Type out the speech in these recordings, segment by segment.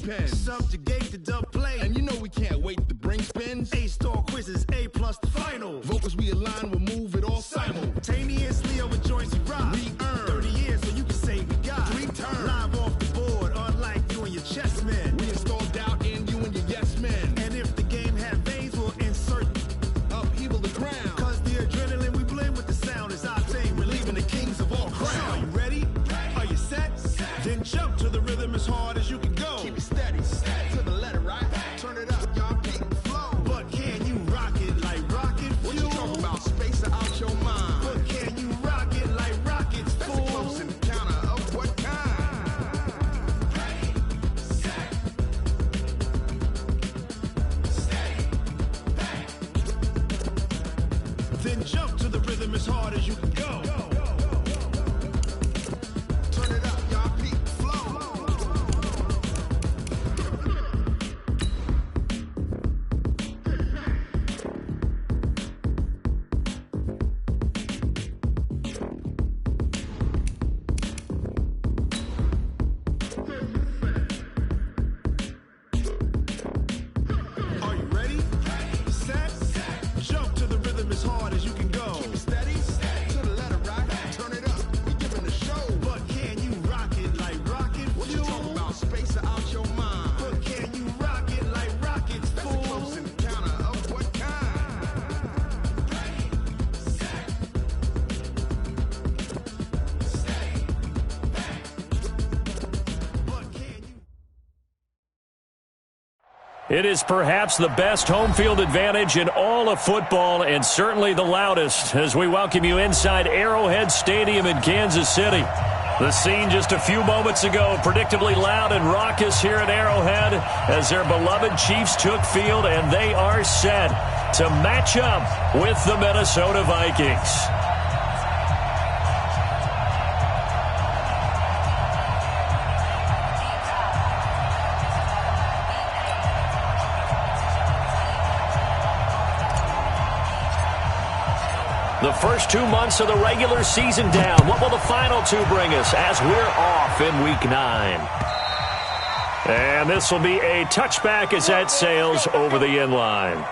pen. Subjugate the dub play. And you know we can't wait to bring spins. A-star quizzes, A+ the final. Vocals we align, we'll move it all simultaneously over joints we rock. We earn 30 years so you can say we got 3 turns. Live off the board, unlike you and your chess men. We install doubt in you and your yes men. And if the game had veins, we'll insert upheaval the ground. Cause the adrenaline we blend with the sound is our thing. Relieving the kings of all crowns. Are you ready? Are you set? Then jump to the rhythm as hard as you can go. Keep it steady, to the letter, right? Turn it up, y'all peak the flow. But can you rock it like rocket fuel? What you talking about? Space out your mind. But can you rock it like rockets, fool? That's a close encounter of what kind? Ready, set, steady, bang. Then jump to the rhythm as hard as you can go. Turn it up, y'all peak the flow. Are you ready? Set, jump to the rhythm as hard as you can go. Keep it steady, to the letter, right? Turn it up, we giving the show. But can you rock it like rocket fuel? What you talking about? Space out your mind. But can you rock it like rockets, fool? That's a close encounter of what kind? Ready, set, steady, bang. But can you... It is perhaps the best home field advantage in all of football and certainly the loudest as we welcome you inside Arrowhead Stadium in Kansas City. The scene just a few moments ago, predictably loud and raucous here at Arrowhead as their beloved Chiefs took field, and they are set to match up with the Minnesota Vikings. The first 2 months of the regular season down. What will the final 2 bring us as we're off in Week 9? And this will be a touchback as that sails over the end line.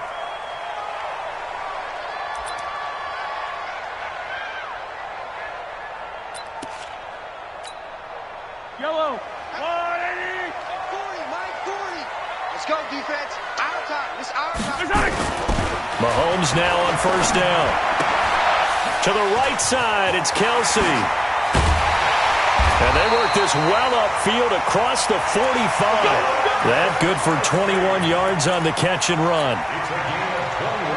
Yellow. 180. 40, Mike, 40. Let's go, defense. Our time. This our time. Mahomes now on first down. To the right side, it's Kelsey. And they work this well upfield across the 45. That good for 21 yards on the catch and run.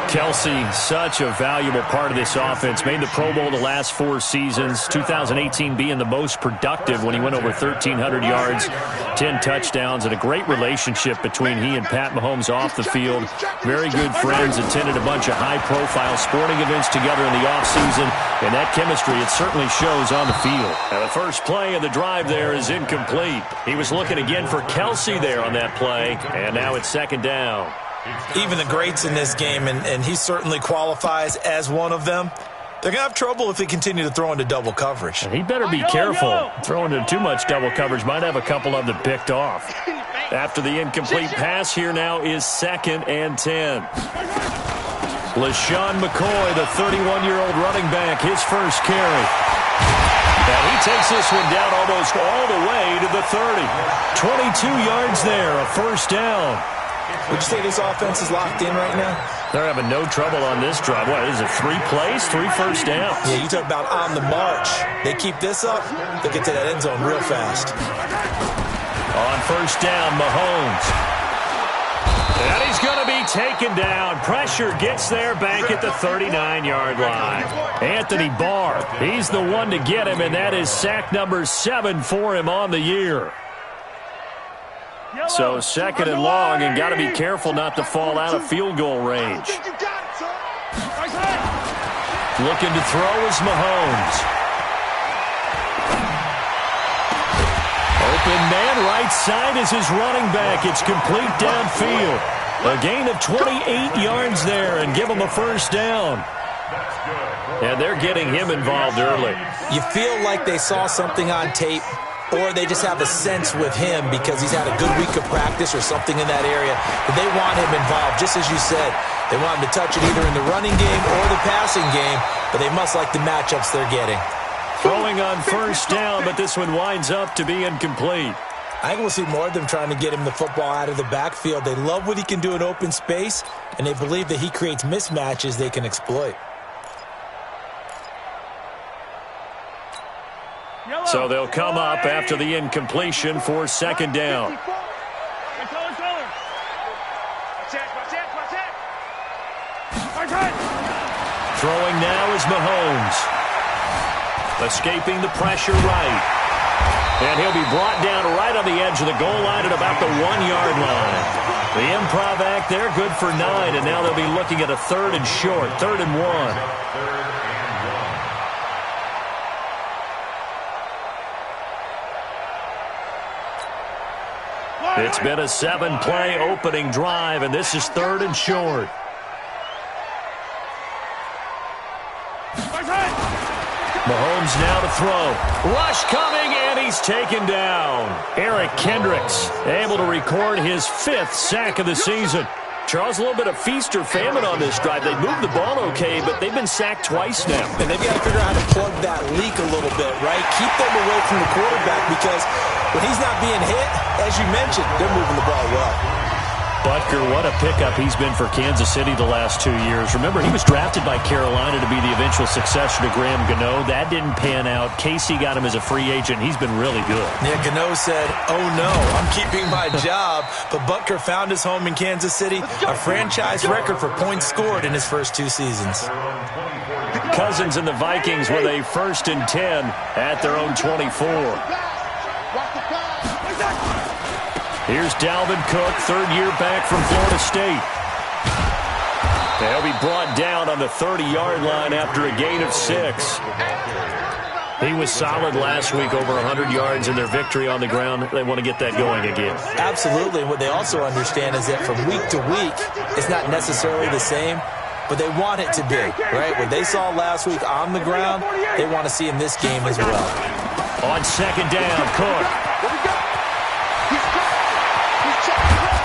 Kelsey, such a valuable part of this offense. Made the Pro Bowl the last 4 seasons. 2018 being the most productive when he went over 1,300 yards, 10 touchdowns, and a great relationship between he and Pat Mahomes off the field. Very good friends, attended a bunch of high-profile sporting events together in the offseason, and that chemistry, it certainly shows on the field. And the first play of the drive there is incomplete. He was looking again for Kelsey there on that play, and now it's second down. Even the greats in this game, and he certainly qualifies as one of them, they're going to have trouble if they continue to throw into double coverage. And he better be careful. Throwing into too much double coverage might have a couple of them picked off. After the incomplete pass, here now is 2nd and 10. LaShawn McCoy, the 31-year-old running back, his first carry. And he takes this one down almost all the way to the 30. 22 yards there, a first down. Would you say this offense is locked in right now? They're having no trouble on this drive. What is it, 3 plays, 3 first downs? Yeah, you talk about on the march. They keep this up, they'll get to that end zone real fast. On first down, Mahomes. And he's going to be taken down. Pressure gets there back at the 39-yard line. Anthony Barr, he's the one to get him, and that is sack number 7 for him on the year. So 2nd and long, and got to be careful not to fall out of field goal range. Looking to throw is Mahomes. Open man, right side is his running back. It's complete downfield. A gain of 28 yards there and give him a first down. And they're getting him involved early. You feel like they saw something on tape or they just have a sense with him because he's had a good week of practice or something in that area that they want him involved. Just as you said, they want him to touch it either in the running game or the passing game, but they must like the matchups they're getting. Throwing on first down, but this one winds up to be incomplete. I think we'll see more of them trying to get him the football out of the backfield. They love what he can do in open space, and they believe that he creates mismatches they can exploit. So they'll come up after the incompletion for second down. Throwing now is Mahomes. Escaping the pressure right. And he'll be brought down right on the edge of the goal line at about the 1-yard line. The improv act there, good for 9, and now they'll be looking at a 3rd and short, 3rd and 1. It's been a 7-play opening drive, and this is 3rd and short. Mahomes now to throw. Rush coming, and he's taken down. Eric Kendricks able to record his 5th sack of the season. Charles, a little bit of feast or famine on this drive. They moved the ball okay, but they've been sacked twice now. And they've got to figure out how to plug that leak a little bit, right? Keep them away from the quarterback because when he's not being hit, as you mentioned, they're moving the ball well. Butker, what a pickup he's been for Kansas City the last 2 years. Remember, he was drafted by Carolina to be the eventual successor to Graham Gano. That didn't pan out. Casey got him as a free agent. He's been really good. Yeah, Gano said, oh no, I'm keeping my job. But Butker found his home in Kansas City, a franchise record for points scored in his first 2 seasons. Cousins and the Vikings with a 1st and 10 at their own 24. Here's Dalvin Cook, 3rd year back from Florida State. They'll be brought down on the 30-yard line after a gain of 6. He was solid last week, over 100 yards in their victory on the ground. They want to get that going again. Absolutely. What they also understand is that from week to week, it's not necessarily the same, but they want it to be, right? What they saw last week on the ground, they want to see in this game as well. On second down, Cook.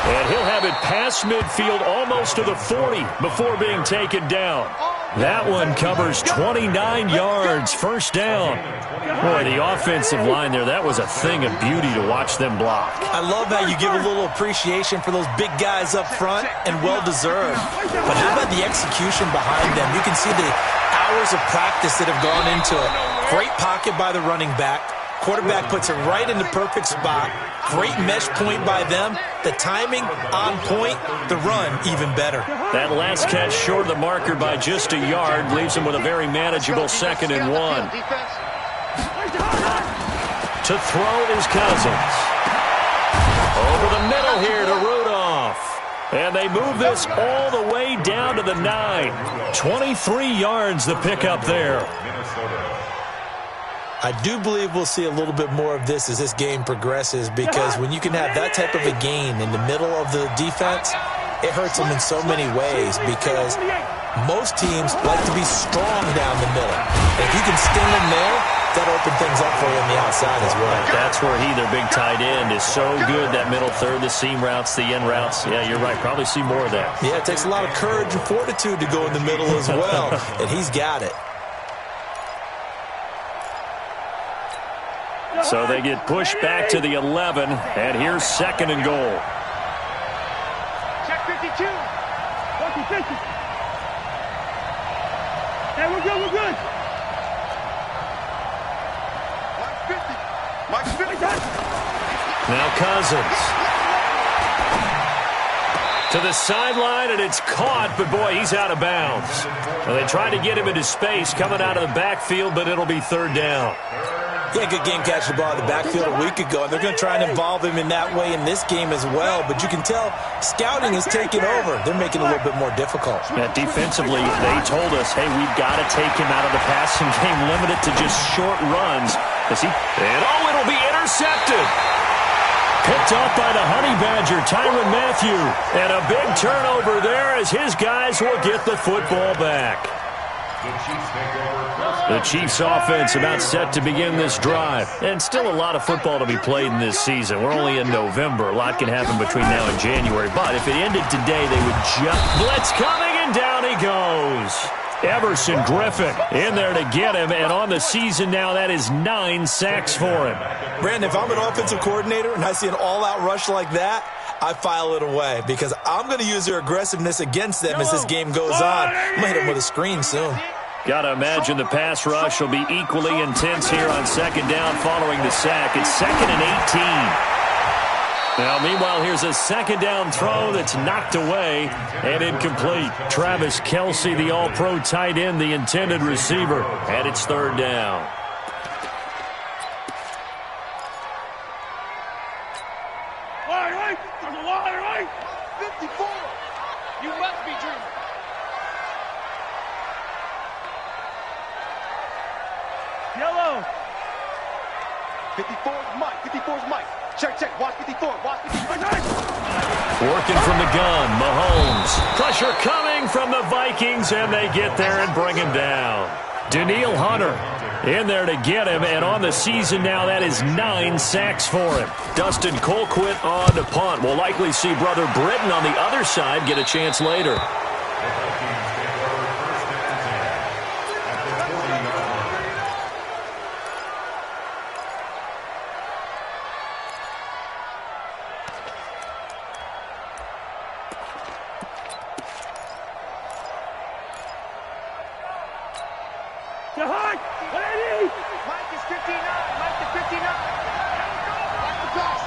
And he'll have it past midfield almost to the 40 before being taken down. That one covers 29 yards, 1st down. Boy, the offensive line there, that was a thing of beauty to watch them block. I love how you give a little appreciation for those big guys up front, and well-deserved. But how about the execution behind them? You can see the hours of practice that have gone into it. Great pocket by the running back. Quarterback puts it right in the perfect spot. Great mesh point by them. The timing on point. The run even better. That last catch short of the marker by just a yard leaves him with a very manageable 2nd and 1. To throw is Cousins. Over the middle here to Rudolph. And they move this all the way down to the 9. 23 yards the pickup there. I do believe we'll see a little bit more of this as this game progresses, because when you can have that type of a gain in the middle of the defense, it hurts them in so many ways, because most teams like to be strong down the middle. And if you can sting them there, that opens things up for you on the outside as well. That's where their big tight end, is so good, that middle third, the seam routes, the end routes. Yeah, you're right. Probably see more of that. Yeah, it takes a lot of courage and fortitude to go in the middle as well, and he's got it. So they get pushed back to the 11, and here's 2nd and goal. Check 52. 50. Hey, we're good, we're good. Mike's 50. Now Cousins. To the sideline, and it's caught, but boy, he's out of bounds. Well, they tried to get him into space coming out of the backfield, but it'll be 3rd down. Yeah, good game catching the ball in the backfield a week ago, and they're going to try and involve him in that way in this game as well. But you can tell scouting is taking over. They're making it a little bit more difficult. Yeah, defensively, they told us, hey, we've got to take him out of the passing game, limit it to just short runs. It'll be intercepted. Picked off by the Honey Badger, Tyrann Mathieu. And a big turnover there as his guys will get the football back. The Chiefs offense about set to begin this drive. And still a lot of football to be played in this season. We're only in November. A lot can happen between now and January. But if it ended today, they would just... Blitz coming, and down he goes. Everson Griffin in there to get him. And on the season now, that is 9 sacks for him. Brandon, if I'm an offensive coordinator and I see an all-out rush like that, I file it away because I'm going to use their aggressiveness against them as this game goes on. I'm going to hit them with a screen soon. Got to imagine the pass rush will be equally intense here on second down following the sack. It's 2nd and 18. Now, meanwhile, here's a second down throw that's knocked away and incomplete. Travis Kelce, the all-pro tight end, the intended receiver, and it's 3rd down. Wide right. 54. You must be dreaming. Yellow. 54 is Mike. 54 is Mike. Check. Watch 54. Watch 54. Working from the gun, Mahomes. Pressure coming from the Vikings, and they get there and bring him down. Danielle Hunter in there to get him, and on the season now, that is 9 sacks for him. Dustin Colquitt on to punt. We'll likely see Brother Britton on the other side get a chance later. Mike is 59. Mike is 59. Watch the pass.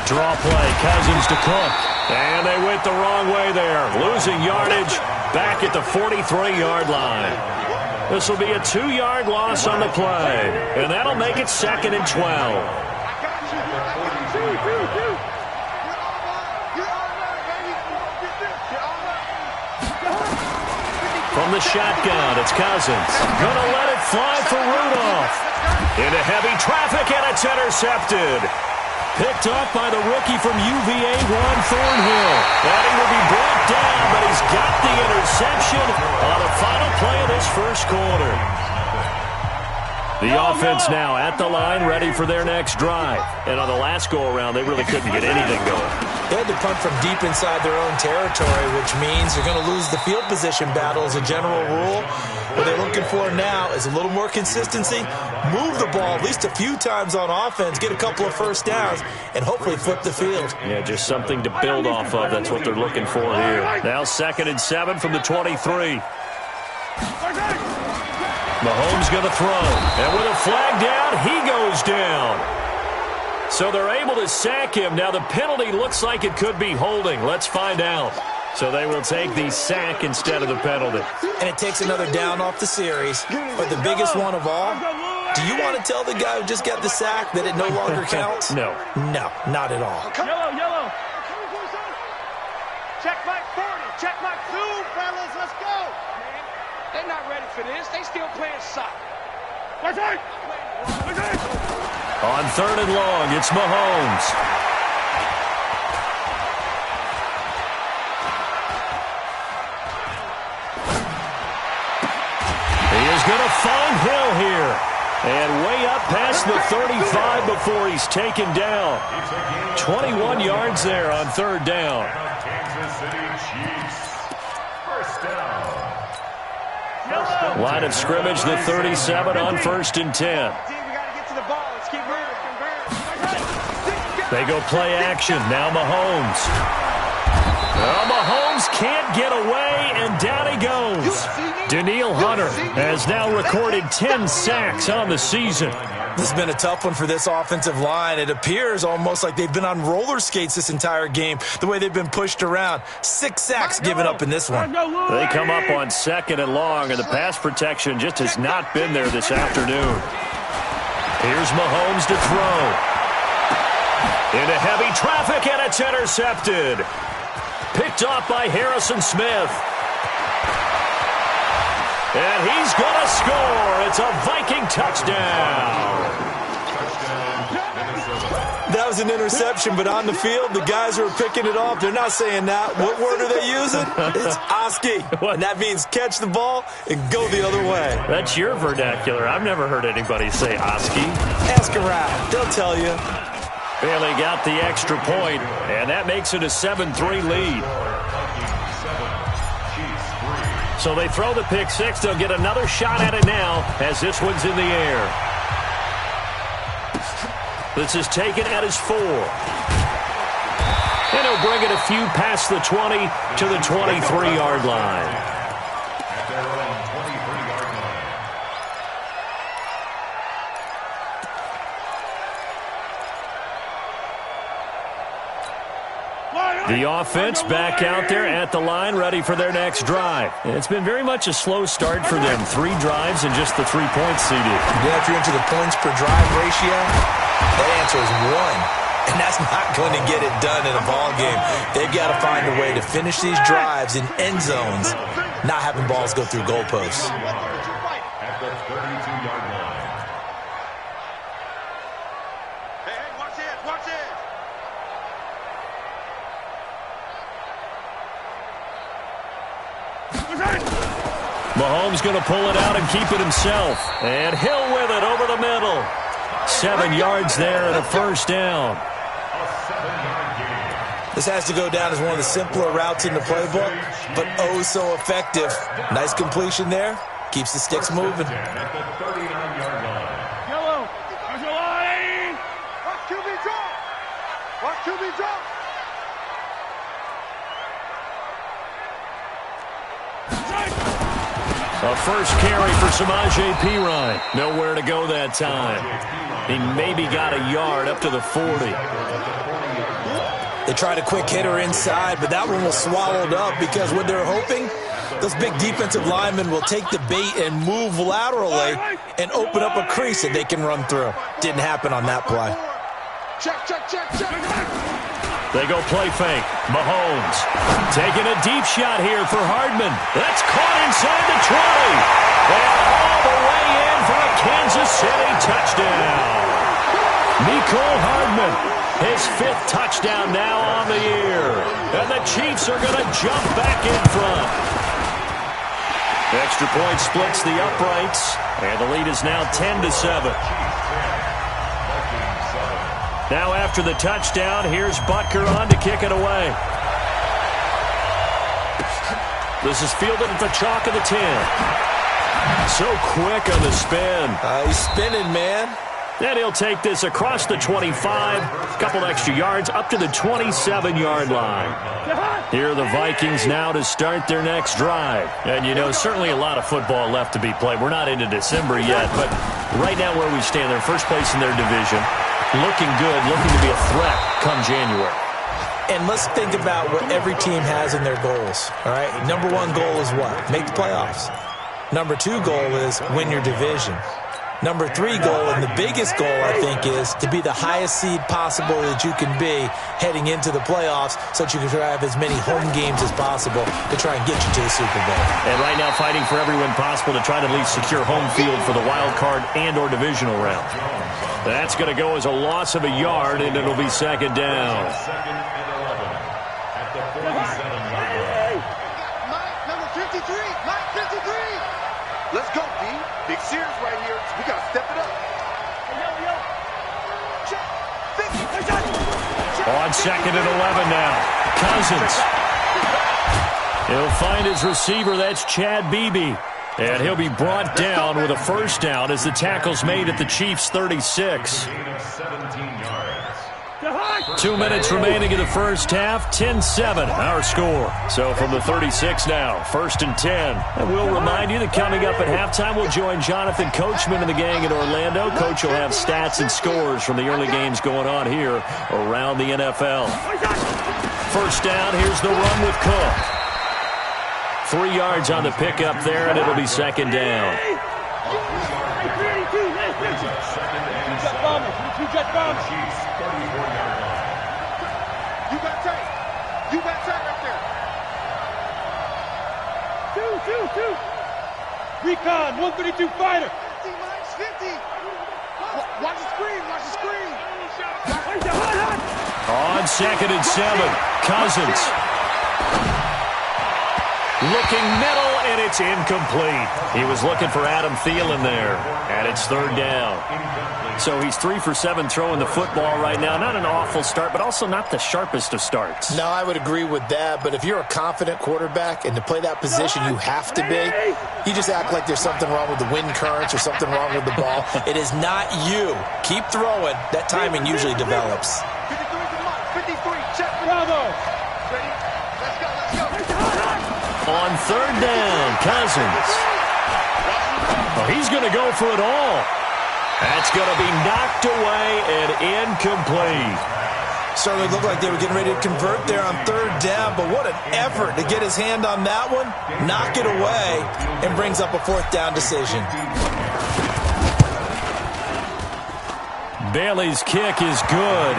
Draw play, Cousins to Cook. And they went the wrong way there. Losing yardage back at the 43-yard line. This will be a 2-yard loss on the play. And that'll make it 2nd and 12. I got you. You're all right, baby. You're all right. From the shotgun, it's Cousins. Gonna let it fly for Rudolph. Into heavy traffic, and it's intercepted. Picked up by the rookie from UVA, Juan Thornhill. And he will be brought down, but he's got the interception on the final play of this first quarter. The offense now at the line, ready for their next drive. And on the last go-around, they really couldn't get anything going. They had to punt from deep inside their own territory, which means they're going to lose the field position battle as a general rule. What they're looking for now is a little more consistency, move the ball at least a few times on offense, get a couple of first downs, and hopefully flip the field. Yeah, just something to build off of. That's what they're looking for here. Now 2nd and 7 from the 23. Mahomes going to throw. And with a flag down, he goes down. So they're able to sack him. Now the penalty looks like it could be holding. Let's find out. So they will take the sack instead of the penalty. And it takes another down off the series. But the biggest one of all, do you want to tell the guy who just got the sack that it no longer counts? No. No, not at all. Yellow. Check Mike 40. Check Mike 2, fellas. Let's go. Man, they're not ready for this. They still playing soccer. On 3rd and long, it's Mahomes. He is going to find Hill here. And way up past the 35 before he's taken down. 21 yards there on 3rd down. Line of scrimmage, the 37 on 1st and 10. They go play action. Now Mahomes. Well, Mahomes can't get away, and down he goes. Danielle Hunter has now recorded 10 sacks on the season. This has been a tough one for this offensive line. It appears almost like they've been on roller skates this entire game, the way they've been pushed around. 6 sacks given up in this one. They come up on 2nd and long, and the pass protection just has not been there this afternoon. Here's Mahomes to throw. Into heavy traffic, and it's intercepted. Picked off by Harrison Smith. And he's going to score. It's a Viking touchdown. That was an interception, but on the field, the guys who are picking it off, they're not saying that. What word are they using? It's Oski. And that means catch the ball and go the other way. That's your vernacular. I've never heard anybody say Oski. Ask around. They'll tell you. Bailey got the extra point, and that makes it a 7-3 lead. So they throw the pick six. They'll get another shot at it now as this one's in the air. This is taken at his 4. And he'll bring it a few past the 20 to the 23-yard line. The offense back out there at the line, ready for their next drive. It's been very much a slow start for them. 3 drives and just the 3 points CD. Yeah, if you're into the points per drive ratio, that answer is 1. And that's not going to get it done in a ball game. They've got to find a way to finish these drives in end zones, not having balls go through goalposts. At the 32-yard line. Hey, watch it, watch it. Mahomes going to pull it out and keep it himself. And Hill with it over the middle. 7 yards there and a first down. This has to go down as one of the simpler routes in the playbook, but oh so effective. Nice completion there. Keeps the sticks moving. At the 39-yard line. Yellow. There's a line. Watch QB drop. Watch QB drop. A first carry for Samaje Perine. Nowhere to go that time. He maybe got a yard up to the 40. They tried a quick hitter inside, but that one was swallowed up because what they're hoping, those big defensive linemen will take the bait and move laterally and open up a crease that they can run through. Didn't happen on that play. Check, check, check, check. They go play fake. Mahomes taking a deep shot here for Hardman. That's caught inside the 20. And all the way in for a Kansas City touchdown. Mecole Hardman, his 5th touchdown now on the year. And the Chiefs are going to jump back in front. The extra point splits the uprights. And the lead is now 10-7. Now after the touchdown, here's Butker on to kick it away. This is fielded at the chalk of the 10. So quick on the spin. He's spinning, man. Then he'll take this across the 25, a couple extra yards, up to the 27-yard line. Here are the Vikings now to start their next drive. And, you know, certainly a lot of football left to be played. We're not into December yet, but right now where we stand, they're first place in their division. Looking good, looking to be a threat come January. And let's think about what every team has in their goals, all right? Number 1 goal is what? Make the playoffs. Number 2 goal is win your division. Number 3 goal, and the biggest goal, I think, is to be the highest seed possible that you can be heading into the playoffs so that you can have as many home games as possible to try and get you to the Super Bowl. And right now fighting for every win possible to try to at least secure home field for the wild card and or divisional round. That's going to go as a loss of a yard, and it'll be second down. Second and 11 at the 47-yard line. Mike, number 53. Mike, 53. Let's go, D. Big series right here. We got to step it up. Check. 50. On second and 11 now. Cousins. He'll find his receiver. That's Chad Beebe. And he'll be brought down with a first down as the tackle's made at the Chiefs' 36. 2 minutes remaining in the first half. 10-7, our score. So from the 36 now, first and 10. And we'll remind you that coming up at halftime, we'll join Jonathan Coachman and the gang in Orlando. Coach will have stats and scores from the early games going on here around the NFL. First down, here's the run with Cook. 3 yards on the pickup there, and it'll be second down. You got tight. You got tight right there. Two. Recon, 132 fighter. 50, Mike, 50. Watch the screen, watch the screen. 2nd and 7. Cousins. Looking middle, and it's incomplete. He was looking for Adam Thielen there, and it's 3rd down. So he's 3 for 7 throwing the football right now. Not an awful start, but also not the sharpest of starts. No, I would agree with that, but if you're a confident quarterback and to play that position you have to be, you just act like there's something wrong with the wind currents or something wrong with the ball. It is not you. Keep throwing. That timing usually develops. 53, check. Bravo. Ready? Let's go. On 3rd down, Cousins. Oh, he's going to go for it all. That's going to be knocked away and incomplete. Certainly looked like they were getting ready to convert there on 3rd down, but what an effort to get his hand on that one, knock it away, and brings up a 4th down decision. Bailey's kick is good,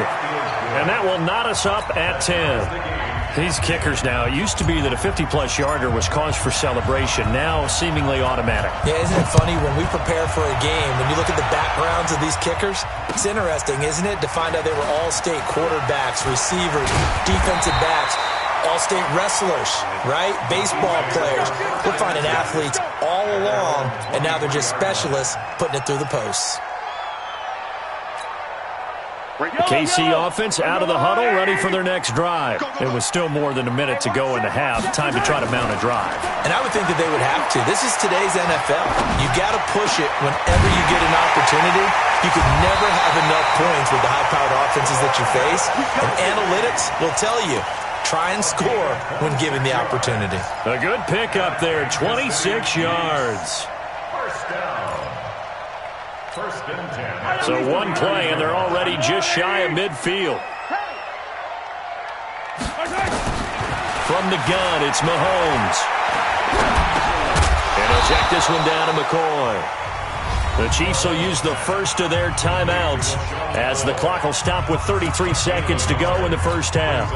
and that will knot us up at 10. These kickers now, it used to be that a 50-plus yarder was cause for celebration. Now, seemingly automatic. Yeah, isn't it funny when we prepare for a game, when you look at the backgrounds of these kickers, it's interesting, isn't it, to find out they were all-state quarterbacks, receivers, defensive backs, all-state wrestlers, right? Baseball players. We're finding athletes all along, and now they're just specialists putting it through the posts. KC offense out of the huddle, ready for their next drive. It was still more than a minute to go in the half. Time to try to mount a drive. And I would think that they would have to. This is today's NFL. You got to push it whenever you get an opportunity. You could never have enough points with the high-powered offenses that you face. And analytics will tell you, try and score when given the opportunity. A good pickup there, 26 yards. So one play, and they're already just shy of midfield. From the gun, it's Mahomes. And he'll check this one down to McCoy. The Chiefs will use the first of their timeouts as the clock will stop with 33 seconds to go in the first half.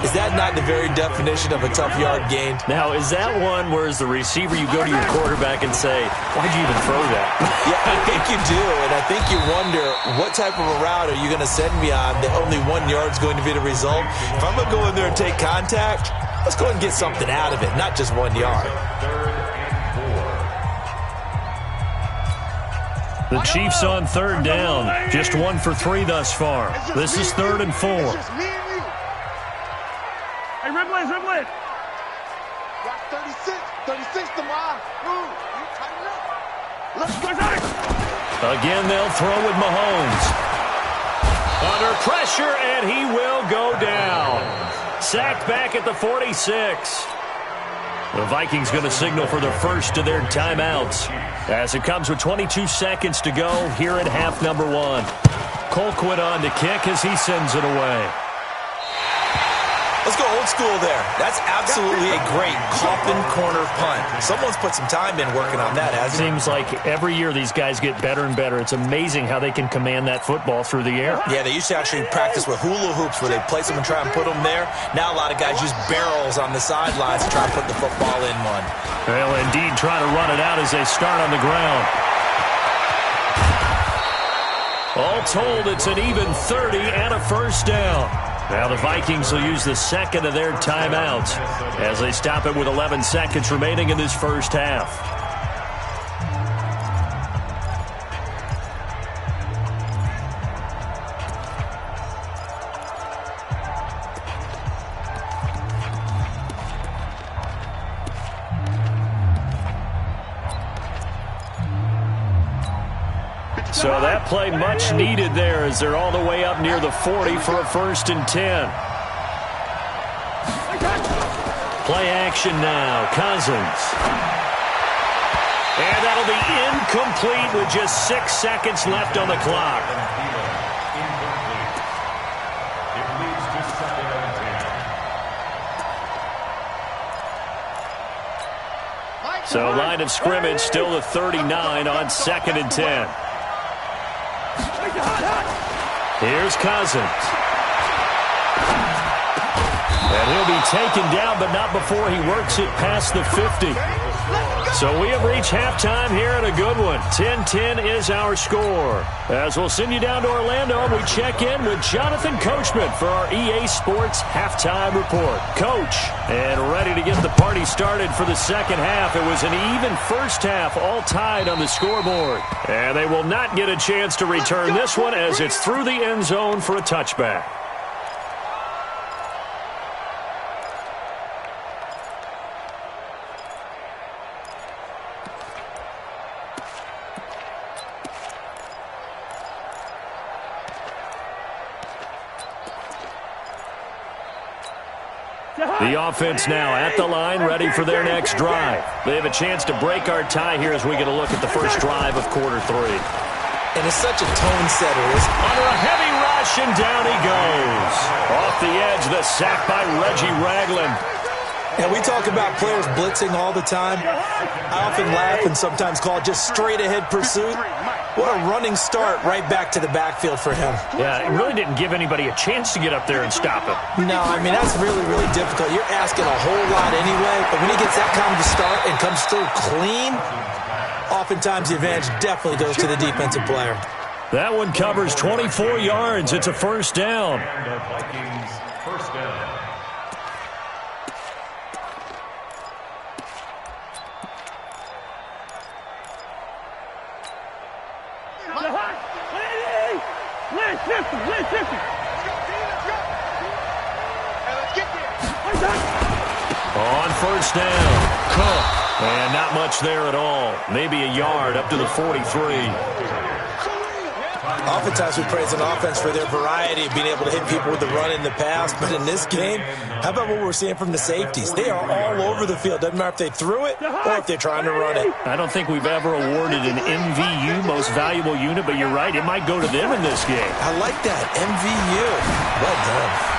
Is that not the very definition of a tough yard gain? Now, is that one where as the receiver you go to your quarterback and say, why'd you even throw that? Yeah, I think you do, and I think you wonder, what type of a route are you going to send me on that only 1 yard's going to be the result? If I'm going to go in there and take contact, let's go ahead and get something out of it, not just 1 yard. The Chiefs on 3rd down, just 1 for 3 thus far. This is 3rd and 4. Hey, Ripley. Got 36 to mile. Move. You tighten up. Let's go. Again, they'll throw with Mahomes. Under pressure, and he will go down. Sacked back at the 46. The Vikings going to signal for the first of their timeouts as it comes with 22 seconds to go here at half number 1. Colquitt on to kick as he sends it away. Let's go old school there. That's absolutely a great coffin corner punt. Someone's put some time in working on that, hasn't he? Seems like every year these guys get better and better. It's amazing how they can command that football through the air. Yeah, they used to actually practice with hula hoops where they place them and try and put them there. Now a lot of guys use barrels on the sidelines to try and put the football in one. They'll indeed try to run it out as they start on the ground. All told, it's an even 30 and a first down. Now the Vikings will use the second of their timeouts as they stop it with 11 seconds remaining in this first half. So that play much needed there as they're all the way up near the 40 for a 1st and 10. Play action now. Cousins. And that'll be incomplete with just 6 seconds left on the clock. So line of scrimmage still the 39 on 2nd and 10. Here's Cousins. And he'll be taken down, but not before he works it past the 50. So we have reached halftime here and a good one. 10-10 is our score. As we'll send you down to Orlando, and we check in with Jonathan Coachman for our EA Sports Halftime Report. Coach, and ready to get the party started for the second half. It was an even first half, all tied on the scoreboard. And they will not get a chance to return this one as it's through the end zone for a touchback. The offense now at the line, ready for their next drive. They have a chance to break our tie here as we get a look at the first drive of quarter 3. And it's such a tone setter. Under a heavy rush, and down he goes. Off the edge, the sack by Reggie Ragland. And we talk about players blitzing all the time. I often laugh and sometimes call it just straight-ahead pursuit. What a running start right back to the backfield for him. Yeah, it really didn't give anybody a chance to get up there and stop him. No, I mean, that's really, really difficult. You're asking a whole lot anyway, but when he gets that kind of a start and comes through clean, oftentimes the advantage definitely goes to the defensive player. That one covers 24 yards. It's a first down. First down. On first down, Cook. And not much there at all. Maybe a yard up to the 43. Oftentimes we praise an offense for their variety of being able to hit people with the run in the past. But in this game, how about what we're seeing from the safeties? They are all over the field. Doesn't matter if they threw it or if they're trying to run it. I don't think we've ever awarded an MVU, most valuable unit, but you're right. It might go to them in this game. I like that. MVU. Well done.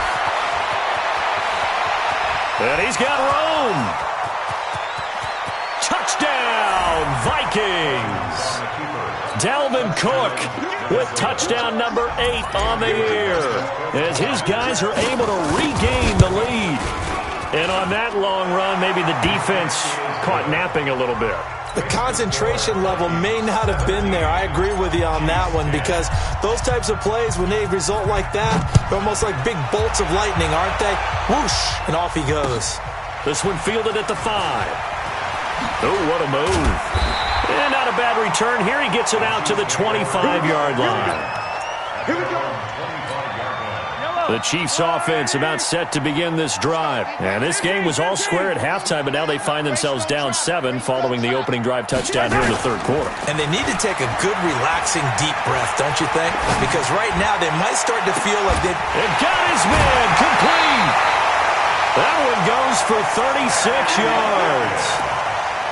And he's got room. Touchdown, Vikings. Dalvin Cook with touchdown number 8 on the year as his guys are able to regain the lead. And on that long run, maybe the defense caught napping a little bit. The concentration level may not have been there. I agree with you on that one because those types of plays, when they result like that, they're almost like big bolts of lightning, aren't they? Whoosh, and off he goes. This one fielded at the 5. Oh, what a move. And not a bad return here. He gets it out to the 25-yard line. Here we go. The Chiefs' offense about set to begin this drive. And this game was all square at halftime, but now they find themselves down 7 following the opening drive touchdown here in the third quarter. And they need to take a good, relaxing, deep breath, don't you think? Because right now they might start to feel like they... It got his man complete. That one goes for 36 yards.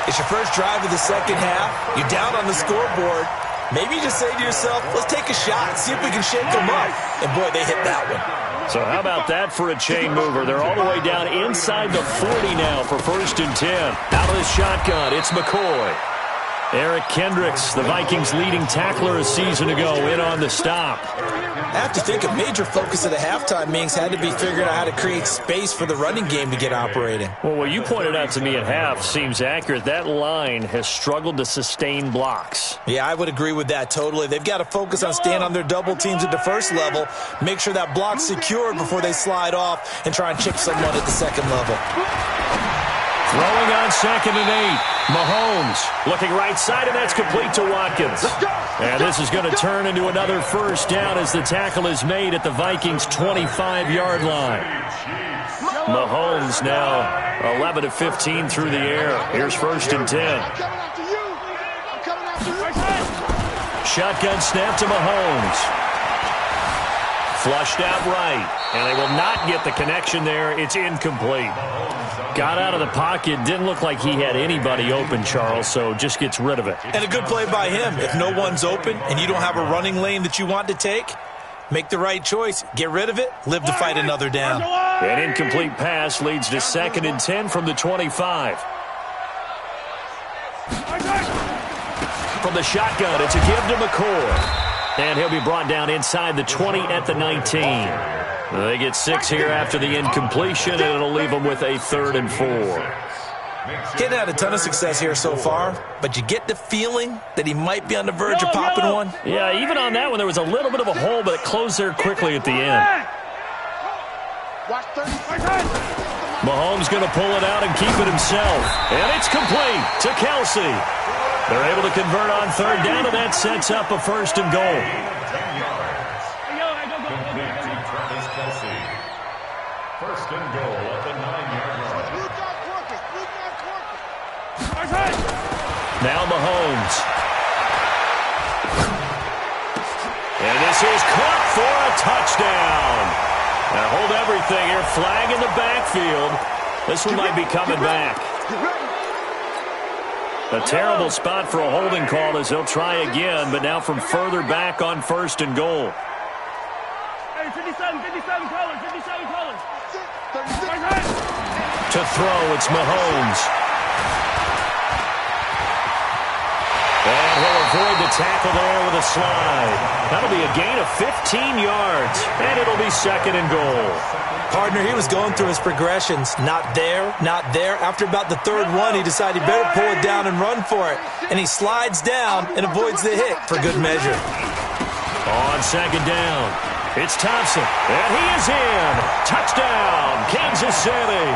It's your first drive of the second half. You're down on the scoreboard. Maybe you just say to yourself, let's take a shot, see if we can shake them up. And, boy, they hit that one. So how about that for a chain mover? They're all the way down inside the 40 now for first and 10. Out of the shotgun, it's McCoy. Eric Kendricks, the Vikings' leading tackler a season ago, in on the stop. I have to think a major focus of the halftime meetings had to be figuring out how to create space for the running game to get operating. Well, what you pointed out to me at half seems accurate. That line has struggled to sustain blocks. Yeah, I would agree with that totally. They've got to focus on staying on their double teams at the first level, make sure that block's secured before they slide off and try and chip someone at the second level. Throwing on second and 8. Mahomes looking right side, and that's complete to Watkins. And this is going to turn into another first down as the tackle is made at the Vikings' 25-yard line. Mahomes now 11 of 15 through the air. Here's first and 10. Shotgun snap to Mahomes. Flushed out right, and they will not get the connection there. It's incomplete. Got out of the pocket. Didn't look like he had anybody open, Charles, so just gets rid of it. And a good play by him. If no one's open and you don't have a running lane that you want to take, make the right choice. Get rid of it. Live to fight another down. An incomplete pass leads to second and 10 from the 25. From the shotgun, it's a give to McCoy. And he'll be brought down inside the 20 at the 19. They get 6 here after the incompletion, and it'll leave them with a 3rd and 4. He hadn't had a ton of success here so far, but you get the feeling that he might be on the verge of popping one. Yeah, even on that one, there was a little bit of a hole, but it closed there quickly at the end. Mahomes going to pull it out and keep it himself. And it's complete to Kelsey. They're able to convert on third down, and that sets up a 1st and goal. First and goal at the 9-yard line. Now Mahomes. And this is caught for a touchdown. Now hold everything here. Flag in the backfield. This one might be coming back. A terrible spot for a holding call as they'll try again, but now from further back on 1st and goal. Hey, 57 colors. To throw, it's Mahomes. And he'll avoid the tackle there with a slide. That'll be a gain of 15 yards, and it'll be 2nd and goal. Partner, he was going through his progressions. Not there, not there. After about the 3rd one, he decided he better pull it down and run for it. And he slides down and avoids the hit for good measure. On 2nd down, it's Thompson, and he is in. Touchdown, Kansas City.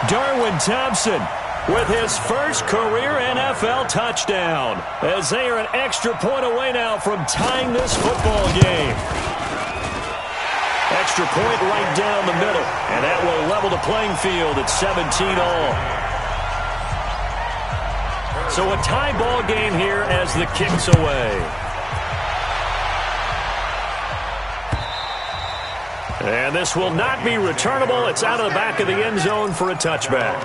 Darwin Thompson with his first career NFL touchdown, as they are an extra point away now from tying this football game. Extra point right down the middle, and that will level the playing field at 17-all. So a tie ball game here as the kick's away. And this will not be returnable. It's out of the back of the end zone for a touchback.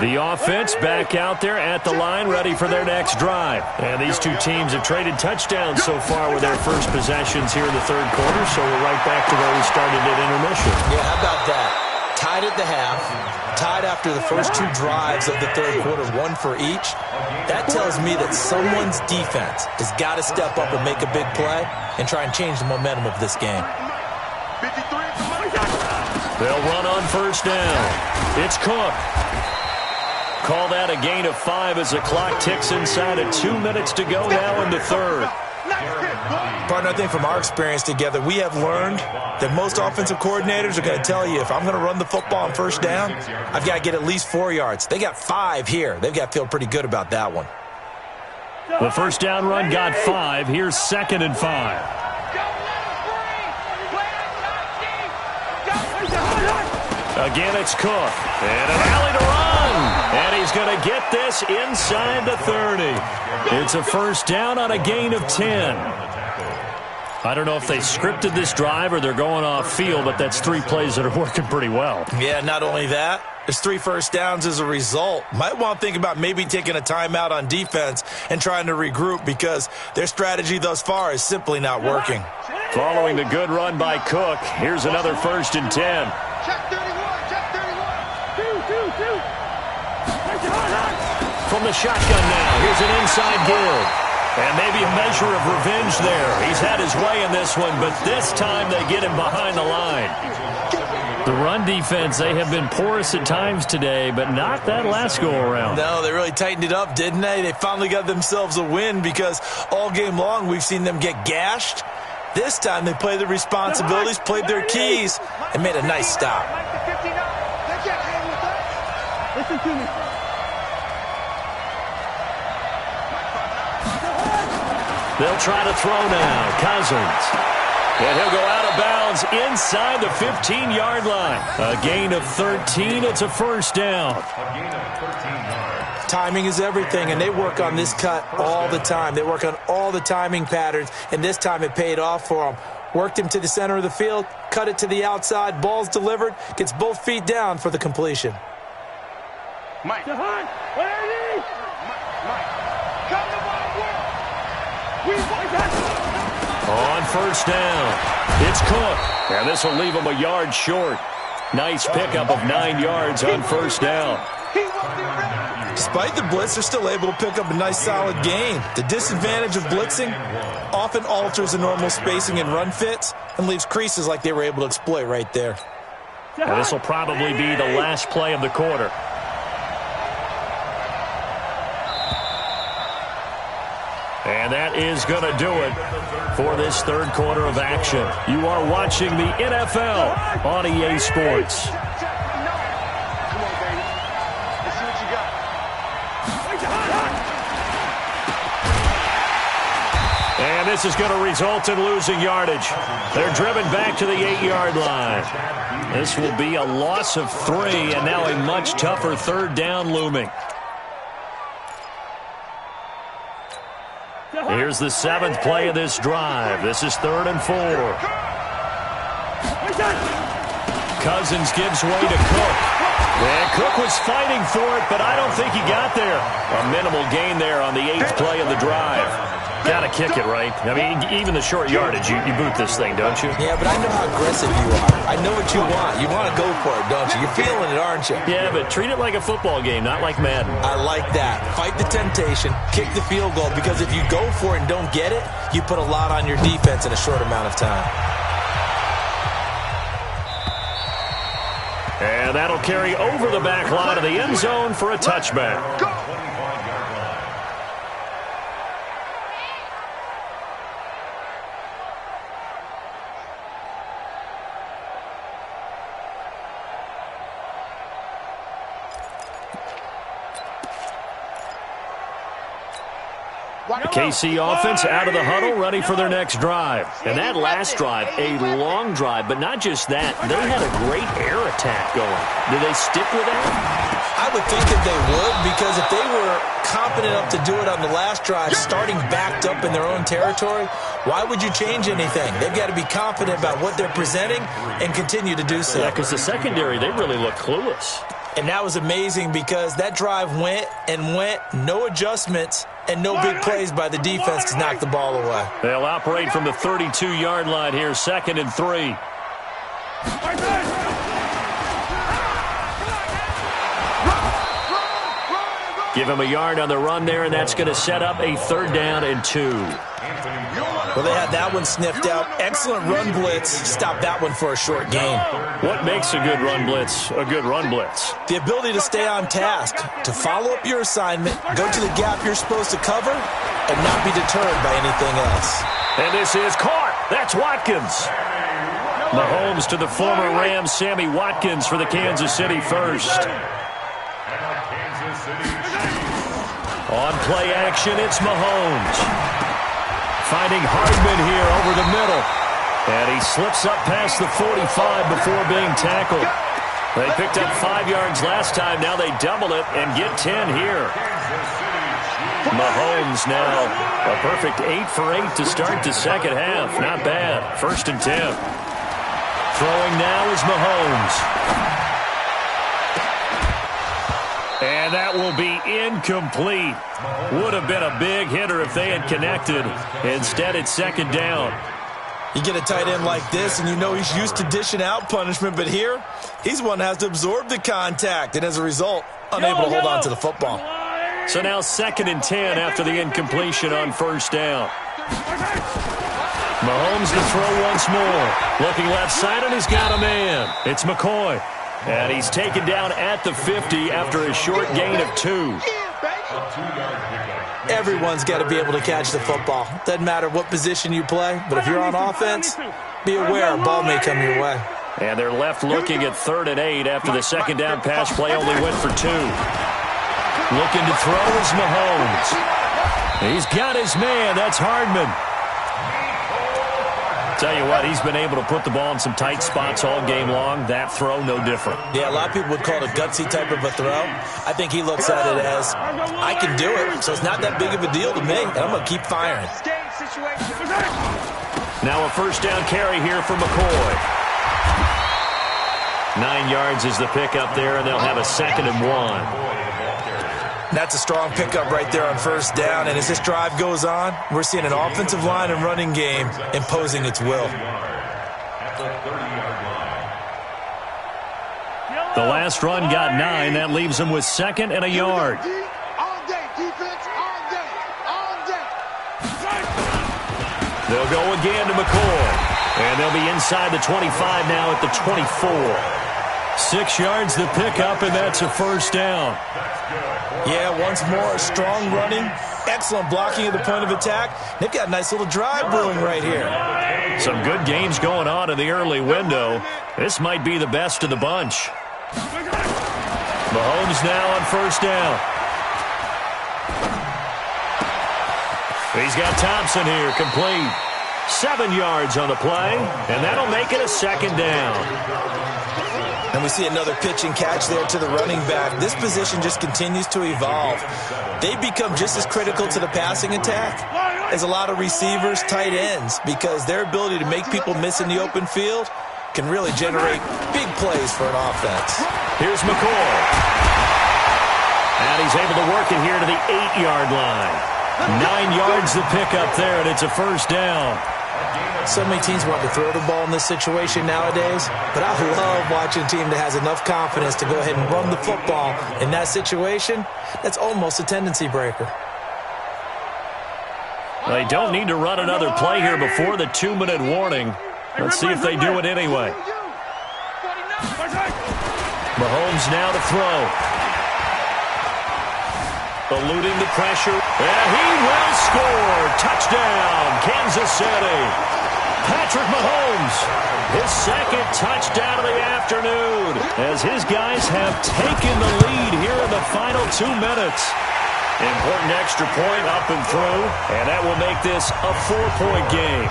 The offense back out there at the line, ready for their next drive. And these two teams have traded touchdowns so far with their first possessions here in the 3rd quarter, so we're right back to where we started at intermission. Yeah, how about that? Tied at the half, tied after the first 2 drives of the 3rd quarter, 1 for each. That tells me that someone's defense has got to step up and make a big play and try and change the momentum of this game. They'll run on 1st down. It's Cook. Call that a gain of 5 as the clock ticks inside of 2 minutes to go now in the 3rd. Partner, I think from our experience together, we have learned that most offensive coordinators are going to tell you, if I'm going to run the football on 1st down, I've got to get at least 4 yards. They got 5 here. They've got to feel pretty good about that one. The 1st down run got 5. Here's 2nd and 5. Again, it's Cook. And an alley to run. And he's going to get this inside the 30. It's a 1st down on a gain of 10. I don't know if they scripted this drive or they're going off field, but that's 3 plays that are working pretty well. Yeah, not only that, there's 3 first downs as a result. Might want to think about maybe taking a timeout on defense and trying to regroup because their strategy thus far is simply not working. Following the good run by Cook, here's another 1st and 10. Check 31, check 31. Two. From the shotgun now, here's an inside give. And maybe a measure of revenge there. He's had his way in this one, but this time they get him behind the line. The run defense, they have been porous at times today, but not that last go-around. No, they really tightened it up, didn't they? They finally got themselves a win because all game long we've seen them get gashed. This time they played their responsibilities, played their keys, and made a nice stop. Listen to me. They'll try to throw now. Cousins. And he'll go out of bounds inside the 15-yard line. A gain of 13. It's a 1st down. A gain of 13 yards. Timing is everything, and they work on this cut all the time. They work on all the timing patterns, and this time it paid off for them. Worked him to the center of the field, cut it to the outside, ball's delivered, gets both feet down for the completion. Mike. Jahan, where are you? Mike. Come to my world. On 1st down, it's Cook. And this will leave him a yard short. Nice pickup of 9 yards on 1st down. He won't be ready. Despite the blitz, they're still able to pick up a nice, solid gain. The disadvantage of blitzing often alters the normal spacing and run fits and leaves creases like they were able to exploit right there. And this will probably be the last play of the quarter. And that is going to do it for this third quarter of action. You are watching the NFL on EA Sports. Come on, baby. Let's see what you got. And this is going to result in losing yardage. They're driven back to the 8-yard line. This will be a loss of 3, and now a much tougher third down looming. Here's the 7th play of this drive. This is 3rd and 4. Cousins gives way to Cook. And Cook was fighting for it, but I don't think he got there. A minimal gain there on the 8th play of the drive. Got to kick it, right? I mean, even the short yardage, you boot this thing, don't you? Yeah, but I know how aggressive you are. I know what you want. You want to go for it, don't you? You're feeling it, aren't you? Yeah, but treat it like a football game, not like Madden. I like that. Fight the temptation, kick the field goal, because if you go for it and don't get it, you put a lot on your defense in a short amount of time. And that'll carry over the back line of the end zone for a touchback. KC offense out of the huddle, ready for their next drive. And that last drive, a long drive, but not just that. They had a great air attack going. Do they stick with that? I would think that they would, because if they were confident enough to do it on the last drive, starting backed up in their own territory, why would you change anything? They've got to be confident about what they're presenting and continue to do so. Yeah, because the secondary, they really look clueless. And that was amazing because that drive went and went, no adjustments, and no big plays by the defense to knock the ball away. They'll operate from the 32-yard line here, 2nd and 3. Give him a yard on the run there, and that's going to set up a 3rd down and 2. Well, they had that one sniffed out. Excellent run blitz. Stop that one for a short gain. What makes a good run blitz a good run blitz? The ability to stay on task, to follow up your assignment, go to the gap you're supposed to cover, and not be deterred by anything else. And this is caught. That's Watkins. Mahomes to the former Rams, Sammy Watkins for the Kansas City first. On play action, it's Mahomes. Finding Hardman here over the middle. And he slips up past the 45 before being tackled. They picked up 5 yards last time. Now they double it and get 10 here. Mahomes now a perfect 8 for 8 to start the second half. Not bad. 1st and 10. Throwing now is Mahomes. And that will be incomplete. Would have been a big hitter if they had connected. Instead, it's 2nd down. You get a tight end like this, and you know he's used to dishing out punishment, but here, he's one that has to absorb the contact, and as a result, unable to hold on to the football. So now 2nd and 10 after the incompletion on 1st down. Mahomes to throw once more. Looking left side, and he's got a man. It's McCoy. And he's taken down at the 50 after a short gain of 2. Everyone's got to be able to catch the football. Doesn't matter what position you play, but if you're on offense, be aware a ball may come your way. And they're left looking at 3rd and 8 after the 2nd down pass play only went for 2. Looking to throw is Mahomes. He's got his man. That's Hardman. Tell you what, he's been able to put the ball in some tight spots all game long. That throw, no different. Yeah, a lot of people would call it a gutsy type of a throw. I think he looks at it as, I can do it, so it's not that big of a deal to me, and I'm going to keep firing. Now a 1st down carry here for McCoy. 9 yards is the pickup there, and they'll have a 2nd and 1. That's a strong pickup right there on 1st down, and as this drive goes on, we're seeing an offensive line and running game imposing its will. The last run got 9. That leaves them with 2nd and a yard. All day, defense, all day, all day. They'll go again to McCoy. And they'll be inside the 25 now at the 24. 6 yards to pick up, and that's a first down. Yeah, once more, strong running, excellent blocking at the point of attack. They've got a nice little drive brewing right here. Some good games going on in the early window. This might be the best of the bunch. Mahomes now on first down. He's got Thompson here, complete. 7 yards on the play, and that'll make it a second down. And we see another pitch and catch there to the running back. This position just continues to evolve. They become just as critical to the passing attack as a lot of receivers, tight ends, because their ability to make people miss in the open field can really generate big plays for an offense. Here's McCoy. And he's able to work it here to the 8-yard line. 9 yards to pick up there, and it's a first down. So many teams want to throw the ball in this situation nowadays, but I love watching a team that has enough confidence to go ahead and run the football in that situation. That's almost a tendency breaker. They don't need to run another play here before the 2-minute warning. Let's see if they do it anyway. Mahomes now to throw. Eluding the pressure, and he will score. Touchdown, Kansas City. Patrick Mahomes, his 2nd touchdown of the afternoon, as his guys have taken the lead here in the final 2 minutes. Important extra point up and through, and that will make this a 4-point game.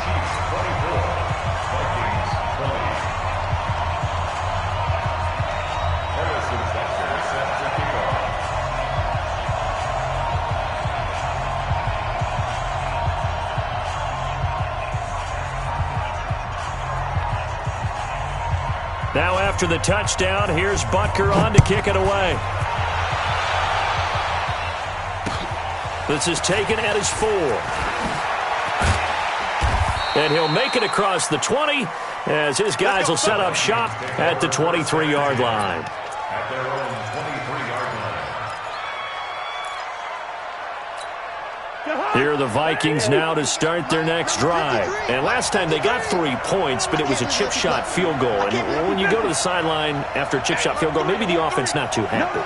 Now after the touchdown, here's Butker on to kick it away. This is taken at his 4. And he'll make it across the 20 as his guys will set up shop at the 23-yard line. At their own 23-yard line. Here are the Vikings now to start their next drive. And last time they got 3 points, but it was a chip shot field goal. And when you go to the sideline after a chip shot field goal, maybe the offense not too happy.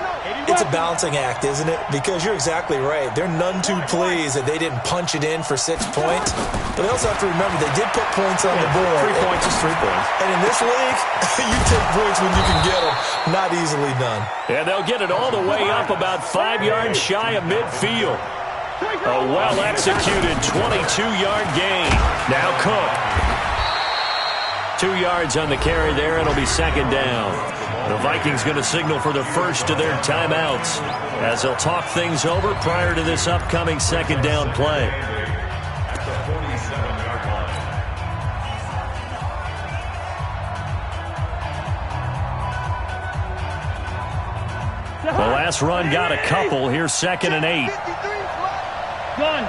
It's a balancing act, isn't it? Because you're exactly right. They're none too pleased that they didn't punch it in for 6 points. But they also have to remember they did put points on the board. 3 points is 3 points. And in this league, you take points when you can get them. Not easily done. And they'll get it all the way up about 5 yards shy of midfield. A well-executed 22-yard gain. Now Cook. 2 yards on the carry there, and it'll be second down. The Vikings going to signal for the first of their timeouts as they'll talk things over prior to this upcoming second down play. The last run got a couple. Here's 2nd and 8. Gun.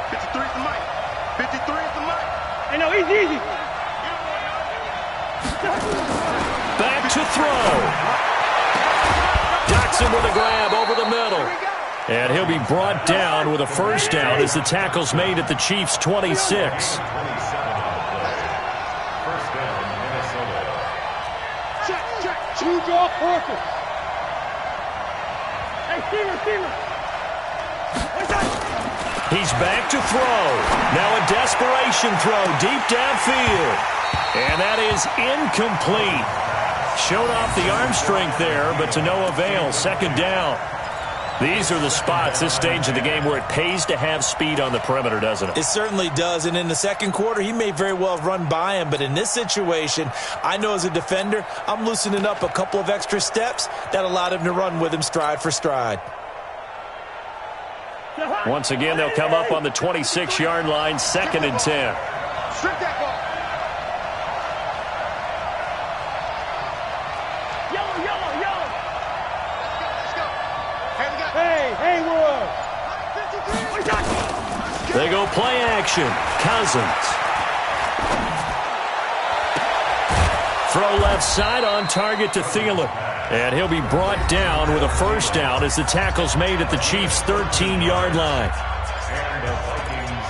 53 is the mic. 53 is the mic. Hey, no, easy. Back to throw. Jackson with a grab over the middle. And he'll be brought down with a first down as the tackle's made at the Chiefs' 26. First down, Minnesota. Check. Two draw Parker. Hey, Steven. He's back to throw. Now a desperation throw deep downfield. And that is incomplete. Showed off the arm strength there, but to no avail. Second down. These are the spots, this stage of the game, where it pays to have speed on the perimeter, doesn't it? It certainly does, and in the second quarter, he may very well have run by him, but in this situation, I know as a defender, I'm loosening up a couple of extra steps that allowed him to run with him stride for stride. Once again, they'll come up on the 26-yard line, 2nd and 10. Strip that ball. Yellow. Let's go. Hey, They go play action. Cousins. Throw left side on target to Thielen. And he'll be brought down with a first down as the tackle's made at the Chiefs' 13-yard line.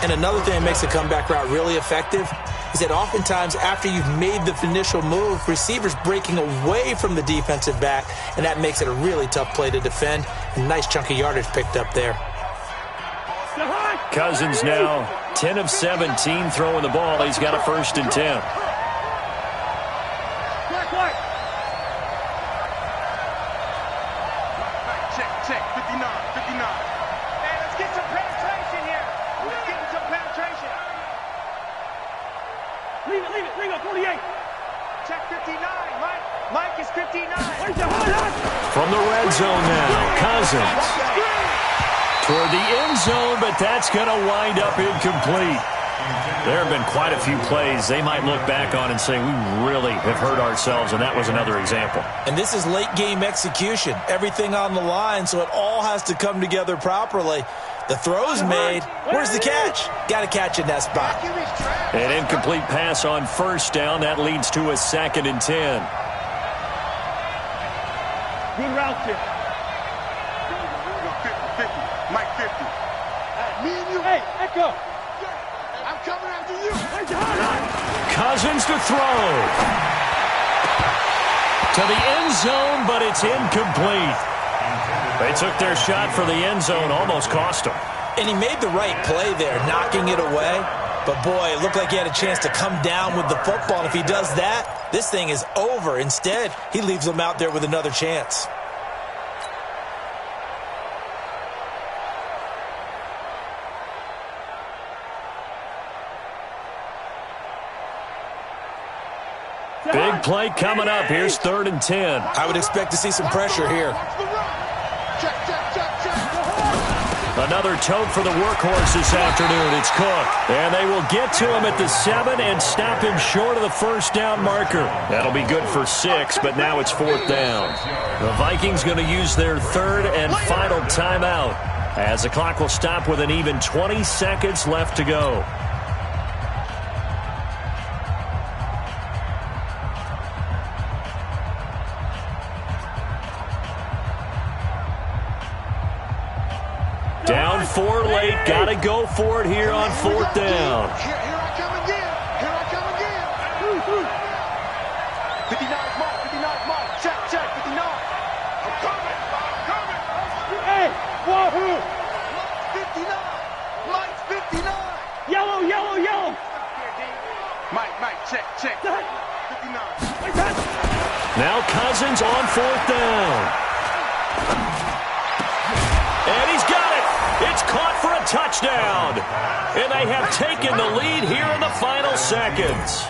And another thing that makes a comeback route really effective is that oftentimes after you've made the initial move, receivers breaking away from the defensive back, and that makes it a really tough play to defend. A nice chunk of yardage picked up there. Cousins now 10 of 17 throwing the ball. He's got a 1st and 10. Check, 59. Hey, let's get some penetration here. Let's get some penetration. Leave it, 48. Check 59, Mike. Mike is 59. From the red zone now, Cousins. Toward the end zone, but that's going to wind up incomplete. There have been quite a few plays they might look back on and say, we really have hurt ourselves, and that was another example. And this is late-game execution. Everything on the line, so it all has to come together properly. The throw's made. Where's the catch? Got to catch in that spot. An incomplete pass on 1st down. That leads to a 2nd and 10. Good route here. 50. Mike 50. Me and you. Hey, Echo. I'm coming after you. Cousins to throw. To the end zone, but it's incomplete. They took their shot for the end zone, almost cost them. And he made the right play there, knocking it away. But, boy, it looked like he had a chance to come down with the football. And if he does that, this thing is over. Instead, he leaves them out there with another chance. Big play coming up. Here's 3rd and 10. I would expect to see some pressure here. Another tote for the workhorse this afternoon. It's Cook. And they will get to him at the 7 and stop him short of the 1st down marker. That'll be good for 6, but now it's 4th down. The Vikings going to use their 3rd and final timeout as the clock will stop with an even 20 seconds left to go. Down 4 late. Got to go for it here on 4th down. Here I come again. 59 Mike. Check, 59. I'm coming. Hey, wahoo. 59. Mike's 59. Yellow. Mike, check. 59. Now Cousins on 4th down. And he's got it. It's caught for a touchdown. And they have taken the lead here in the final seconds.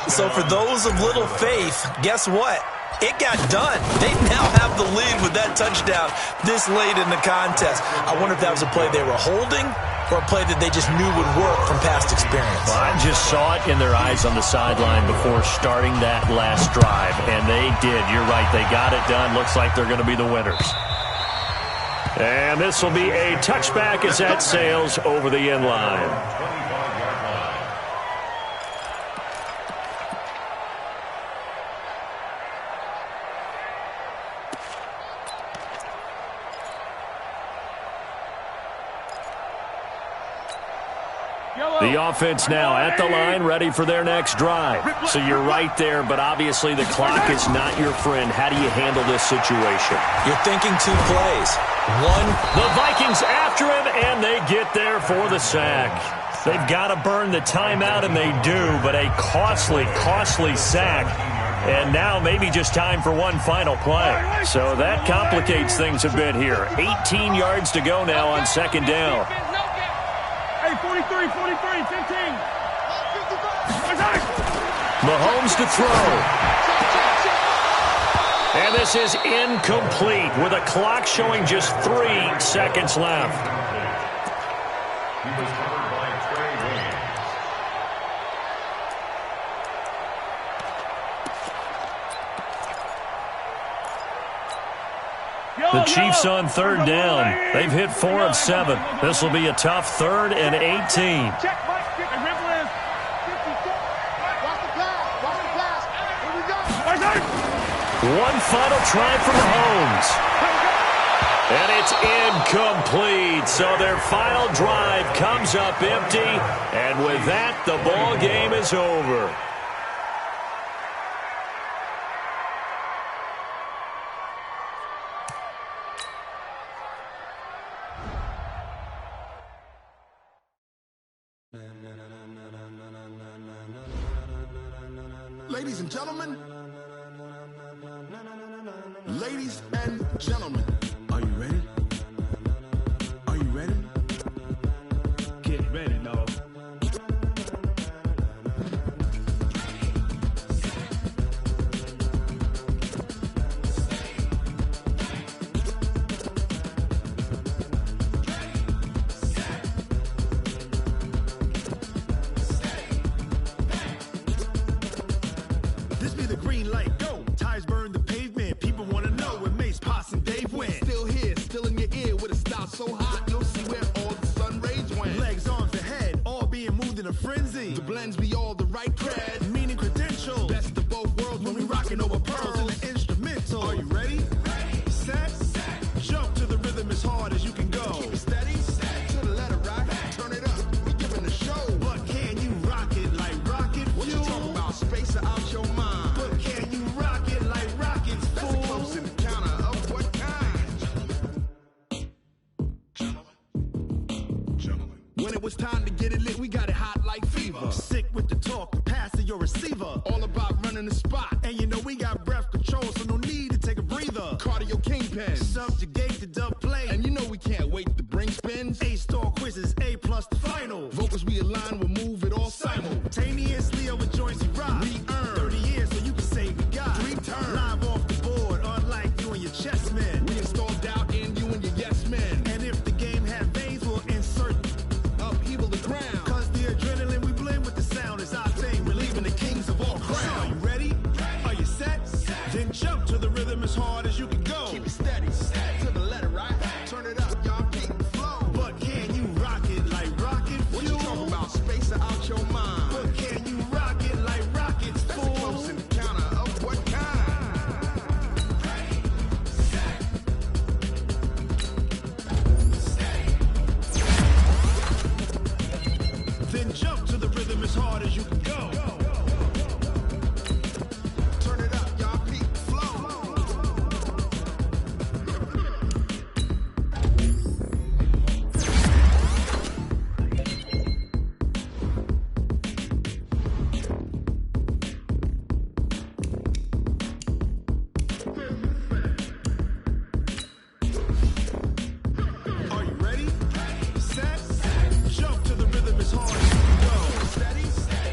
So for those of little faith, guess what? It got done. They now have the lead with that touchdown this late in the contest. I wonder if that was a play they were holding or a play that they just knew would work from past experience. Well, I just saw it in their eyes on the sideline before starting that last drive, and they did. You're right. They got it done. Looks like they're going to be the winners. And this will be a touchback as that sails over the end line. The offense now at the line, ready for their next drive. So you're right there, but obviously the clock is not your friend. How do you handle this situation? You're thinking 2 plays. One. The Vikings after him, and they get there for the sack. They've got to burn the timeout, and they do, but a costly sack. And now maybe just time for one final play. So that complicates things a bit here. 18 yards to go now on 2nd down. Hey, 43, 15. Mahomes to throw. And this is incomplete with a clock showing just 3 seconds left. He was covered by Trey Williams. The Chiefs on 3rd down. They've hit 4 of 7. This will be a tough 3rd and 18. Check, Mike. Watch the pass. Here we go. One final try from Mahomes. And it's incomplete. So their final drive comes up empty. And with that, the ball game is over. Ladies and gentlemen, ladies and gentlemen, are you ready? Are you ready? Get ready, dog. This be the green light, go. Tires burn the pavement. People wanna know when Mace, Potts, and Dave went. Still here, still in your ear with a style so hot, you'll see where all the sun rays went. Legs, arms, the head, all being moved in a frenzy. The blends be all the right cred, meaning credentials. Best of both worlds when we rockin' over pearls in the instrumental. Are you ready? Set, jump to the rhythm as hard as you can go. Keep it steady, to the letter right. Turn it up, we giving the show. But can you rock it like rocket fuel? What you talking about? Space out your mind. But can you rock it like rockets, fool? That's a close encounter of what kind? Gentlemen. When it was time to get it lit, we got it hot like fever. Sick with the talk, the pass to your receiver. All about running the spot. And you know we got breath control, so no need to take a breather. Cardio kingpin, subjugate the dub play. And you know we can't wait to bring spins. A-star quizzes, A+ the final. Vocals we align, we'll move it all simultaneously over joints we rock. We earn 30 years so you can say we got 3 turns. Live off the board, unlike you and your chess men. We install doubt in you and your yes men. And if the game had veins, we'll insert upheaval the ground. Cause the adrenaline we blend with the sound is our thing. Relieving the kings of all crowns. Are you ready? Are you set? Then jump to the rhythm as hard as you can go. Keep it steady, to the letter right. Turn it up, y'all keep the flow. But can you rock it like rocket fuel? What you talking about? Space out your mind. But can you rock it like rockets, fool? That's a close encounter of what kind? Then jump to the rhythm as hard as you can go. Turn it up, y'all keep the flow. Are you ready? Set, jump to the rhythm as hard as you can go. Steady,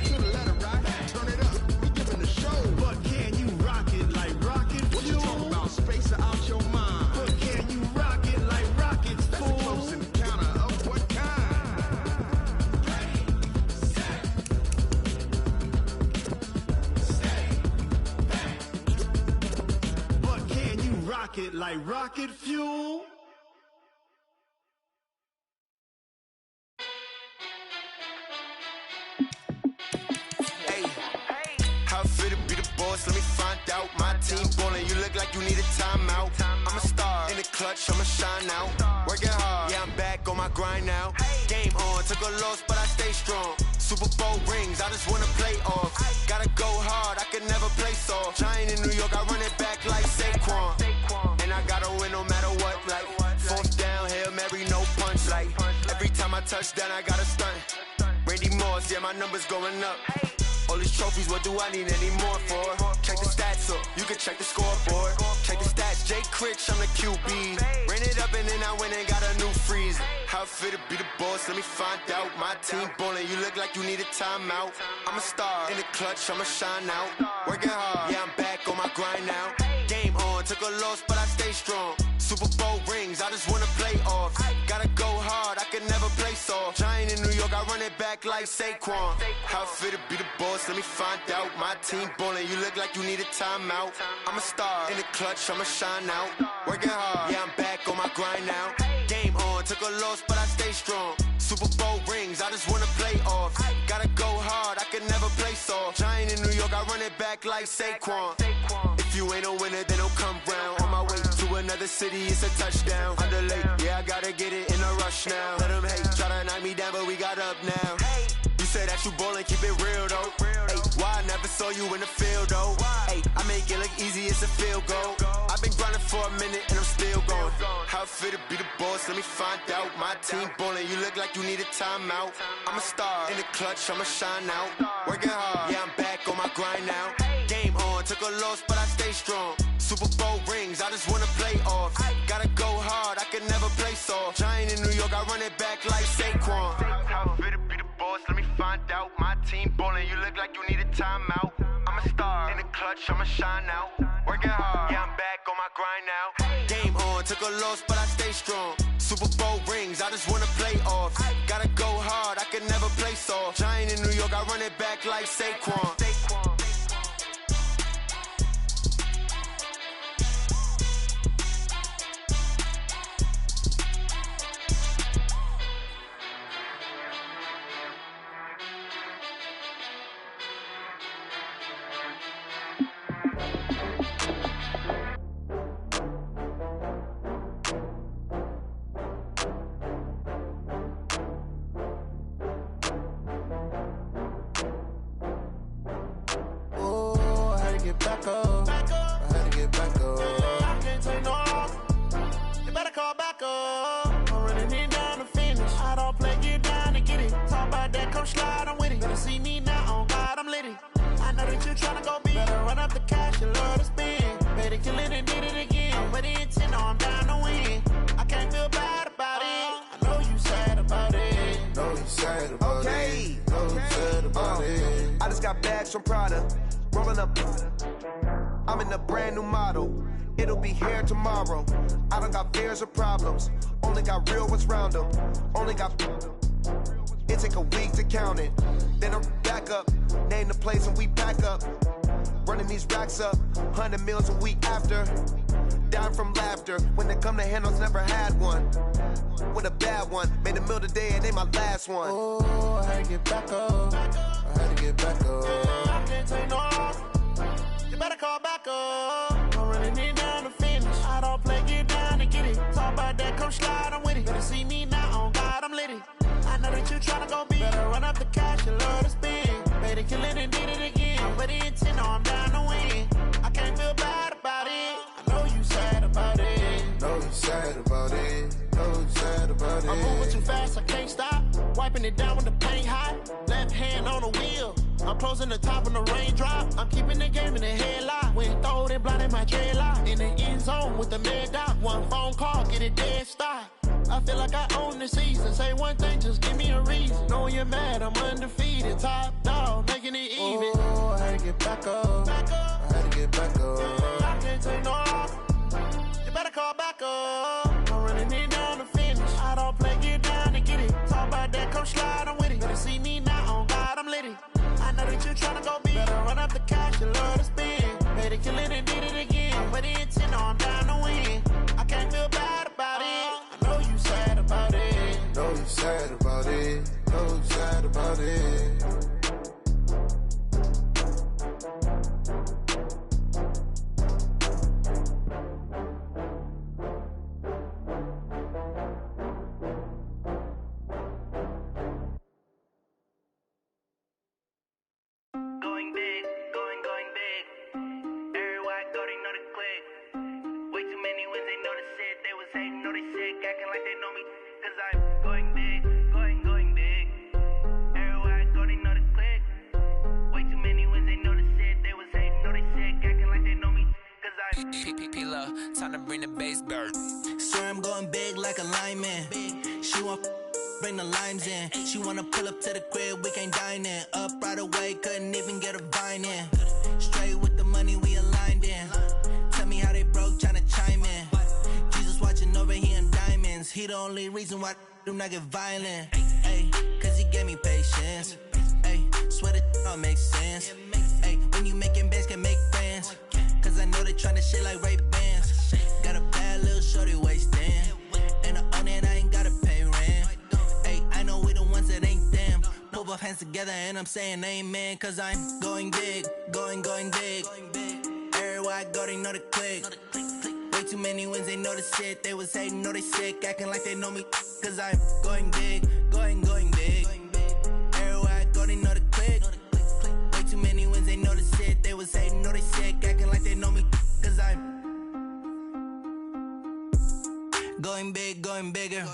to the letter right. Turn it up, we giving the show. But can you rock it like rocket fuel? What you talking about? Space out your mind. But can you rock it like rockets, fool? That's a close encounter of what kind? But can you rock it like rocket fuel? Hey, how I feel to be the boss? Let me find out. My team ballin', you look like you need a timeout. I'm a star in the clutch, I'ma shine out. Working hard, yeah, I'm back on my grind now. Game on, took a loss, but I stay strong. Super Bowl rings, I just wanna play off. Gotta go hard, I can never play soft. Giant in New York, I run it back like Saquon. And I gotta win no matter what, like 4th down, Hail Mary, no punch. Like every time I touch down, I gotta stunt. Randy Moss, yeah, my numbers going up. All these trophies, what do I need any more for? Check the stats up, you can check the scoreboard. Check the stats, Jay Critch, I'm the QB. Ran it up and then I went and got a new freeze. How I feel to be the boss, let me find out. My team ballin', you look like you need a timeout. I'm a star in the clutch, I'ma shine out. Working hard, yeah, I'm back on my grind now. Game on, took a loss, but I stay strong. Super Bowl rings, I just wanna play off. Gotta go hard, I can never play soft. Giant in New York, I run it back like Saquon. How I feel to be the boss, let me find out. My team ballin', you look like you need a timeout. I'm a star in the clutch, I'ma shine out. Working hard, yeah, I'm back on my grind now. Game on, took a loss, but I stay strong. Super Bowl rings, I just wanna play off. Gotta go hard, I can never play soft. Giant in New York, I run it back like Saquon. If you ain't a winner, city, it's a touchdown. Underlay, yeah, I gotta get it in a rush now. Let them hate, try to knock me down, but we got up now. You say that you ballin', keep it real though. Hey, why I never saw you in the field though? Hey, I make it look easy, it's a field goal. I've been grinding for a minute and I'm still going. How it feel to be the boss, let me find out. My team ballin', you look like you need a timeout. I'm a star, in the clutch, I'ma shine out. Working hard, yeah, I'm back on my grind now. Game on, took a loss, but I stay strong. Super Bowl rings, I just wanna play off. Gotta go hard, I can never play soft. Giant in New York, I run it back like Saquon. How it feel to be the boss, let me find out. My team ballin', you look like you need a timeout. I'm a star, in the clutch, I'ma shine out. Working hard, yeah, I'm back on my grind now. Game on, took a loss, but I stay strong. Super Bowl rings, I just wanna play off. Gotta go hard, I can never play soft. Giant in New York, I run it back like Saquon. Back up. I had to get back up. I can't take no loss. You better call back up. I'm running it down to finish. I don't play, get down to get it. Talk about that, come slide, I'm with it. Better see me now, on God, I'm lit it. I know that you tryna go big. Better run up the cash, you love to spend. Better kill it and did it again. I'm with the intent, no, I'm down to win. I can't feel bad about it. I know you sad about it. Know you sad about it. Know you sad about it. I just got bags from Prada. Rolling up, I'm in a brand new model. It'll be here tomorrow. I don't got fears or problems. Only got real ones round them. Only got. It take a week to count it. Then I'm back up. Name the place and we pack up. Running these racks up. 100 meals a week after. Down from laughter. When they come to handles, never had one. With a bad one. Made a meal today and they my last one. Oh, I had to get back up. I had to get back up. I can't take no loss. You better call back up. I'm running it down to finish. I don't play, get down to get it. Talk about that, come slide, I'm with it. Better see me now, on God, I'm lit it. I know that you tryna go big. Better run up the cash, you love to spend. Better kill it and did it again. I'm with the intent, no, I'm down to win. I can't feel bad about it. I know you sad about it. Know you sad about it. Know you sad about it. I'm moving too fast, I can't stop. Wiping it down when the paint hot. Left hand on the wheel. I'm closing the top when the raindrop. I'm keeping the game in the headlock. When throw it, blinding my dreadlock. In the end zone with the mad dot. One phone call, get it dead stop. I feel like I own the season. Say one thing, just give me a reason. Knowing you're mad, I'm undefeated. Top dog, making it even. Oh, I had to get back up. I had to get back up. I can't take no loss. You better call back up. I'm running it down to finish. I don't play, get down to get it. Talk about that, come slide, I'm with it. Better see me now, on God, I'm lit it. I know that you tryna go big. Better run up the cash, you love to spend. Better kill it and did it again. I'm with the intent, no, I'm down to win. I can't feel bad about it. I know you sad about it. Know you sad about it. Know you sad about it. Time to bring the bass bird. Swear I'm going big like a lineman. She want bring the limes in. She wanna pull up to the crib, we can't dine in. Up right away, couldn't even get a vine in. Straight with the money we aligned in. Tell me how they broke, tryna chime in. Jesus watching over here in diamonds. He the only reason why I do not get violent. Ay, cause he gave me patience. Ay, swear that all makes sense. Ay, when you making bands, can make friends. Cause I know they tryna shit like Ray-Bans. Got a bad little shorty wasting. And I own it, I ain't gotta pay rent. Ay, I know we the ones that ain't them. Pull both hands together and I'm saying amen. Cause I'm going big, going big. Everywhere I go, they know the click. Way too many wins, they know the shit. They was hating, know they sick, acting like they know me. Cause I'm going big, going big. Everywhere I go, they know the click. Way too many wins, they know the shit. They was hating, know they sick, acting like they know me. Cause I'm going big, going bigger.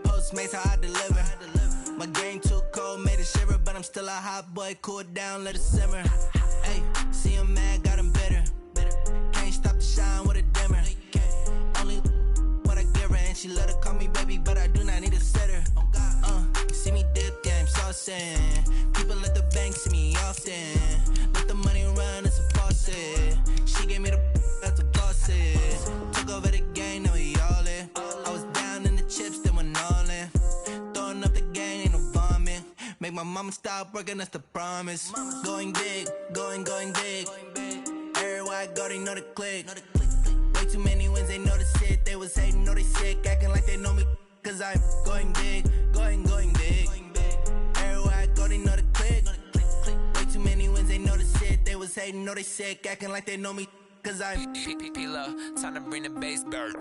Postmates, how I deliver. My game too cold, made it shiver. But I'm still a hot boy, cool it down, let it simmer. Hey, see him mad, got him bitter. Can't stop the shine with a dimmer. Only what I give her, and she let her call me baby, but I do not need a sitter. See me dip, game saucing. People at the bank see me often. Let the money run, it's a faucet. She gave me the that's a bosses. Took over the game, now we all in. I was down in the chips, then went all in. Throwing up the gang, ain't no vomit. Make my mama stop working, that's the promise. Going big, going big. Everywhere I go, they know the click. Way too many wins, they know the shit. They was hating, know they sick, acting like they know me. Cause I'm going big, going big. Everywhere I go, they know the click. Way too many wins, they know the shit. They was hating, know they sick, acting like they know me. Cause I'm P-P-P-Lo, time to bring the bass bird.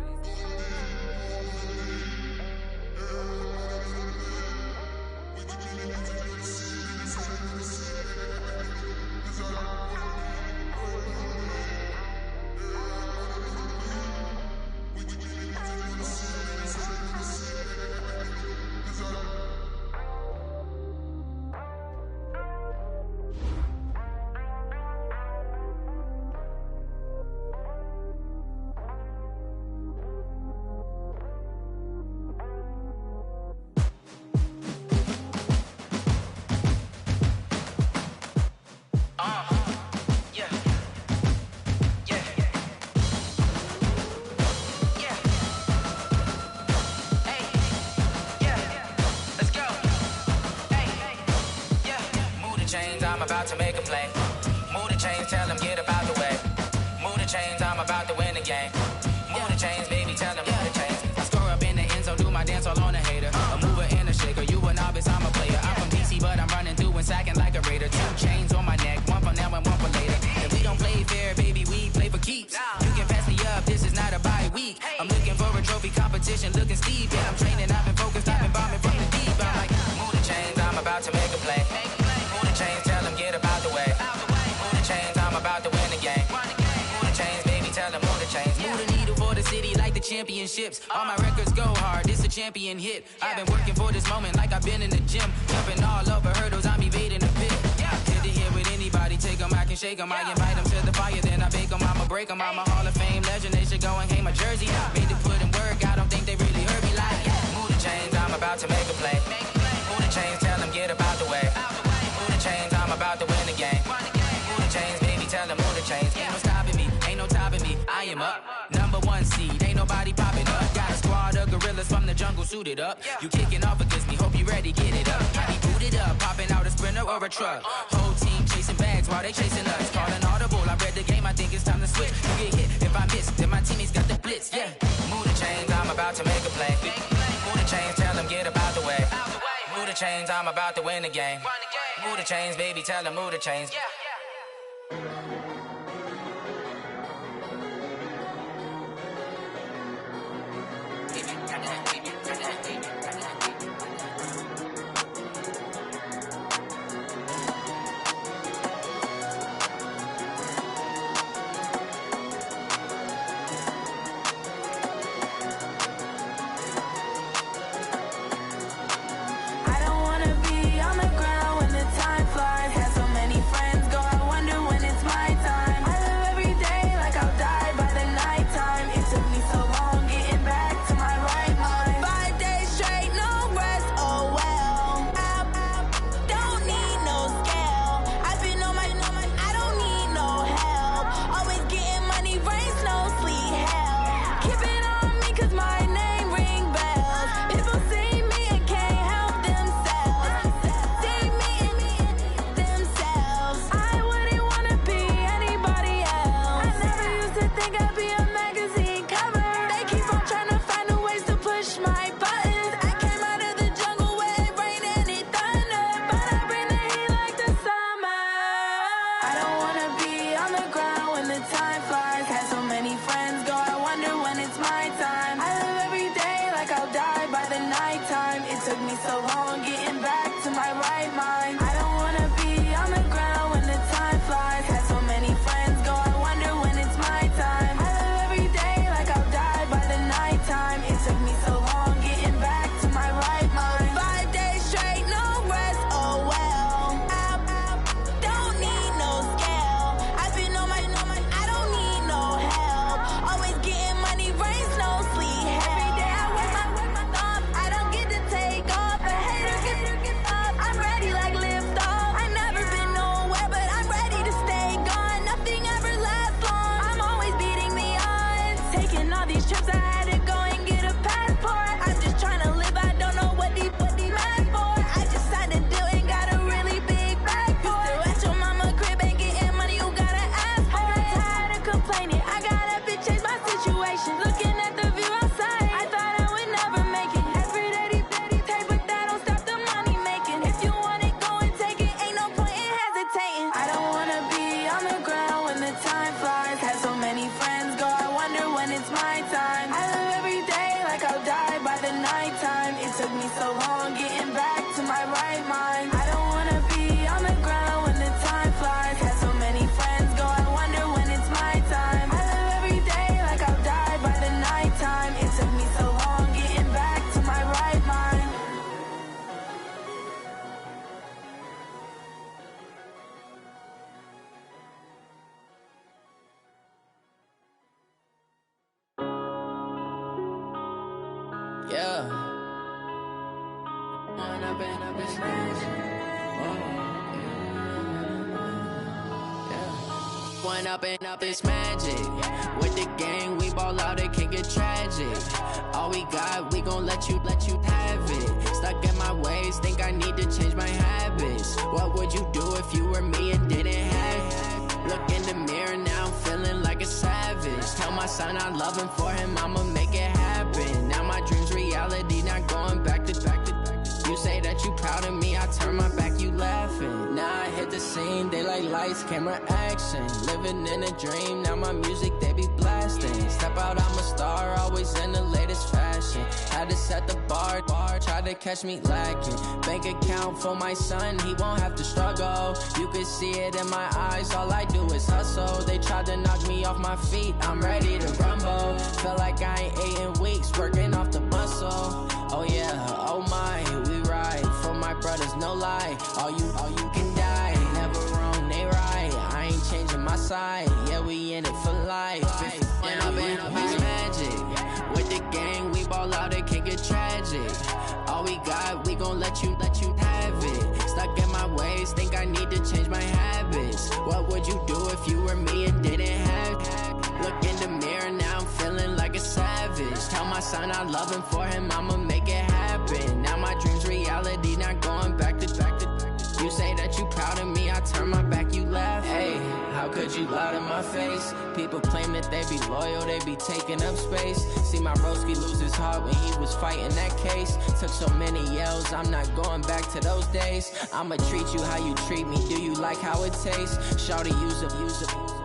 About to make a play. Move the chains, tell them get about the way. Move the chains, I'm about to win the game. Move the chains, baby, tell them move the chains. I score up in the end zone, do my dance all on a hater. A mover and a shaker, you a novice, I'm a player. I'm from DC, but I'm running through and sacking like a raider. 2 chains on my neck, one for now and one for later. If we don't play fair, baby, we play for keeps. You can pass me up, this is not a bye week. I'm looking for a trophy competition, looking steep. Yeah, I'm training, I've been focused, I've been bombing from the deep. I'm like, move the chains, I'm about to make a play. Move the chains, tell them get about the way. Move the chains, I'm about to win the game. Move the chains, baby, tell them move the chains. Move the needle for the city like the championships. All my records go hard, this a champion hit. I've been working for this moment like I've been in the gym. Jumping all over hurdles, I'm evading the pit. Hit to hit with anybody, take them, I can shake them. I invite them to the fire, then I bake them, I'ma break them. I'm a Hall of Fame legend, they should go and hang my jersey. Made to put in work, I don't think they really heard me like. Move the chains, I'm about to make a play. Move the chains, tell them get about the way. Move the chains, I'm about to win the game. Move the chains, baby, tell them move the chains. Ain't no stopping me, ain't no topping me. I am up, #1 seed, ain't nobody popping up. Got a squad of gorillas from the jungle suited up. You kicking off against me, hope you ready, get it up. I be booted up, popping out a sprinter or a truck. Whole team chasing bags while they chasing us. Calling audible, I read the game, I think it's time to switch. You get hit, if I miss, then my teammates got the blitz, yeah. Move the chains, I'm about to make a play. Move the chains, tell them get about the way. Move the chains, I'm about to win the game. Move the chains, baby, tell them move the chains. I don't wanna be on the ground when the time flies. Had so many friends go Yeah. One up and up is magic. With the gang, we ball out, it can get tragic. All we got, we gon' let you have it. Stuck in my ways, think I need to change my habits. What would you do if you were me and didn't have it? Look in the mirror, now I'm feeling like a savage. Tell my son I love him, for him I'ma make it happen. Now my dream's reality, not going back to. You say that you proud of me, I turn my back, you laughing. Now I hit the scene, they like lights, camera, action. Living in a dream, now my music, they be blasting. Step out, I'm a star, always in the latest fashion. Had to set the bar, try to catch me lacking. Bank account for my son, he won't have to struggle. You can see it in my eyes, all I do is hustle. They tried to knock me off my feet, I'm ready to rumble. Feel like I ain't ate in weeks, working off the muscle. Oh yeah, oh my, we ride for my brothers, no lie. All you can die, never wrong, they right. I ain't changing my side, yeah, we in it for life. And I've been magic. With the gang, we ball out, it can get tragic. All we got, we gon' let you have it. Stuck in my ways, think I need to change my habits. What would you do if you were me and didn't have it? Look in the mirror, now I'm feeling like a savage. Tell my son I love him, for him I'ma make it happen. Now my dream's reality, not going back to. You say that you proud of me, I turn my back, you laugh. Hey, how could you lie to my face? People claim that they be loyal, they be taking up space. See my broski lose his heart when he was fighting that case. Took so many yells, I'm not going back to those days. I'ma treat you how you treat me, do you like how it tastes? Shawty, use up,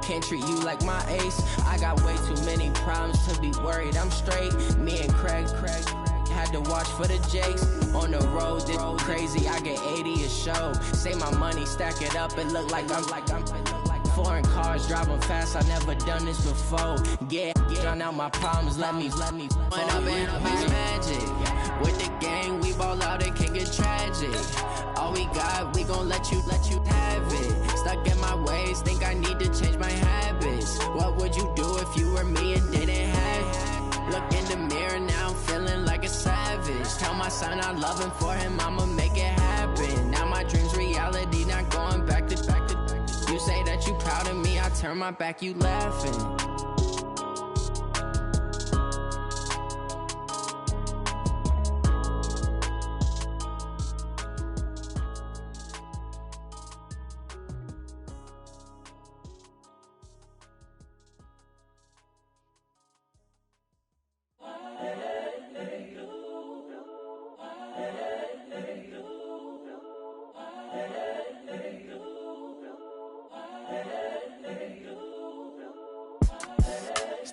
can't treat you like my ace. I got way too many problems to be worried, I'm straight. Me and Craig had to watch for the Jakes. On the road, this crazy, I get 80 a show. Say my money, stack it up, it look like I'm foreign cars, driving fast, I never done this before. Get drown out my problems, let me When I've been magic. With the gang, we ball out, it can get tragic. All we got, we gon' let you have it. Stuck in my ways, think I need to change my habits. What would you do if you were me and didn't have it? Look in the mirror, now I'm feeling like a savage. Tell my son I love him, for him I'ma make it happen. Now my dream's reality, not going back to. You say that you proud of me, I turn my back, you laughing.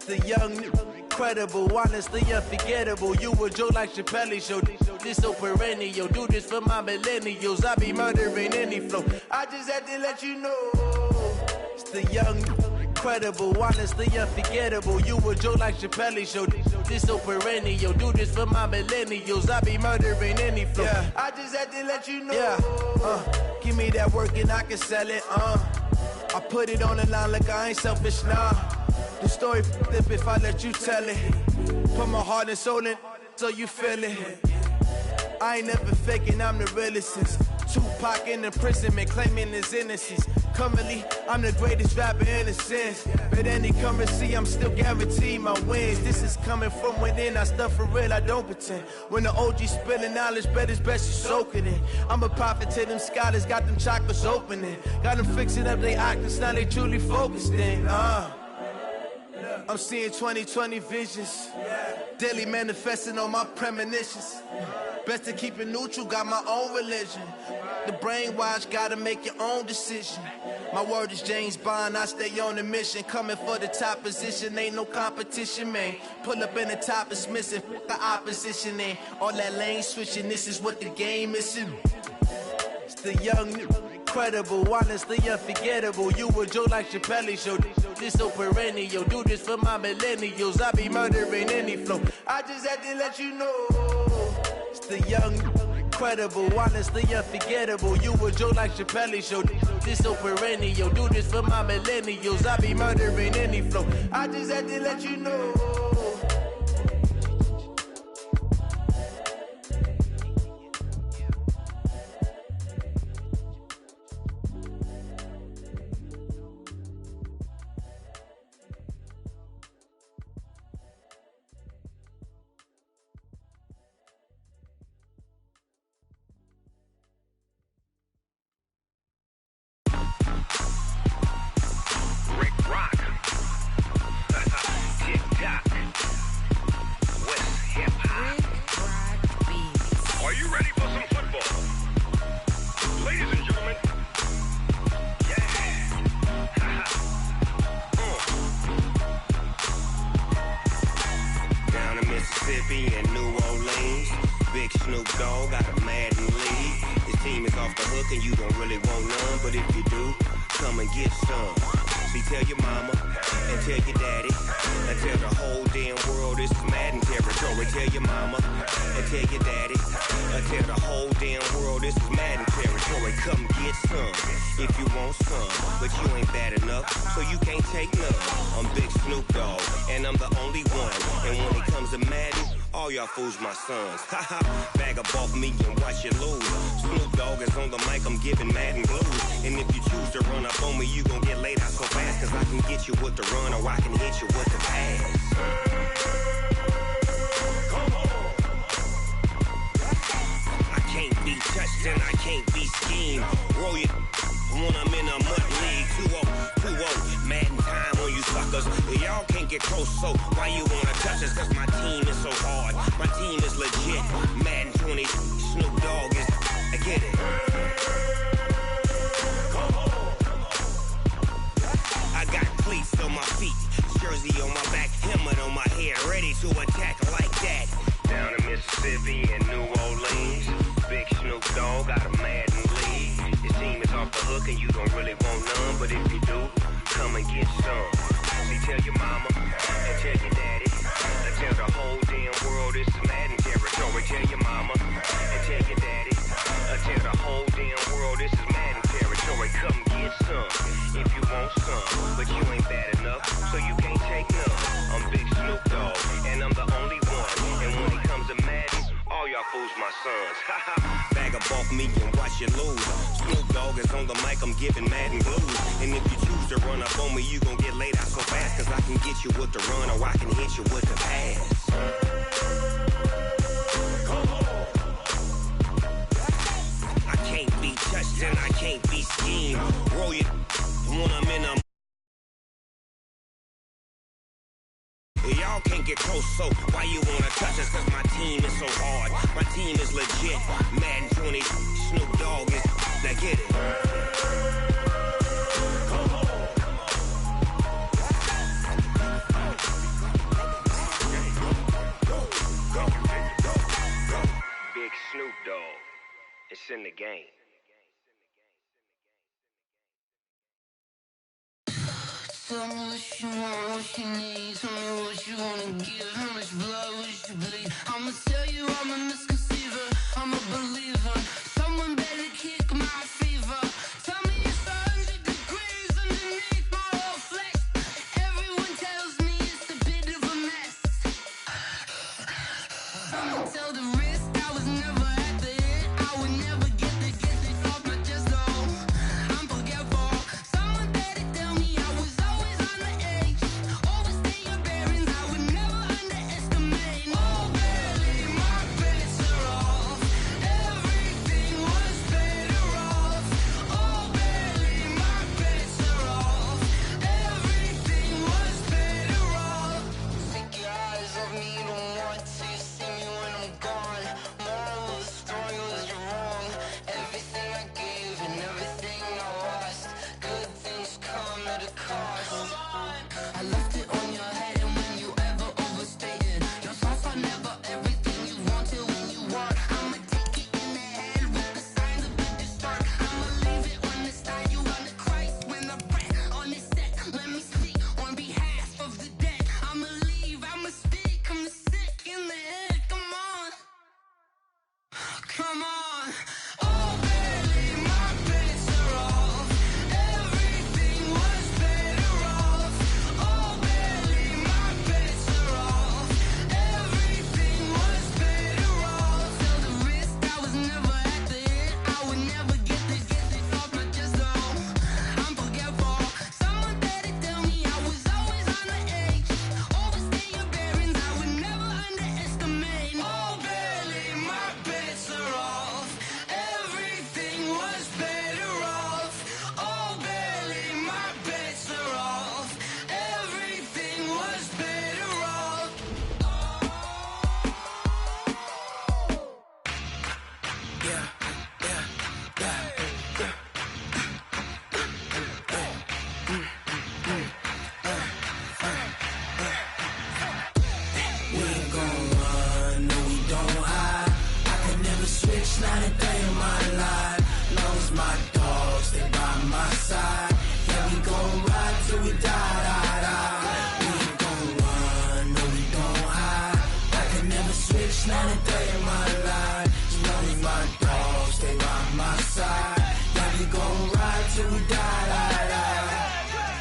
The young, incredible, honestly unforgettable. You a Joe like Chappelle show. This so perennial. Do this for my millennials. I be murdering any flow. I just had to let you know. It's the young, incredible, honestly unforgettable. You a Joe like Chappelle show. This so perennial. Do this for my millennials. I be murdering any flow. Yeah. I just had to let you know. Yeah. Give me that work and I can sell it. I put it on the line like I ain't selfish, nah. The story flip if I let you tell it. Put my heart and soul in so you feel it. I ain't never faking, I'm the realest since Tupac in imprisonment, claiming his innocence. Currently, I'm the greatest rapper in a sense. But any currency, I'm still guaranteed my wins. This is coming from within, I stuff for real, I don't pretend. When the OG spilling knowledge, bet it's best you soak it in. I'm a prophet to them scholars, got them chakras opening. Got them fixing up they octaves, now they truly focused in. I'm seeing 2020 visions, daily manifesting on my premonitions. Best to keep it neutral, got my own religion. The brainwash, gotta make your own decision. My word is James Bond, I stay on a mission. Coming for the top position, ain't no competition, man. Pull up in the top, it's missing, the opposition in. All that lane switching, this is what the game is in. It's the young, incredible, honestly unforgettable. You a Joe like Chappelle show. This so perennial. Do this for my millennials. I be murdering any flow. I just had to let you know. It's the young, incredible, honestly unforgettable. You a Joe like Chappelle show. This so perennial. Do this for my millennials. I be murdering any flow. I just had to let you know. Mississippi and New Orleans. Big Snoop Dogg got a Madden league. His team is off the hook and you don't really want none, but if you do, come and get some. See, tell your mama and tell your daddy and tell the whole damn world this is Madden territory. Tell your mama and tell your daddy and tell the whole damn world this is Madden territory. Come get some if you want some, but you ain't bad enough, so you can't take none. I'm Big Snoop Dogg and I'm the only one, and when it comes to Madden, all y'all fools my sons. Haha, bag up off me and watch you lose. Snoop Dogg is on the mic, I'm giving Madden blues. And if you choose to run up on me, you gon' get laid out so fast, cause I can get you with the run or I can hit you with the pass. I can't be touched and I can't be schemed. Roll you when I'm in a mud league. 2-0, 2-0, Madden time on you suckers. Y'all can't get close, so why you wanna touch us? Cause my team is so hard, my team is legit. Madden 20, Snoop Dogg is, I get it. I got cleats on my feet, jersey on my back, helmet on my head, ready to attack like that. Down in Mississippi and New Orleans, Big Snoop Dogg got a Madden league. His team is off the hook and you don't really want none, but if you do, come and get some. See, tell your mama and tell your daddy and tell the whole damn world this is Madden territory. Tell your mama and tell your daddy and tell the whole damn world this is Madden territory. Come get some if you want some, but you ain't bad enough, so you can't take none. I'm Big Snoop Dogg and I'm the only one, and when it comes to Madden, all y'all fools my sons. Haha, bag up off me and watch you lose. Snoop Dogg is on the mic, I'm giving Madden blues. And if you choose to run up on me, you gon' get laid out so fast, cause I can get you with the run or I can hit you with the pass. I can't be touched and I can't be schemed. Roll you when I'm in a. Y'all can't get close, so why you wanna touch us? Cause my team is so hard, my team is legit. Madden 20, Snoop Dogg is, now get it. Big Snoop Dogg, it's in the game. Tell me what you want, what you need. Tell me what you wanna give. How much blood would you bleed? I'ma tell you I'm a misconceiver, I'm a believer. Someone better kick my fever. Tell me it's 100 degrees underneath my whole flesh. Everyone tells me it's a bit of a mess. I'ma tell the risk I was never at the end. I would never get this off my chest, though. I'm forgetful. Someone better tell me I was always on the edge. Overstay your bearings, I would never underestimate. Oh, barely, my bets are off. Everything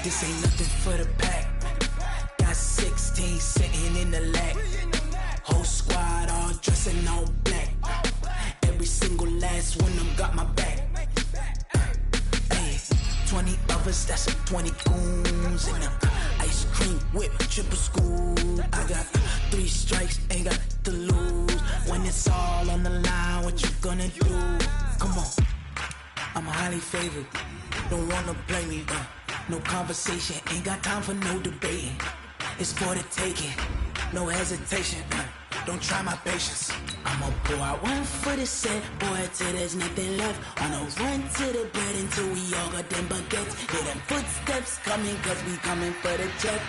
This ain't nothing for the pack. Got 16 sitting in the lap. Whole squad all dressing all black. Every single last one of them got my back. 20 of us, that's 20 goons. And ice cream whip, triple scoop. I got 3 strikes, ain't got to lose. When it's all on the line, what you gonna do? Come on, I'm highly favored. Don't wanna play me, no conversation. Ain't got time for no debating. It's for the taking, no hesitation. Don't try my patience. I'ma pour out one for the set, boy, till there's nothing left. On a run to the bread until we all got them baguettes. Hear them footsteps coming, cause we coming for the check.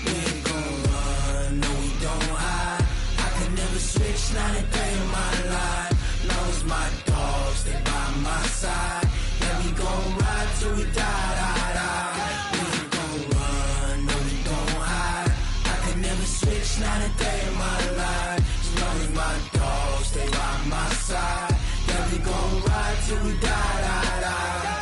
We ain't gon' run, no we don't hide. I can never switch, not a day in my life. Long as my dogs, they by my side. Yeah, we gon' ride till we die, die, die. We ain't gon' run, no we don't hide. I can never switch, not a day in my life. As long as my dogs, they by my side. Yeah, we gon' ride till we die, die, die.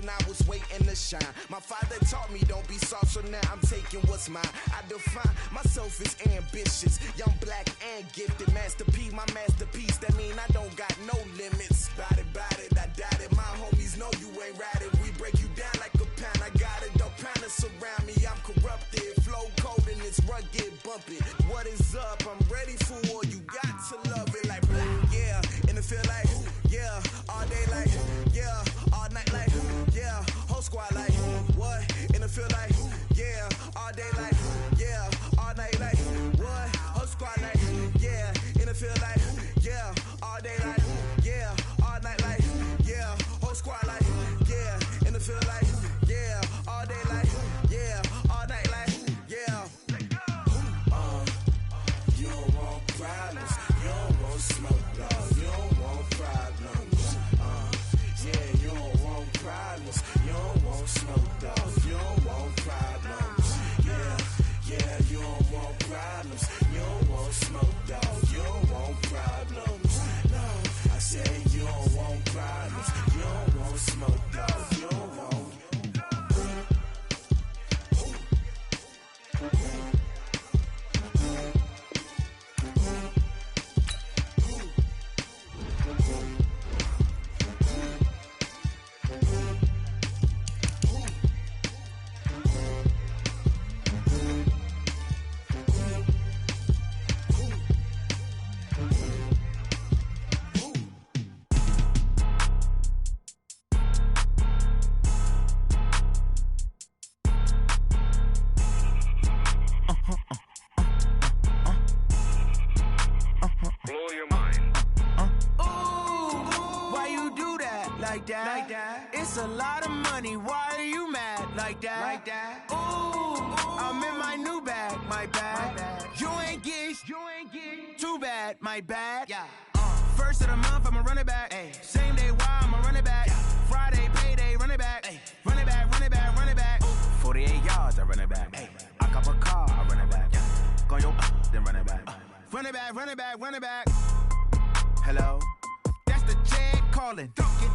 I was waiting to shine. My father taught me don't be soft, so now I'm taking what's mine. I define myself as ambitious, young, black, and gifted. Master P, my masterpiece. That mean I don't got no limits. Bout it, I doubt it. My homies know you ain't ratted. We break you down like a pound. I got it, don't pound surround me. I'm corrupted, flow cold and it's rugged, bumpy. What is up? I'm ready for war. You got to love it like black, yeah. And it feel like, yeah, all day like, yeah, all night like, yeah, whole squad like, what? And it feel like, yeah, all day like, yeah, all night like, what? Whole squad like, yeah, and it feel like, yeah, all day like, yeah, all night like, yeah, whole squad like, yeah, and it feel like, yeah, all day like, yeah, all night like, yeah. You don't want problems, you don't want smoke, dog, you don't want problems. Yeah, you don't want problems, you don't want smoke, dog, you don't want problems. Yeah, you don't want problems, you don't want smoke, dog, you don't want problems. No, I said you don't want problems, you don't want smoke, dog, you don't want. like that. It's a lot of money, why are you mad like that? Ooh, I'm in my new bag, my bad. You ain't get too bad, my bad. First of the month, I'ma run it back. Same day, why I'ma run it back. Friday, payday, run it back. Run it back, run it back, run it back. 48 yards, I run it back. I cop a car, I run it back. Go your then run it back. Run it back, run it back, run it back. Hello? That's the Jag calling.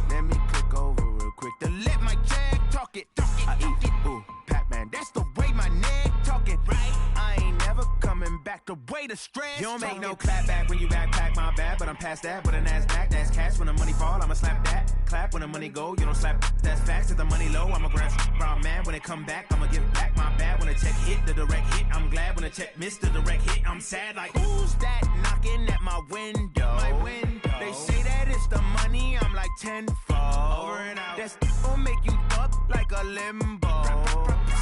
Let me click over real quick to let my Jag talk it. I eat, ooh, Pac-Man. That's the way my neck talking. Right? I ain't never coming back the way the stress. You don't make no clap back when you backpack my bad, but I'm past that. But an ass back, that's cash. When the money fall, I'ma slap that. Clap when the money go, you don't slap. That's facts. If the money low, I'ma grab brown man. When it come back, I'ma give back my bad. When the check hit, the direct hit. I'm glad when the check missed the direct hit. I'm sad like, who's that knocking at my window? My window. They say that it's the money, I'm like tenfold. Over and out. That's gon' make you up like a limbo.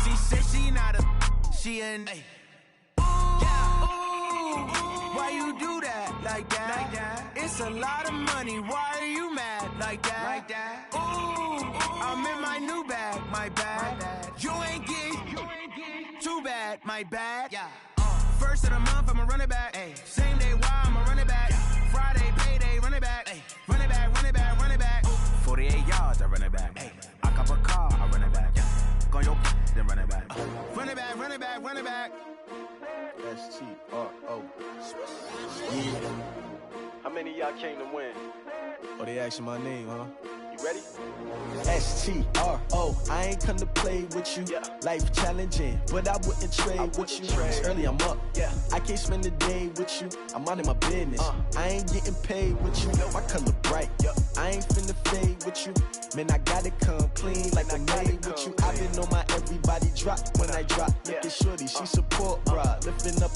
She said she not a, she an. Why you do that like that? It's a lot of money, why are you mad like that? Ooh, I'm in my new bag, my bad. You ain't get too bad, my bad. First of the month, I'ma run it back. Same day, why I'ma run it back. Friday, payday, run it back. Run it back, run it back, run it back. 48 yards, I run it back. I cop a car, I run it back. Go your then run it back. Run it back, run it back, run it back. S-T-R-O. Yeah. How many of y'all came to win? Oh, they asking my name, huh? You ready? S-T-R-O. I ain't come to play with you. Life challenging, but I wouldn't trade with you. It's early, I'm up. I can't spend the day with you. I'm minding my business. I ain't getting paid with you. My color bright. I ain't finna fade with you. Man, I gotta come clean like I made with you. I been on my everybody drop when I drop. Look at shorty, she support, bruh. Lifting up,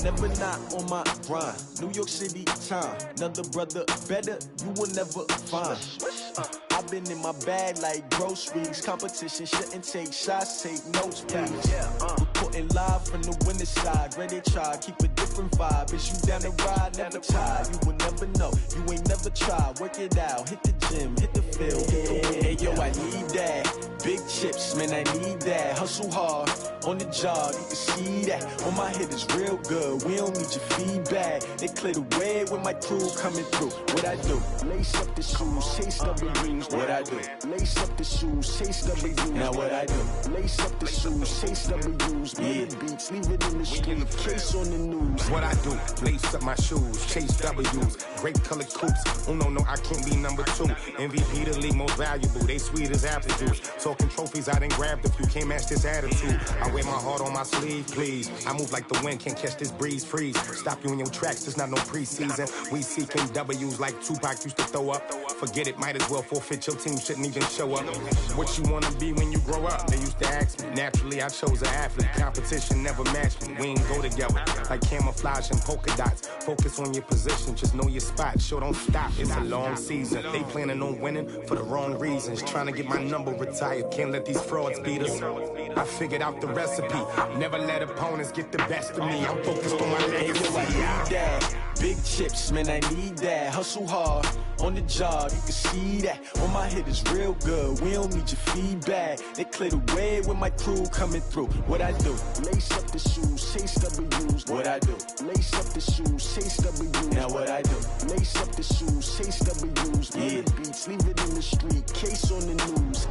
never not on my grind. New York City time. Another brother better, you will never find. I've been in my bag like groceries. Competition shouldn't take shots, take notes, please. Reporting live from the winning side. Ready to try, keep a different vibe. Is you down the ride, never tired. You will never know, you ain't never tried. Work it out, hit the gym, hit the field. Hey yo, I need that. Big chips, man, I need that. Hustle hard, on the job, you can see that. On my head is real good, we don't need your feedback. They clear the way when my crew coming through. What I do? Lace up the shoes, chase double rings. What I do? Lace up the shoes, chase double U's. Now what I do? Lace up the shoes, chase double U's. Million beats, leave it in the street, case on the news. What I do? Lace up my shoes, chase W's. Great colored coops. Oh no, I can't be number 2. MVP the league most valuable. They sweet as apple juice. Talking trophies, I done grabbed a few. Can't match this attitude. I wear my heart on my sleeve, please. I move like the wind, can't catch this breeze. Freeze. Stop you in your tracks, there's not no preseason. We seeking W's like Tupac used to throw up. Forget it, might as well forfeit. Your team shouldn't even show up. What you wanna be when you grow up? They used to ask me. Naturally, I chose an athlete. Competition never matched me. We ain't go together like camouflage and polka dots. Focus on your position, just know your spot. Sure, don't stop. It's a long season. They planning on winning for the wrong reasons. Trying to get my number retired. Can't let these frauds beat us. I figured out the recipe. Never let opponents get the best of me. I'm focused on my legacy. I need that. Big chips, man, I need that. Hustle hard, on the job, you can see that. On my head is real good, we don't need your feedback. They clear the way when my crew coming through. What I do? Lace up the shoes, chase W's. What I do? Lace up the shoes, chase W's. Now what I do? Lace up the shoes, chase W's. Million beats, leave it in the street, case on the news.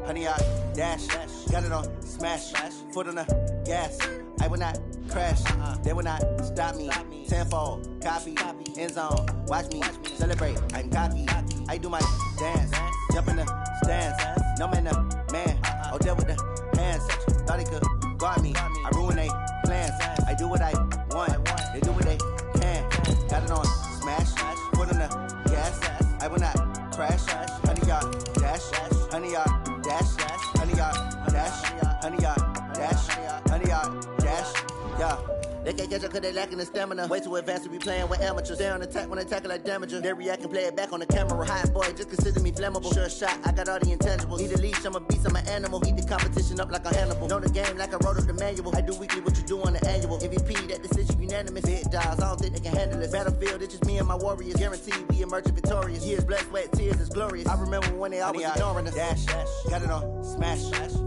Honey, I dash, got it on smash, foot on the gas. I will not crash, they will not stop me. Tenfold, copy, end zone, watch me celebrate. I'm cocky, I do my dance, jump in the stands. No man, man, oh there with the hands. Thought he could guard me, I ruin they plans. I do what I want, they do what they can. Got it on smash, foot on the gas. I will not crash, honey, y'all dash, honey, y'all dash, honey, y'all dash, honey, y'all dash, honey, y'all dash, yeah. can't catch up cause they lacking the stamina. Way too advanced to be playing with amateurs. They on attack when they tackle like damager. They react and play it back on the camera. Hot boy, just consider me flammable. Sure shot, I got all the intangibles. Need a leash, I'm a beast, I'm an animal. Eat the competition up like a Hannibal. Know the game like I wrote up the manual. I do weekly what you do on the annual. MVP, that decision unanimous. Big dogs, I don't think they can handle it. Battlefield, it's just me and my warriors. Guaranteed we emerge victorious. Years, blood, sweat, tears is glorious. I remember when they always ignoring us. Dash, got it on, smash,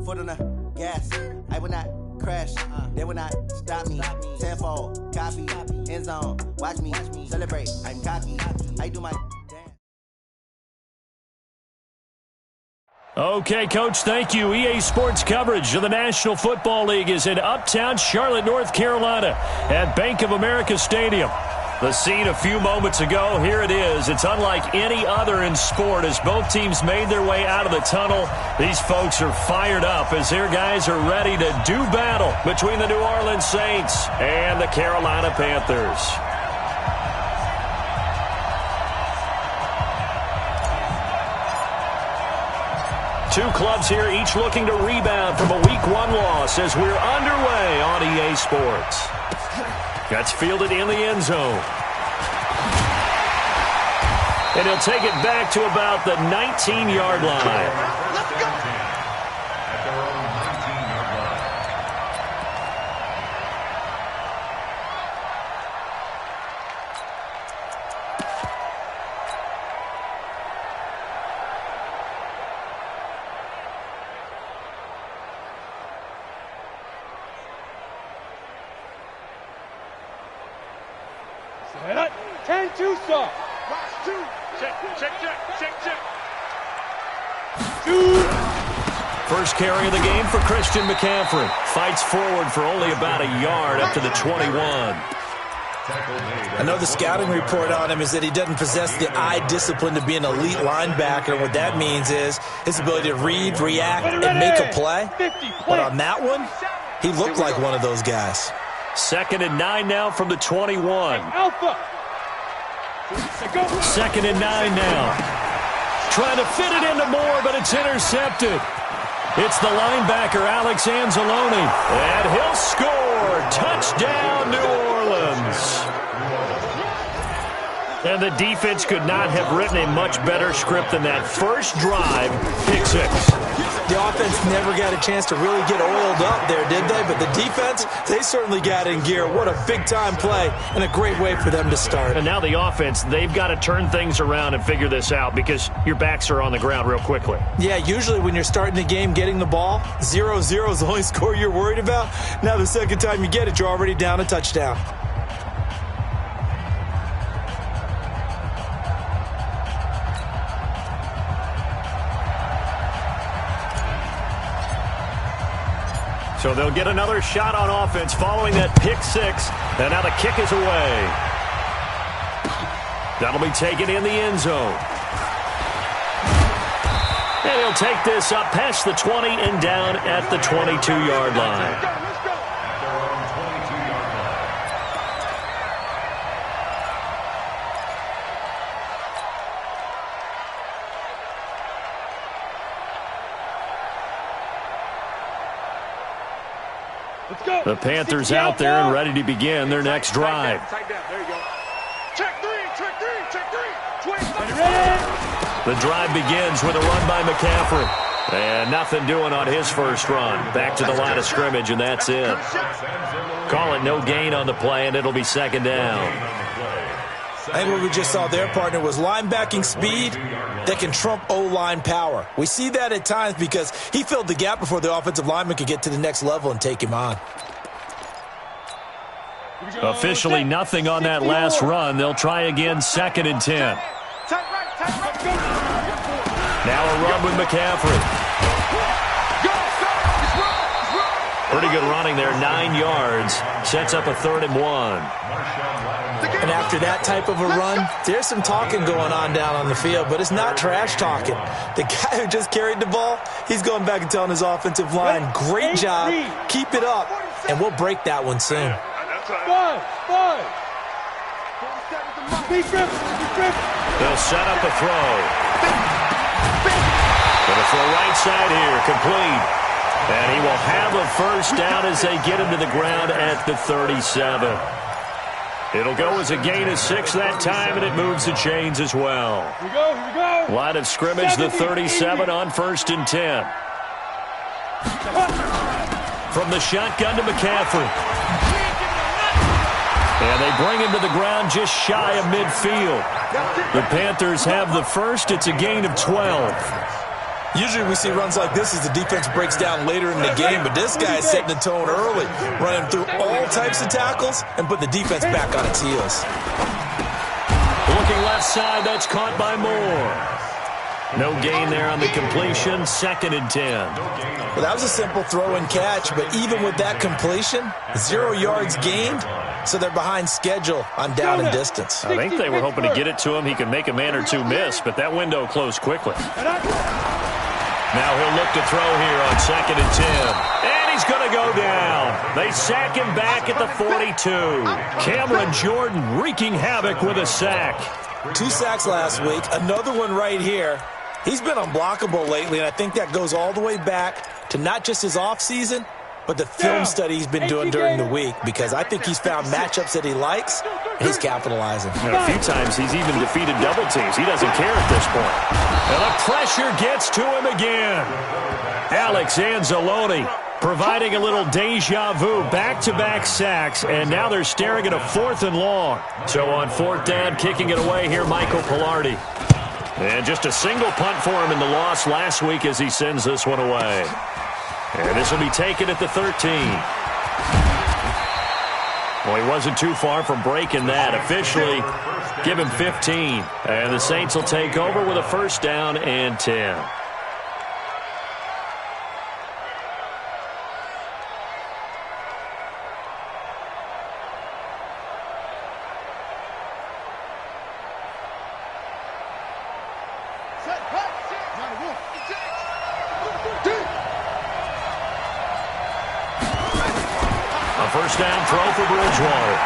foot on the gas. I will not crash, they will not stop me. Tenfold, copy, end zone. Watch me celebrate. I'm cocky. I do my dance. Okay, Coach, thank you. EA Sports coverage of the National Football League is in Uptown Charlotte, North Carolina at Bank of America Stadium. The scene a few moments ago, here it is. It's unlike any other in sport as both teams made their way out of the tunnel. These folks are fired up as their guys are ready to do battle between the New Orleans Saints and the Carolina Panthers. Two clubs here, each looking to rebound from a Week 1 loss as we're underway on EA Sports. Gets fielded in the end zone. And he'll take it back to about the 19-yard line. Let's go! At their own 19-yard line. Set up. 10-2 stop. Box 2. Check. First carry of the game for Christian McCaffrey. Fights forward for only about a yard up to the 21. I know the scouting report on him is that he doesn't possess the eye discipline to be an elite linebacker. And what that means is his ability to read, react, and make a play. But on that one, he looked like one of those guys. 2nd and 9 now from the 21. Alpha. 2nd and 9 now. Trying to fit it into Moore, but it's intercepted. It's the linebacker, Alex Anzalone. And he'll score. Touchdown, New Orleans. And the defense could not have written a much better script than that first drive, pick 6. The offense never got a chance to really get oiled up there, did they? But the defense, they certainly got in gear. What a big-time play and a great way for them to start. And now the offense, they've got to turn things around and figure this out because your backs are on the ground real quickly. Yeah, usually when you're starting the game getting the ball, 0-0 is the only score you're worried about. Now the second time you get it, you're already down a touchdown. So they'll get another shot on offense following that pick 6. And now the kick is away. That'll be taken in the end zone. And he'll take this up past the 20 and down at the 22-yard line. The Panthers out there and ready to begin their next drive. There you go. Check three. The drive begins with a run by McCaffrey. And nothing doing on his first run. Back to the line of scrimmage, and that's it. Call it no gain on the play, and it'll be 2nd down. I think what we just saw there, partner, was linebacking speed that can trump O-line power. We see that at times because he filled the gap before the offensive lineman could get to the next level and take him on. Officially nothing on that last run. They'll try again, 2nd and 10. Now a run with McCaffrey. Pretty good running there, 9 yards. Sets up a 3rd and 1. And after that type of a run, there's some talking going on down on the field, but it's not trash talking. The guy who just carried the ball, he's going back and telling his offensive line, great job, keep it up, and we'll break that one soon. Five. They'll set up a throw. Going to throw right side here, complete. And he will have a first down as they get him to the ground at the 37. It'll go as a gain of 6 that time, and it moves the chains as well. Here we go. Line of scrimmage, the 37 on 1st and 10. From the shotgun to McCaffrey. And they bring him to the ground just shy of midfield. The Panthers have the first. It's a gain of 12. Usually we see runs like this as the defense breaks down later in the game, but this guy is setting the tone early, running through all types of tackles and put the defense back on its heels. Looking left side, that's caught by Moore. No gain there on the completion, 2nd and 10. Well, that was a simple throw and catch, but even with that completion, 0 yards gained, so they're behind schedule on down and distance. I think they were hoping to get it to him. He could make a man or two miss, but that window closed quickly. Now he'll look to throw here on 2nd and 10. And he's going to go down. They sack him back at the 42. Cameron Jordan wreaking havoc with a sack. 2 sacks last week, another one right here. He's been unblockable lately, and I think that goes all the way back to not just his offseason, but the film study he's been doing during the week, because I think he's found matchups that he likes, and he's capitalizing. And a few times he's even defeated double teams. He doesn't care at this point. And the pressure gets to him again. Alex Anzalone providing a little deja vu, back-to-back sacks, and now they're staring at a 4th and long. So on 4th down, kicking it away here, Michael Pilardi. And just a single punt for him in the loss last week as he sends this one away. And this will be taken at the 13. Well, he wasn't too far from breaking that. Officially, give him 15. And the Saints will take over with a 1st down and 10. First down throw for Bridgewater.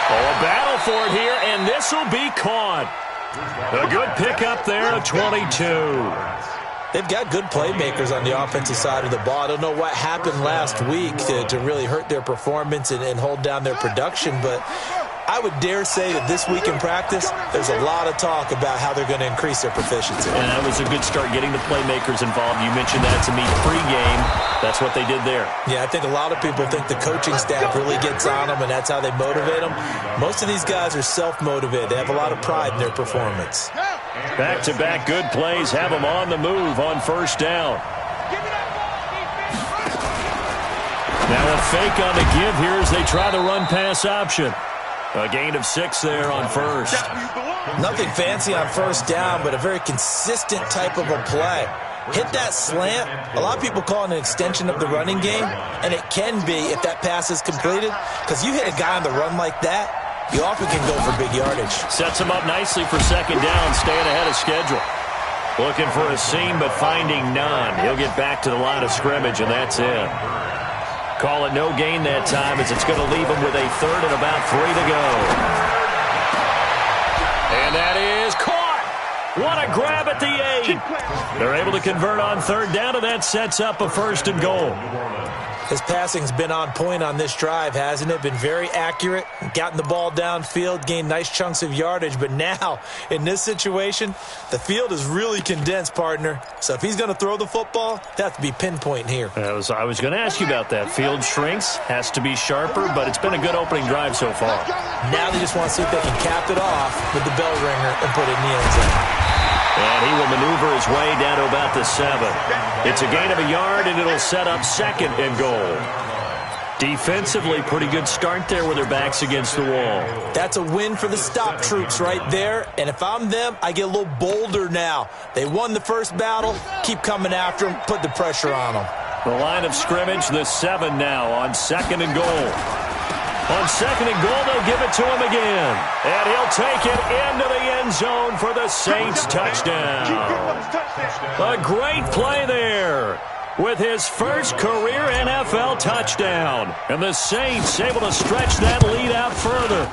Oh, a battle for it here, and this will be caught. A good pickup there of 22. They've got good playmakers on the offensive side of the ball. I don't know what happened last week to really hurt their performance and hold down their production, but I would dare say that this week in practice, there's a lot of talk about how they're going to increase their proficiency. And that was a good start getting the playmakers involved. You mentioned that to me pregame. That's what they did there. Yeah, I think a lot of people think the coaching staff really gets on them, and that's how they motivate them. Most of these guys are self-motivated. They have a lot of pride in their performance. Back-to-back good plays have them on the move on 1st down. Now a fake on the give here as they try the run-pass option. A gain of 6 there on 1st. Nothing fancy on 1st down, but a very consistent type of a play. Hit that slant. A lot of people call it an extension of the running game, and it can be if that pass is completed, because you hit a guy on the run like that, you often can go for big yardage. Sets him up nicely for 2nd down, staying ahead of schedule. Looking for a seam, but finding none. He'll get back to the line of scrimmage, and that's it. Call it no gain that time as it's going to leave him with a 3rd and about 3 to go. And that is caught. What a grab at the 8. They're able to convert on 3rd down, and that sets up a 1st and goal. His passing's been on point on this drive, hasn't it? Been very accurate, gotten the ball downfield, gained nice chunks of yardage. But now, in this situation, the field is really condensed, partner. So if he's going to throw the football, they have to be pinpoint here. I was going to ask you about that. Field shrinks, has to be sharper, but it's been a good opening drive so far. Now they just want to see if they can cap it off with the bell ringer and put it in the end zone. And he will maneuver his way down to about the 7. It's a gain of a yard, and it'll set up 2nd and goal. Defensively, pretty good start there with their backs against the wall. That's a win for the stop troops right there. And if I'm them, I get a little bolder now. They won the first battle. Keep coming after them. Put the pressure on them. The line of scrimmage, the 7 now on 2nd and goal. On 2nd and goal, they'll give it to him again. And he'll take it into the end zone for the Saints touchdown. A great play there with his first career NFL touchdown. And the Saints able to stretch that lead out further.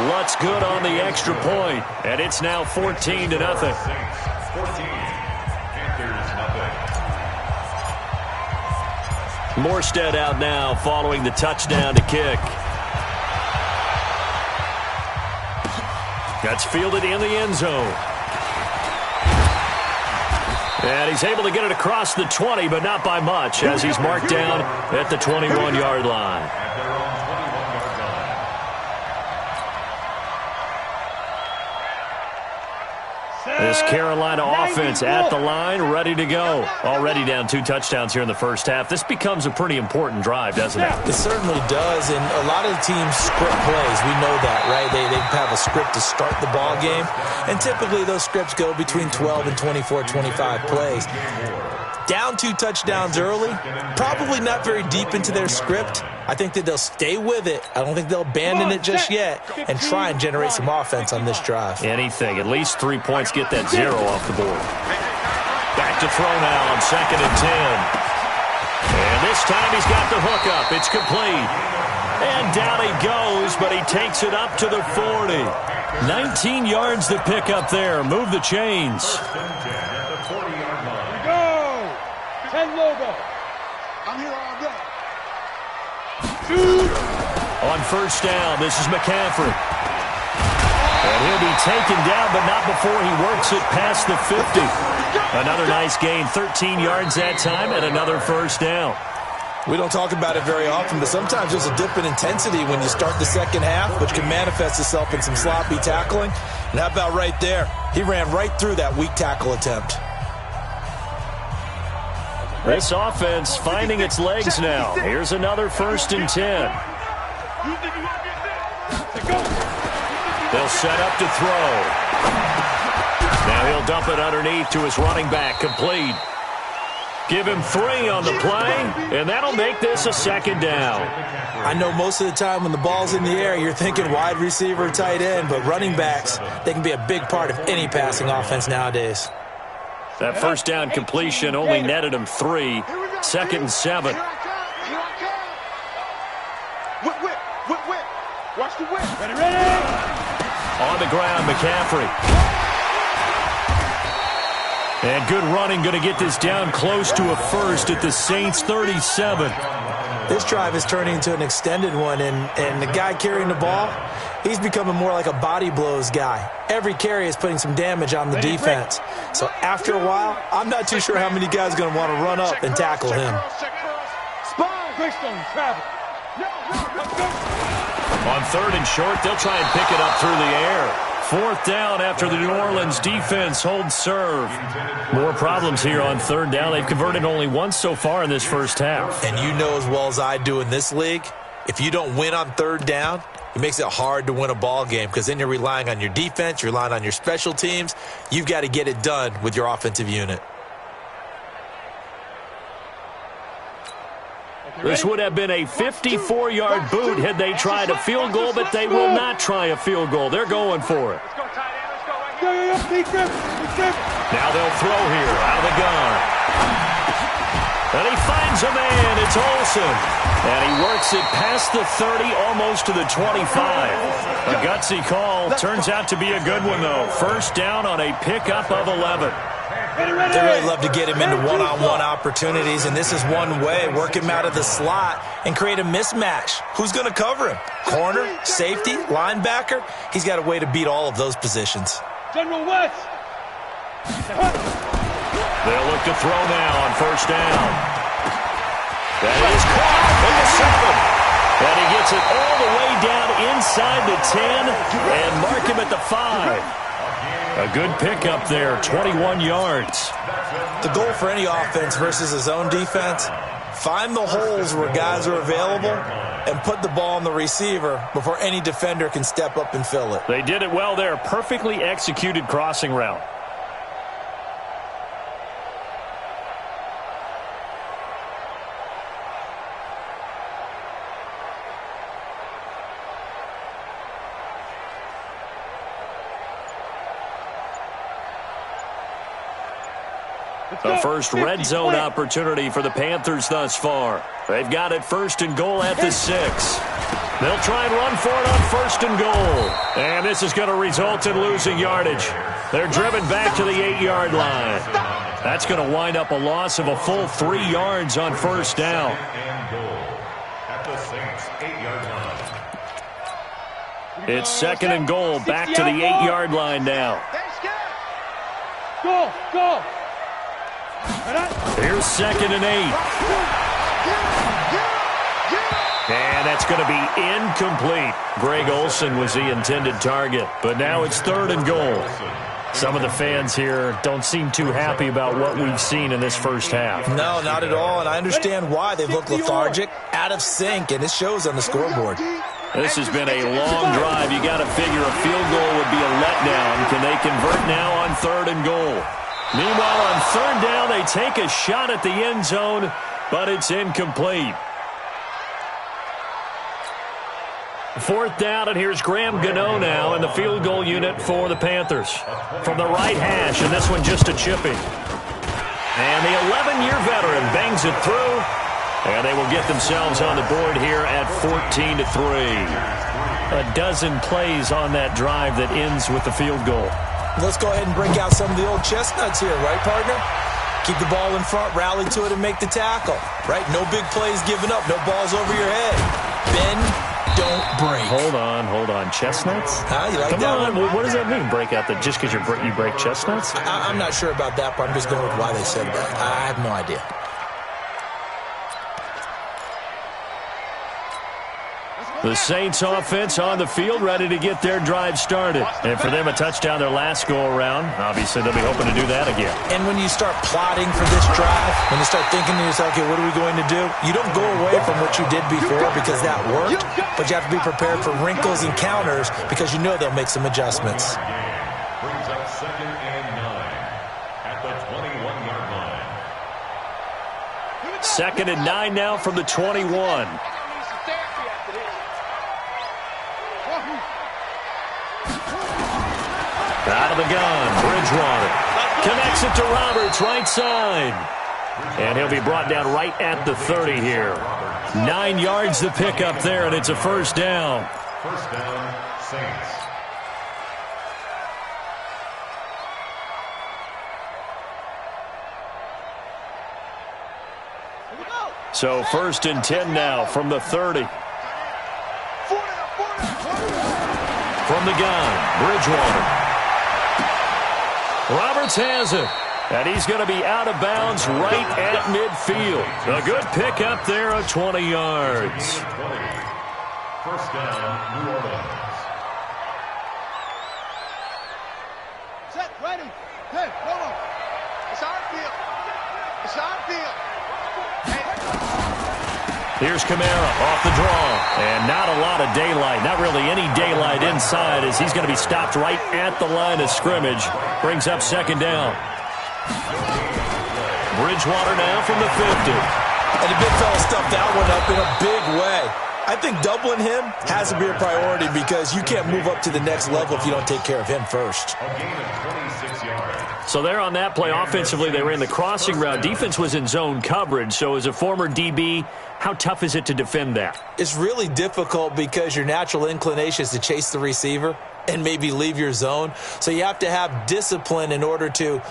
What's good on the extra point, and it's now 14-0. Morstead out now following the touchdown to kick. That's fielded in the end zone. And he's able to get it across the 20, but not by much, as he's marked down at the 21-yard line. This Carolina offense at the line, ready to go. Already down 2 touchdowns here in the first half. This becomes a pretty important drive, doesn't it? It certainly does, and a lot of the teams script plays. We know that, right? They have a script to start the ball game, and typically those scripts go between 12 and 24, 25 plays. Down 2 touchdowns early, probably not very deep into their script. I think that they'll stay with it. I don't think they'll abandon it just yet and try and generate some offense on this drive. Anything. At least 3 points, get that 0 off the board. Back to throw now on 2nd and 10. And this time he's got the hook up. It's complete. And down he goes, but he takes it up to the 40. 19 yards to pick up there. Move the chains. 10 logo. I'm here all day. On first down, this is McCaffrey. And he'll be taken down, but not before he works it past the 50. Another nice gain, 13 yards that time, and another first down. We don't talk about it very often, but sometimes there's a dip in intensity when you start the second half, which can manifest itself in some sloppy tackling. And how about right there? He ran right through that weak tackle attempt. This offense finding its legs now. Here's another 1st and 10. They'll set up to throw. Now he'll dump it underneath to his running back, complete. Give him 3 on the play, and that'll make this a 2nd down. I know most of the time when the ball's in the air, you're thinking wide receiver, tight end, but running backs, they can be a big part of any passing offense nowadays. That first down completion only netted him 3. 2nd and 7. Here I come. Whip. Watch the whip. Ready. On the ground, McCaffrey. And good running, going to get this down close to a first at the Saints' 37. This drive is turning into an extended one, and the guy carrying the ball, he's becoming more like a body blows guy. Every carry is putting some damage on the defense. So after a while, I'm not too sure how many guys are going to want to run up and tackle him. On 3rd and short, they'll try and pick it up through the air. 4th down after the New Orleans defense holds serve. More problems here on 3rd down. They've converted only once so far in this first half. And you know as well as I do in this league, if you don't win on 3rd down, it makes it hard to win a ball game because then you're relying on your defense, you're relying on your special teams. You've got to get it done with your offensive unit. This would have been a 54-yard boot had they tried a field goal, but they will not try a field goal. They're going for it. Now they'll throw here out of the gun. And he finds a man. It's Olsen. And he works it past the 30, almost to the 25. A gutsy call. Turns out to be a good one, though. First down on a pickup of 11. They really love to get him into one-on-one opportunities, and this is one way. Work him out of the slot and create a mismatch. Who's going to cover him? Corner, safety, linebacker? He's got a way to beat all of those positions. General West. They'll look to throw now on first down. That is caught at the 7. And he gets it all the way down inside the 10 and mark him at the 5. A good pickup there, 21 yards. The goal for any offense versus his own defense, find the holes where guys are available and put the ball on the receiver before any defender can step up and fill it. They did it well there. Perfectly executed crossing route. The first red zone opportunity for the Panthers thus far. They've got it 1st and goal at the 6. They'll try and run for it on 1st and goal. And this is going to result in losing yardage. They're driven back to the 8-yard line. That's going to wind up a loss of a full 3 yards on first down. And goal at the Saints' 8-yard line. It's second and goal, back to the 8-yard line now. Go, go. Here's second and 8. And that's going to be incomplete. Greg Olsen was the intended target, but now it's third and goal. Some of the fans here don't seem too happy about what we've seen in this first half. No, not at all, and I understand why. They've looked lethargic, out of sync, and it shows on the scoreboard. This has been a long drive. You got to figure a field goal would be a letdown. Can they convert now on third and goal? Meanwhile, on third down, they take a shot at the end zone, but it's incomplete. Fourth down, and here's Graham Gano now in the field goal unit for the Panthers. From the right hash, and this one just a chipping. And the 11-year veteran bangs it through, and they will get themselves on the board here at 14-3. A dozen plays on that drive that ends with the field goal. Let's go ahead and break out some of the old chestnuts here, right, partner? Keep the ball in front, rally to it, and make the tackle, right? No big plays given up, no balls over your head. Bend, don't break. Hold on. Chestnuts? Huh? You like Come that on. one? What does that mean, break out? Just because you break chestnuts? I'm not sure about that part. I'm just going with why they said that. I have no idea. The Saints offense on the field, ready to get their drive started. And for them, a touchdown their last go-around. Obviously, they'll be hoping to do that again. And when you start plotting for this drive, when you start thinking to yourself, okay, what are we going to do? You don't go away from what you did before because that worked, but you have to be prepared for wrinkles and counters because you know they'll make some adjustments. Brings up second and 9 at the 21-yard line. Second and 9 now from the 21. Out of the gun, Bridgewater connects it to Roberts, right side. And he'll be brought down right at the 30 here. 9 yards to pick up there, and it's a first down. First down, Saints. So first and 10 now from the 30. From the gun, Bridgewater. Roberts has it, and he's going to be out of bounds right at midfield. A good pick up there of 20 yards. First down, New Orleans. Set, ready. Hey, hold on. It's our field. It's our field. Here's Kamara off the draw, and not a lot of daylight. Not really any daylight inside as he's going to be stopped right at the line of scrimmage. Brings up second down. Bridgewater now from the 50. And the big fella stuffed that one up in a big way. I think doubling him has to be a priority because you can't move up to the next level if you don't take care of him first. A gain of 26 yards. So there on that play, offensively, they ran the crossing route. Defense was in zone coverage. So as a former DB, how tough is it to defend that? It's really difficult because your natural inclination is to chase the receiver and maybe leave your zone. So you have to have discipline in order to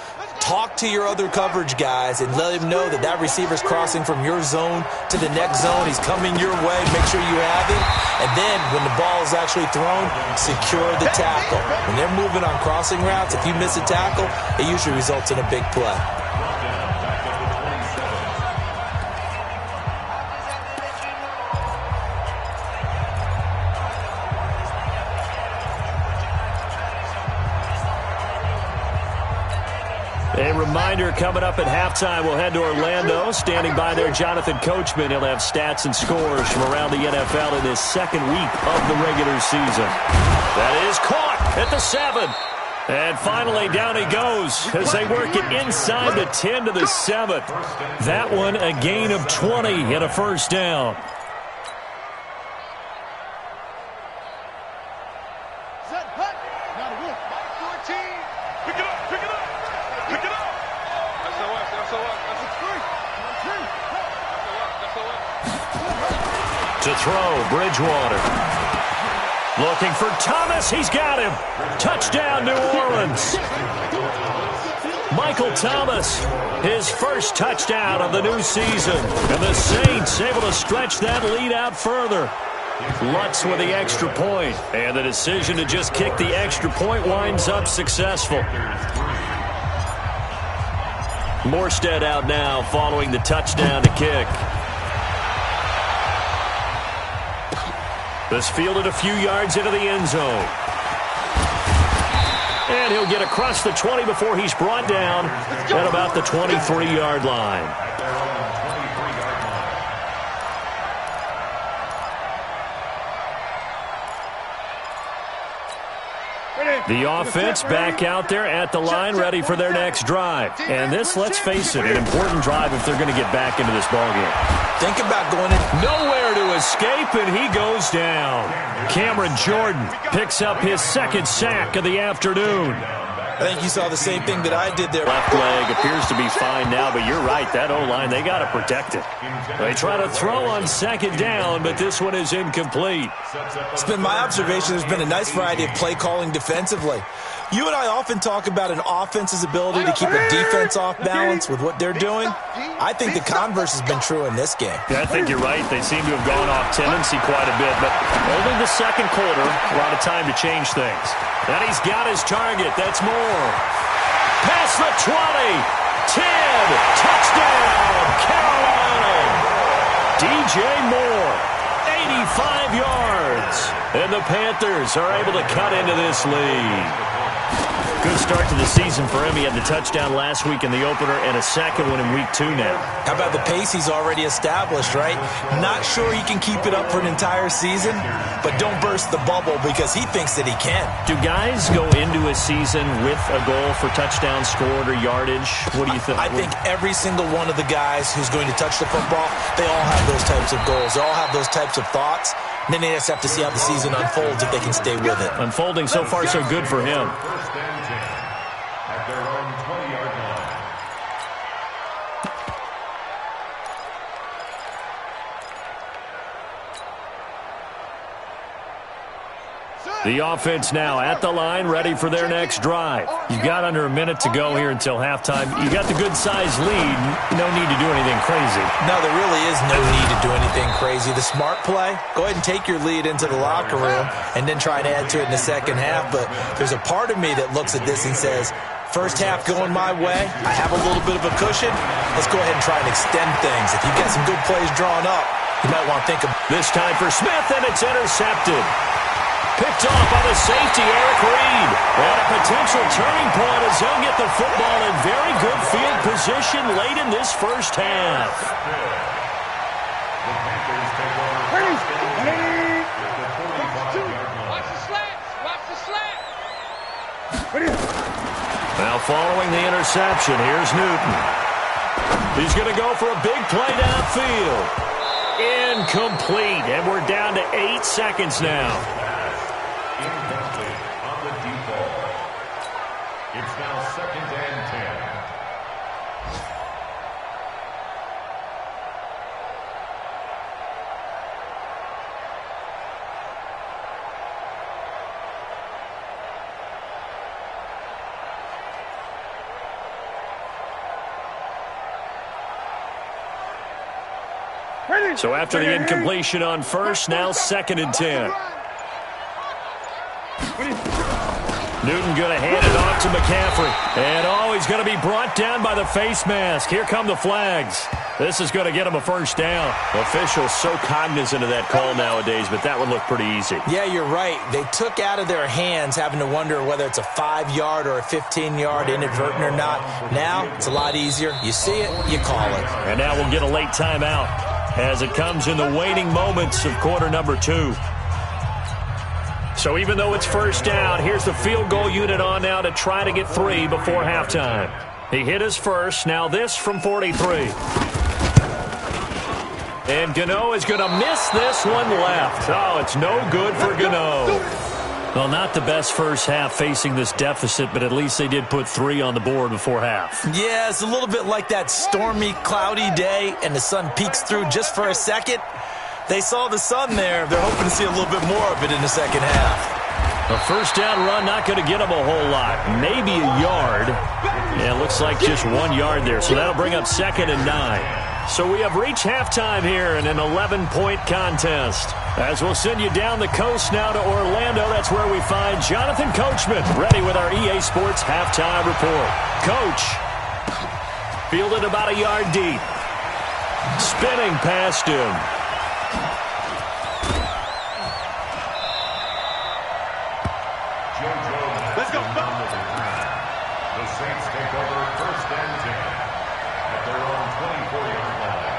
talk to your other coverage guys and let him know that that receiver's crossing from your zone to the next zone. He's coming your way. Make sure you have him. And then when the ball is actually thrown, secure the tackle. When they're moving on crossing routes, if you miss a tackle, it usually results in a big play. A reminder coming up at halftime, we'll head to Orlando. Standing by there, Jonathan Coachman. He'll have stats and scores from around the NFL in his second week of the regular season. That is caught at the 7. And finally, down he goes as they work it inside the 10 to the 7. That one, a gain of 20 and a first down. To throw, Bridgewater. Looking for Thomas. He's got him. Touchdown, New Orleans. Michael Thomas, his first touchdown of the new season. And the Saints able to stretch that lead out further. Lutz with the extra point. And the decision to just kick the extra point winds up successful. Morstead out now following the touchdown to kick. This fielded a few yards into the end zone. And he'll get across the 20 before he's brought down at about the 23-yard line. The offense back out there at the line, ready for their next drive. And this, let's face it, an important drive if they're going to get back into this ballgame. Think about going in. Nowhere to escape, and he goes down. Cameron Jordan picks up his second sack of the afternoon. I think you saw the same thing that I did there. Left leg appears to be fine now, but you're right. That O-line, they got to protect it. They try to throw on second down, but this one is incomplete. It's been my observation there's been a nice variety of play calling defensively. You and I often talk about an offense's ability to keep a defense off balance with what they're doing. I think the converse has been true in this game. Yeah, I think you're right. They seem to have gone off tendency quite a bit, but only the second quarter, a lot of time to change things. And he's got his target. That's Moore. Past the 20. 10. Touchdown, Carolina. DJ Moore, 85 yards. And the Panthers are able to cut into this lead. Good start to the season for him. He had the touchdown last week in the opener and a second one in week 2 now. How about the pace he's already established, right? Not sure he can keep it up for an entire season, but don't burst the bubble because he thinks that he can. Do guys go into a season with a goal for touchdown scored or yardage? What do you think? I think every single one of the guys who's going to touch the football, they all have those types of goals. They all have those types of thoughts. And then they just have to see how the season unfolds if they can stay with it. Unfolding so far so good for him. At their own 20-yard line. The offense now at the line, ready for their next drive. You've got under a minute to go here until halftime. You got the good-sized lead. No need to do anything crazy. No, there really is no need to do anything crazy. The smart play, go ahead and take your lead into the locker room and then try to add to it in the second half. But there's a part of me that looks at this and says, first half going my way, I have a little bit of a cushion. Let's go ahead and try and extend things. If you've got some good plays drawn up, you might want to think of this time for Smith, and it's intercepted. Picked off by the safety, Eric Reed. And a potential turning point as he'll get the football in very good field position late in this first half. The Panthers take over. Watch the slants. Watch the slants. Now following the interception, here's Newton. He's going to go for a big play downfield. Incomplete, and we're down to 8 seconds now. Incomplete on the deep ball. It's now 2nd and 10. So after the incompletion on first, now 2nd and 10. Newton going to hand it off to McCaffrey. And, he's going to be brought down by the face mask. Here come the flags. This is going to get him a first down. Officials so cognizant of that call nowadays, but that would look pretty easy. Yeah, you're right. They took out of their hands having to wonder whether it's a 5-yard or a 15-yard inadvertent or not. Now, it's a lot easier. You see it, you call it. And now we'll get a late timeout as it comes in the waning moments of quarter number 2. So even though it's first down, here's the field goal unit on now to try to get 3 before halftime. He hit his first. Now this from 43. And Gano is going to miss this one left. Oh, it's no good for Gano. Well, not the best first half facing this deficit, but at least they did put 3 on the board before half. Yeah, it's a little bit like that stormy, cloudy day, and the sun peeks through just for a second. They saw the sun there. They're hoping to see a little bit more of it in the second half. A first down run not going to get them a whole lot. Maybe a yard. Yeah, looks like just 1 yard there, so that'll bring up 2nd and 9. So we have reached halftime here in an 11-point contest. As we'll send you down the coast now to Orlando, that's where we find Jonathan Coachman, ready with our EA Sports halftime report. Coach, fielded about a yard deep. Spinning past him. Let's go. The Saints take over 1st and 10 at their own 24-yard line.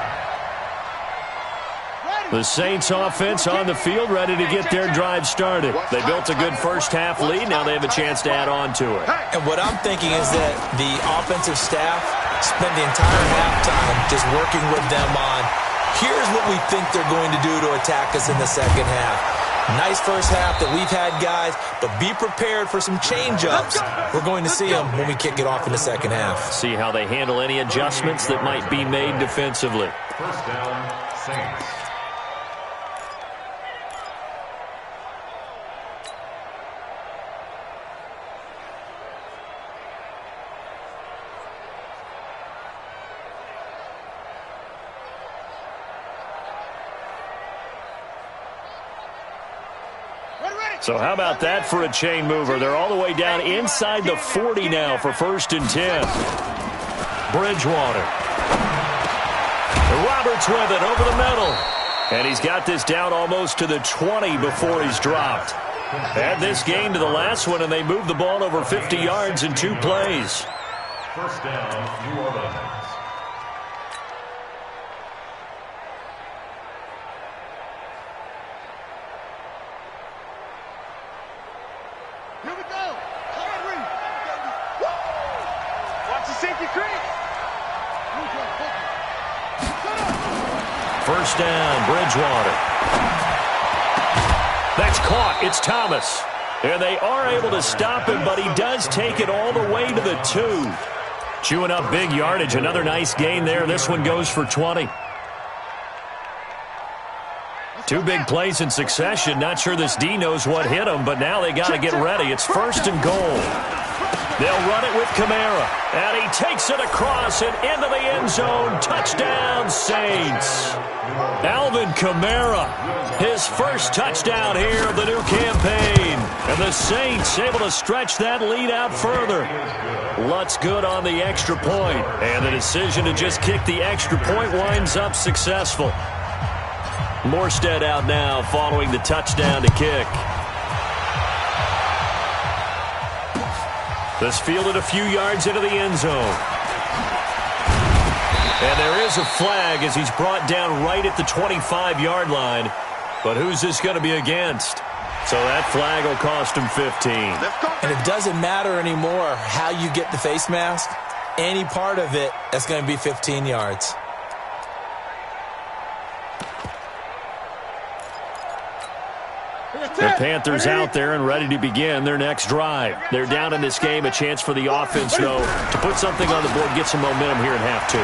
The Saints offense on the field, ready to get their drive started. They built a good first-half lead. Now they have a chance to add on to it. And what I'm thinking is that the offensive staff spent the entire halftime just working with them on, here's what we think they're going to do to attack us in the second half. Nice first half that we've had, guys, but be prepared for some change-ups. We're going to see them when we kick it off in the second half. See how they handle any adjustments that might be made defensively. 1st down, Saints. So how about that for a chain mover? They're all the way down inside the 40 now for 1st and 10. Bridgewater. Roberts with it over the middle. And he's got this down almost to the 20 before he's dropped. Add this game to the last one, and they moved the ball over 50 yards in 2 plays. 1st down, New Orleans. First down, Bridgewater. That's caught. It's Thomas. And they are able to stop him, but he does take it all the way to the 2. Chewing up big yardage. Another nice gain there. This one goes for 20. 2 big plays in succession. Not sure this D knows what hit him, but now they got to get ready. It's 1st and goal. They'll run it with Kamara. And he takes it across and into the end zone. Touchdown, Saints. Alvin Kamara, his first touchdown here of the new campaign. And the Saints able to stretch that lead out further. Lutz good on the extra point. And the decision to just kick the extra point winds up successful. Morstead out now following the touchdown to kick. This fielded a few yards into the end zone. And there is a flag as he's brought down right at the 25-yard line. But who's this going to be against? So that flag will cost him 15. And it doesn't matter anymore how you get the face mask. Any part of it, that's going to be 15 yards. The Panthers out there and ready to begin their next drive. They're down in this game. A chance for the offense, though, to put something on the board, get some momentum here in half 2.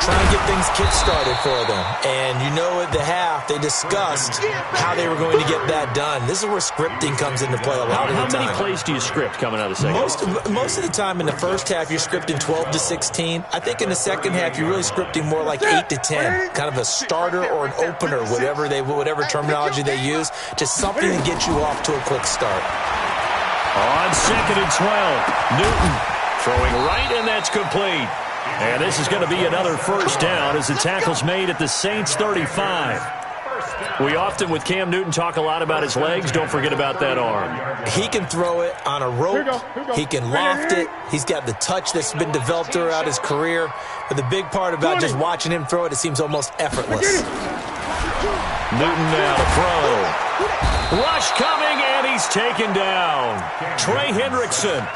Trying to get things kick-started for them. And you know at the half, they discussed how they were going to get that done. This is where scripting comes into play a lot of the time. How many plays do you script coming out of the second half? Most of the time in the first half, you're scripting 12 to 16. I think in the second half, you're really scripting more like 8 to 10. Kind of a starter or an opener, whatever terminology they use. Just something to get you off to a quick start. On 2nd and 12, Newton throwing right, and that's complete. And this is going to be another first down as the tackle's made at the Saints 35. We often, with Cam Newton, talk a lot about his legs. Don't forget about that arm. He can throw it on a rope. He can loft it. He's got the touch that's been developed throughout his career. But the big part about just watching him throw it, it seems almost effortless. Newton now to throw. Rush coming, and he's taken down. Trey Hendrickson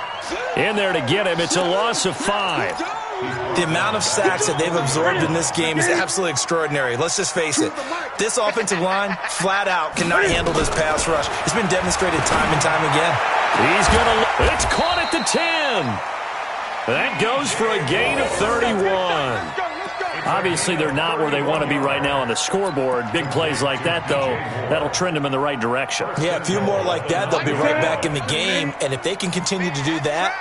in there to get him. It's a loss of 5. The amount of sacks that they've absorbed in this game is absolutely extraordinary. Let's just face it. This offensive line, flat out, cannot handle this pass rush. It's been demonstrated time and time again. It's caught at the 10. That goes for a gain of 31. Obviously, they're not where they want to be right now on the scoreboard. Big plays like that, though, that'll trend them in the right direction. Yeah, a few more like that, they'll be right back in the game. And if they can continue to do that,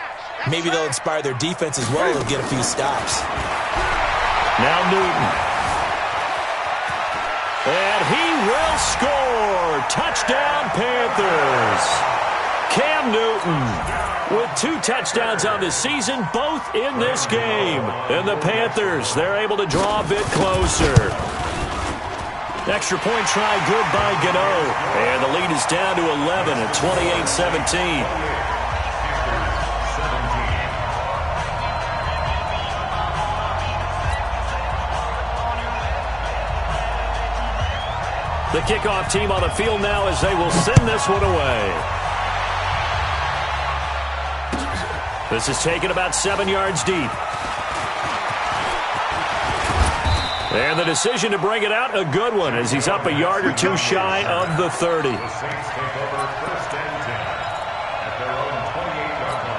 maybe they'll inspire their defense as well. They'll get a few stops. Now Newton. And he will score. Touchdown, Panthers. Cam Newton with 2 touchdowns on the season, both in this game. And the Panthers, they're able to draw a bit closer. Extra point try good by Gano. And the lead is down to 11 at 28-17. The kickoff team on the field now as they will send this one away. This is taken about 7 yards deep. And the decision to bring it out, a good one, as he's up a yard or 2 shy of the 30. The Saints take over 1st and 10 at their own 28-yard line.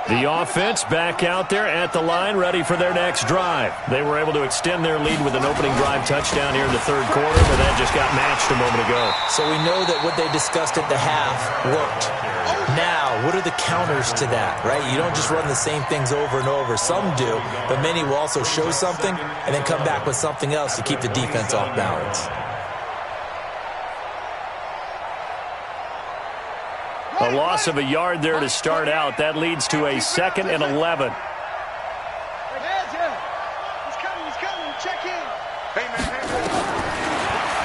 The offense back out there at the line, ready for their next drive. They were able to extend their lead with an opening drive touchdown here in the 3rd quarter, but that just got matched a moment ago. So we know that what they discussed at the half worked. Now, what are the counters to that, right? You don't just run the same things over and over. Some do, but many will also show something and then come back with something else to keep the defense off balance. A loss of a yard there to start out. That leads to a 2nd and 11.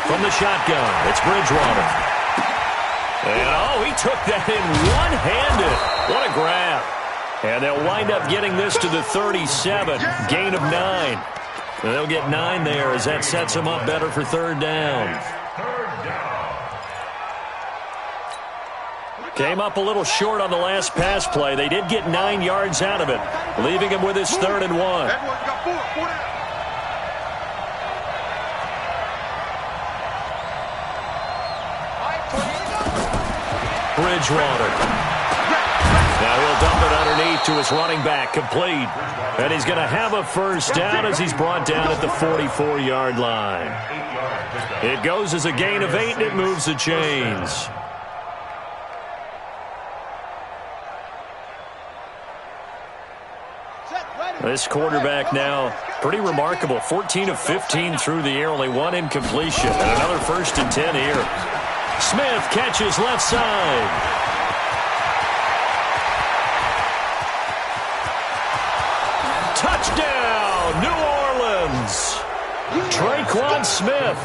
From the shotgun, it's Bridgewater. And, he took that in one-handed. What a grab. And they'll wind up getting this to the 37. Gain of 9. And they'll get 9 there as that sets them up better for 3rd down. Came up a little short on the last pass play. They did get 9 yards out of it, leaving him with his 3rd and 1. Bridgewater. Now he'll dump it underneath to his running back, complete. And he's going to have a 1st down as he's brought down at the 44-yard line. It goes as a gain of 8, and it moves the chains. This quarterback now, pretty remarkable. 14 of 15 through the air, only 1 incompletion. And another 1st and 10 here. Smith catches left side. Touchdown, New Orleans. Traquan Smith,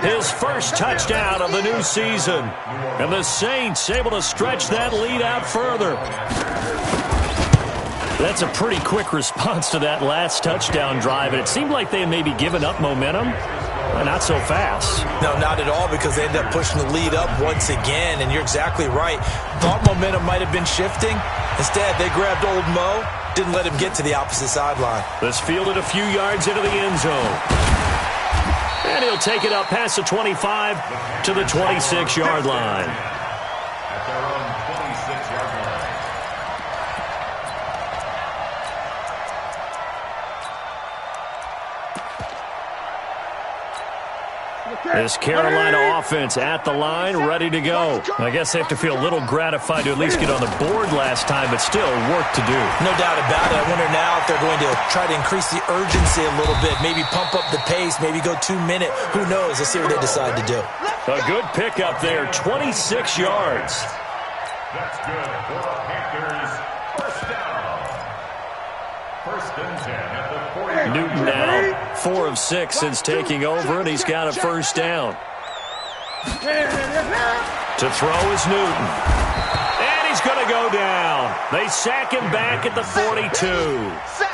his 1st touchdown of the new season. And the Saints able to stretch that lead out further. That's a pretty quick response to that last touchdown drive, and it seemed like they had maybe given up momentum. Not so fast. No, not at all, because they ended up pushing the lead up once again, and you're exactly right. Thought momentum might have been shifting. Instead, they grabbed old Mo, didn't let him get to the opposite sideline. This fielded a few yards into the end zone. And he'll take it up past the 25 to the 26-yard line. At their own 26-yard line. This Carolina offense at the line, ready to go. I guess they have to feel a little gratified to at least get on the board last time, but still work to do. No doubt about it. I wonder now if they're going to try to increase the urgency a little bit, maybe pump up the pace, maybe go 2-minute. Who knows? Let's see what they decide to do. A good pickup there, 26 yards. That's good for the Panthers. 1st down. 1st and 10 at the 40. Newton now 4 of 6 since taking over, and he's got a 1st down. To throw is Newton. And he's going to go down. They sack him back at the 42.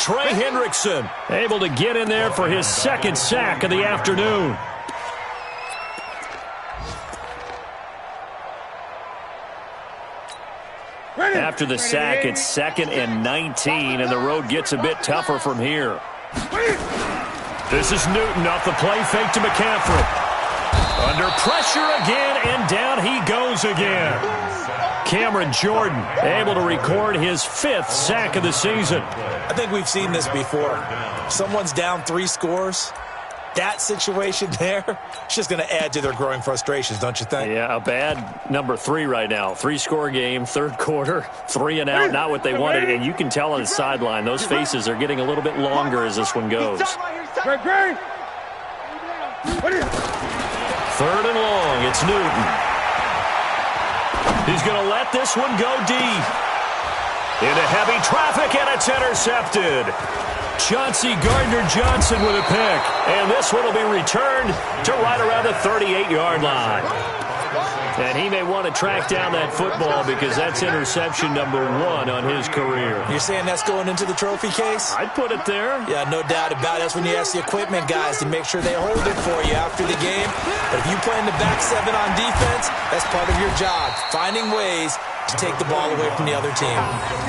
Trey Hendrickson able to get in there for his 2nd sack of the afternoon. After the sack, it's 2nd and 19, and the road gets a bit tougher from here. This is Newton off the play fake to McCaffrey. Under pressure again, and down he goes again. Cameron Jordan able to record his 5th sack of the season. I think we've seen this before. Someone's down 3 scores. That situation there, it's just going to add to their growing frustrations, don't you think? Yeah, a bad number 3 right now. 3-score game, third quarter, 3 and out, not what they wanted. And you can tell on the sideline, those faces are getting a little bit longer as this one goes. 3rd and long, it's Newton. He's going to let this one go deep. Into heavy traffic, and it's intercepted. Chauncey Gardner-Johnson with a pick. And this one will be returned to right around the 38-yard line. And he may want to track down that football because that's interception number 1 on his career. You're saying that's going into the trophy case? I'd put it there. Yeah, no doubt about it. That's when you ask the equipment guys to make sure they hold it for you after the game. But if you play in the back 7 on defense, that's part of your job, finding ways to take the ball away from the other team.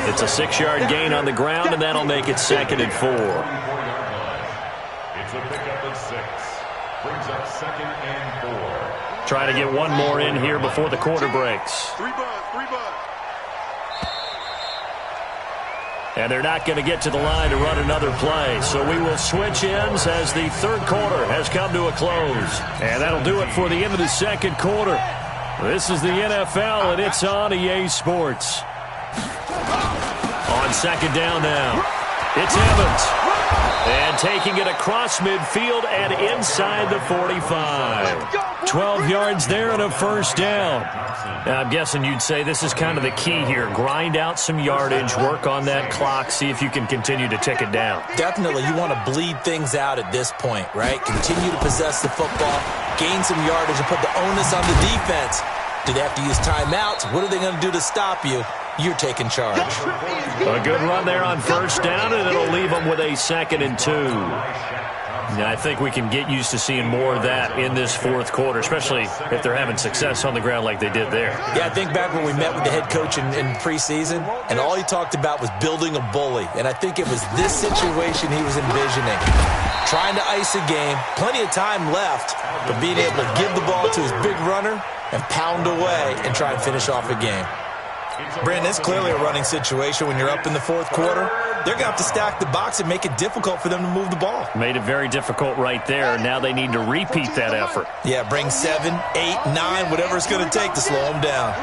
It's a 6-yard gain on the ground, and that'll make it 2nd and 4. It's a pickup of 6. Brings up 2nd and 4. Try to get one more in here before the quarter breaks. 3 buzz. And they're not going to get to the line to run another play. So we will switch ends as the third quarter has come to a close. And that'll do it for the end of the second quarter. This is the NFL, and it's on EA Sports. On second down now, it's Evans. And taking it across midfield and inside the 45. 12 yards there and a first down. Now, I'm guessing you'd say this is kind of the key here. Grind out some yardage, work on that clock, see if you can continue to tick it down. Definitely. You want to bleed things out at this point, right? Continue to possess the football, gain some yardage, and put the onus on the defense. Do they have to use timeouts? What are they going to do to stop you? You're taking charge. A good run there on first down, and it'll leave them with a 2nd and 2. Now, I think we can get used to seeing more of that in this fourth quarter, especially if they're having success on the ground like they did there. Yeah, I think back when we met with the head coach in preseason, and all he talked about was building a bully. And I think it was this situation he was envisioning. Trying to ice a game, plenty of time left, but being able to give the ball to his big runner and pound away and try and finish off a game. Brandon, it's clearly a running situation when you're up in the fourth quarter. They're going to have to stack the box and make it difficult for them to move the ball. Made it very difficult right there. Now they need to repeat that effort. Yeah, bring 7, 8, 9, whatever it's going to take to slow them down.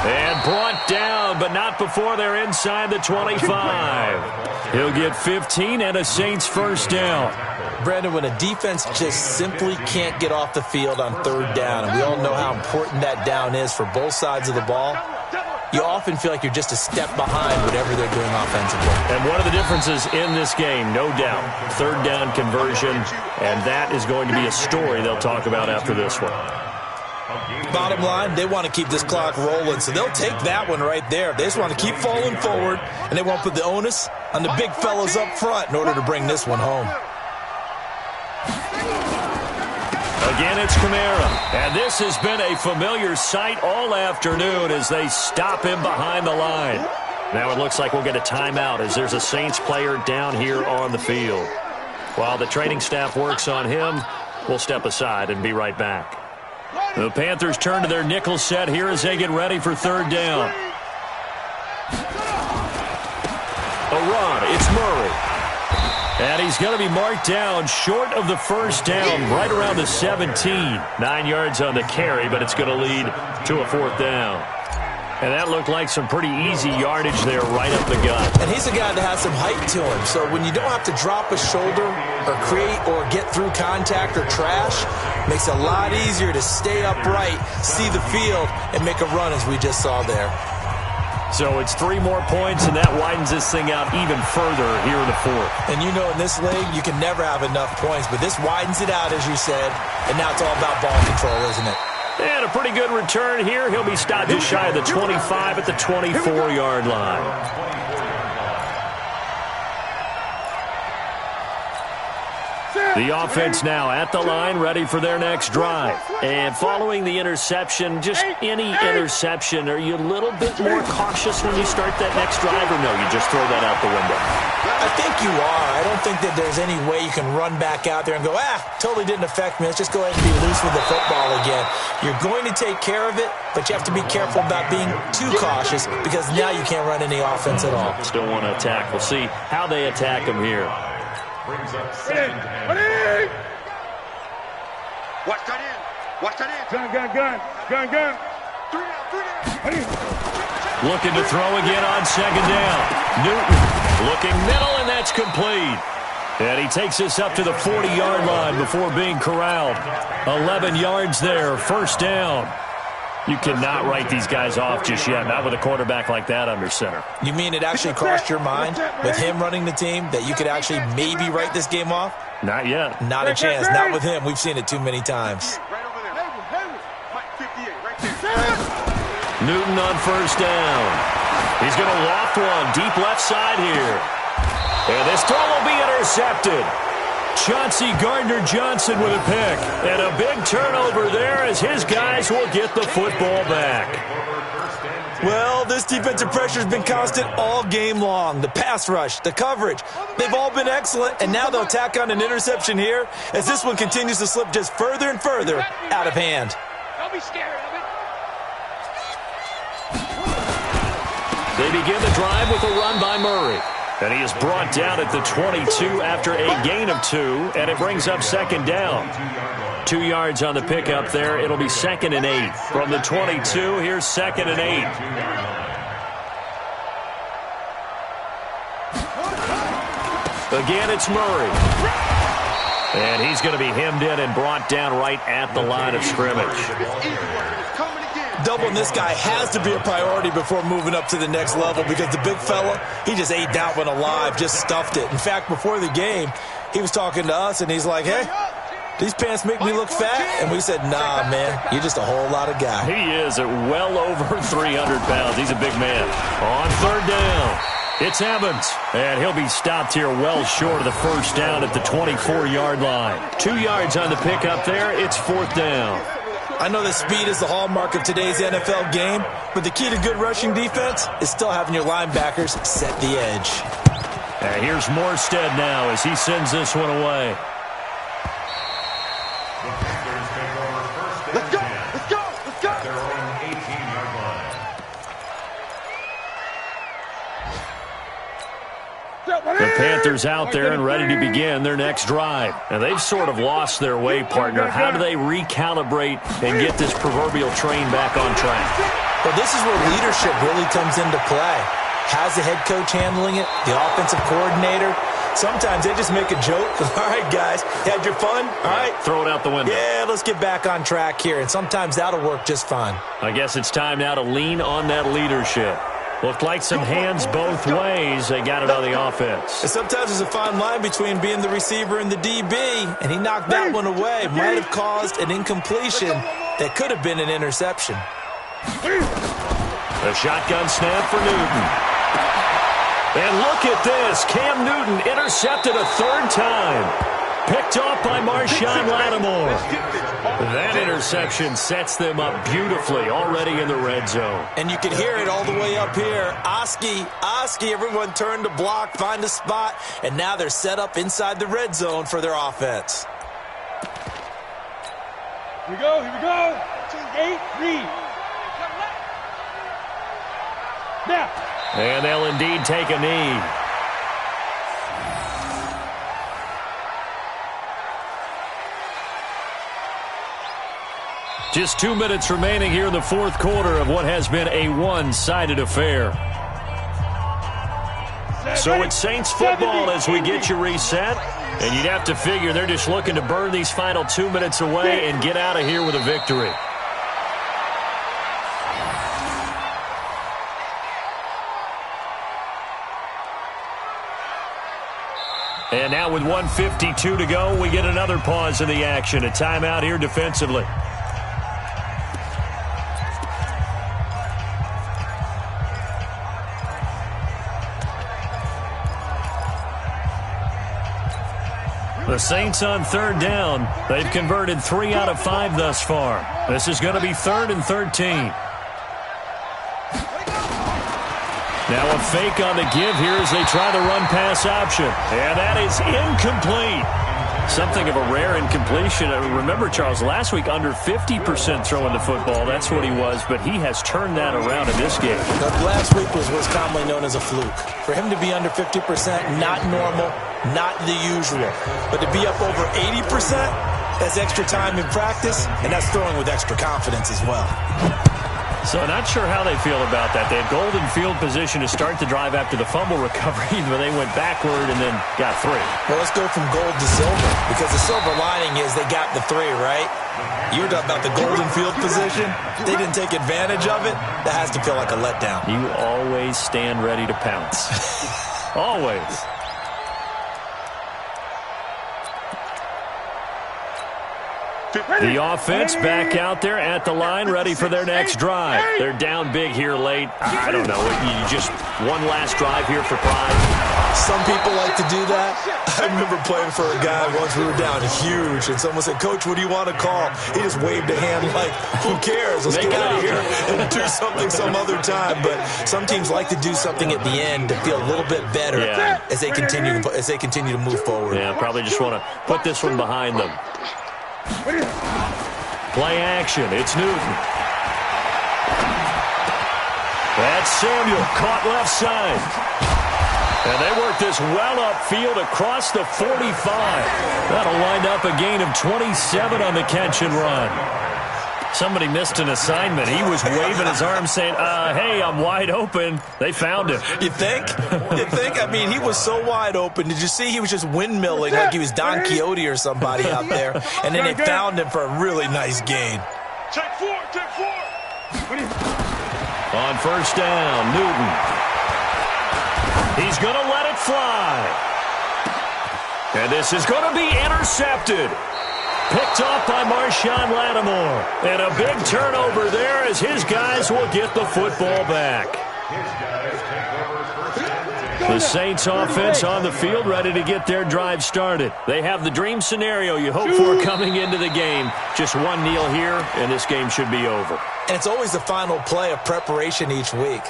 And brought down, but not before they're inside the 25. He'll get 15 and a Saints first down. Brandon, when a defense just simply can't get off the field on third down, and we all know how important that down is for both sides of the ball, you often feel like you're just a step behind whatever they're doing offensively. And one of the differences in this game, no doubt, third down conversion, and that is going to be a story they'll talk about after this one. Bottom line, they want to keep this clock rolling, so they'll take that one right there. They just want to keep falling forward, and they won't put the onus on the big fellas up front in order to bring this one home. Again, it's Kamara. And this has been a familiar sight all afternoon as they stop him behind the line. Now it looks like we'll get a timeout as there's a Saints player down here on the field. While the training staff works on him, we'll step aside and be right back. The Panthers turn to their nickel set here as they get ready for third down. A run. It's Murray. And he's going to be marked down short of the first down, right around the 17. 9 yards on the carry, but it's going to lead to a fourth down. And that looked like some pretty easy yardage there right up the gut. And he's a guy that has some height to him. So when you don't have to drop a shoulder or create or get through contact or trash, makes it a lot easier to stay upright, see the field, and make a run as we just saw there. So it's 3 more points, and that widens this thing out even further here in the fourth. And you know in this league, you can never have enough points, but this widens it out, as you said, and now it's all about ball control, isn't it? And a pretty good return here. He'll be stopped just shy of the 25 at the 24-yard line. The offense now at the line, ready for their next drive. And following the interception, just any interception, are you a little bit more cautious when you start that next drive, or no, you just throw that out the window? I think you are. I don't think that there's any way you can run back out there and go, totally didn't affect me. Let's just go ahead and be loose with the football again. You're going to take care of it, but you have to be careful about being too cautious because now you can't run any offense at all. Still want to attack. We'll see how they attack him here. Brings up second down. Watch that in. Watch that in. Gun. 3 down. Looking to throw again on second down. Newton looking middle, and that's complete. And he takes us up to the 40-yard line before being corralled. 11 yards there, first down. You cannot write these guys off just yet, not with a quarterback like that under center. You mean it actually crossed your mind with him running the team that you could actually maybe write this game off? Not yet. Not a chance. Not with him. We've seen it too many times. Right over there. Mike 58, right there. Newton on first down. He's going to loft one deep left side here. And this throw will be intercepted. Chauncey Gardner-Johnson with a pick. And a big turnover there as his guys will get the football back. Well, this defensive pressure has been constant all game long. The pass rush, the coverage, they've all been excellent, and now they'll tack on an interception here as this one continues to slip just further and further out of hand. Don't be scared of it. They begin the drive with a run by Murray. And he is brought down at the 22 after a gain of 2, and it brings up second down. 2 yards on the pickup there. It'll be 2nd and 8. From the 22, here's 2nd and 8. Again, it's Murray. And he's going to be hemmed in and brought down right at the line of scrimmage. Doubling this guy has to be a priority before moving up to the next level because the big fella, he just ate that one alive, just stuffed it. In fact, before the game, he was talking to us, and he's like, hey, these pants make me look fat? And we said, nah, man, you're just a whole lot of guy. He is at well over 300 pounds. He's a big man. On third down, it's Evans, and he'll be stopped here well short of the first down at the 24-yard line. 2 yards on the pickup there. It's 4th down. I know that speed is the hallmark of today's NFL game, but the key to good rushing defense is still having your linebackers set the edge. And here's Morstead now as he sends this one away. Let's go. Their own 18-yard line. The Panthers out there and ready to begin their next drive. And they've sort of lost their way, partner. How do they recalibrate and get this proverbial train back on track? Well, this is where leadership really comes into play. How's the head coach handling it? The offensive coordinator? Sometimes they just make a joke. All right, guys, had your fun? All right. Throw it out the window. Yeah, let's get back on track here. And sometimes that'll work just fine. I guess it's time now to lean on that leadership. Looked like some hands both ways. They got it on the offense. And sometimes there's a fine line between being the receiver and the DB, and he knocked that one away. Might have caused an incompletion that could have been an interception. A shotgun snap for Newton. And look at this. Cam Newton intercepted a 3rd time. Picked off by Marshawn Lattimore. That interception sets them up beautifully already in the red zone. And you can hear it all the way up here. Oski, everyone turned to block, find a spot, and now they're set up inside the red zone for their offense. Here we go. 8, read. Now. And they'll indeed take a knee. Just 2 minutes remaining here in the 4th quarter of what has been a one-sided affair. So it's Saints football as we get you reset. And you'd have to figure they're just looking to burn these final 2 minutes away and get out of here with a victory. And now with 1:52 to go, we get another pause in the action. A timeout here defensively. The Saints on 3rd down. They've converted 3 out of 5 thus far. This is going to be 3rd and 13. Now a fake on the give here as they try the run-pass option. And that is incomplete. Something of a rare incompletion. Remember, Charles, last week under 50% throwing the football. That's what he was, but he has turned that around in this game. Last week was what's commonly known as a fluke. For him to be under 50%, not normal, not the usual. But to be up over 80%, that's extra time in practice, and that's throwing with extra confidence as well. So not sure how they feel about that. They had golden field position to start the drive after the fumble recovery, but they went backward and then got 3. Well, let's go from gold to silver, because the silver lining is they got the 3, right? You were talking about the golden field position. They didn't take advantage of it. That has to feel like a letdown. You always stand ready to pounce. Always. The offense back out there at the line, ready for their next drive. They're down big here late. I don't know. You just one last drive here for pride. Some people like to do that. I remember playing for a guy once. We were down huge, and someone said, "Coach, what do you want to call?" He just waved a hand like, "Who cares? Let's get out of here and do something some other time." But some teams like to do something at the end to feel a little bit better as they continue to move forward. Yeah, probably just want to put this one behind them. Play action. It's Newton. That's Samuel, caught left side. And they work this well upfield across the 45. That'll wind up a gain of 27 on the catch and run. Somebody missed an assignment. He was waving his arm saying, hey, I'm wide open. They found him. You think? You think? I mean, he was so wide open. Did you see he was just windmilling like he was Don Quixote or somebody out there? And then they found him for a really nice gain. Check 4, check 4. On first down, Newton. He's going to let it fly. And this is going to be intercepted. Picked off by Marshawn Lattimore. And a big turnover there as his guys will get the football back. The Saints offense on the field ready to get their drive started. They have the dream scenario you hope for coming into the game. Just one kneel here, and this game should be over. And it's always the final play of preparation each week.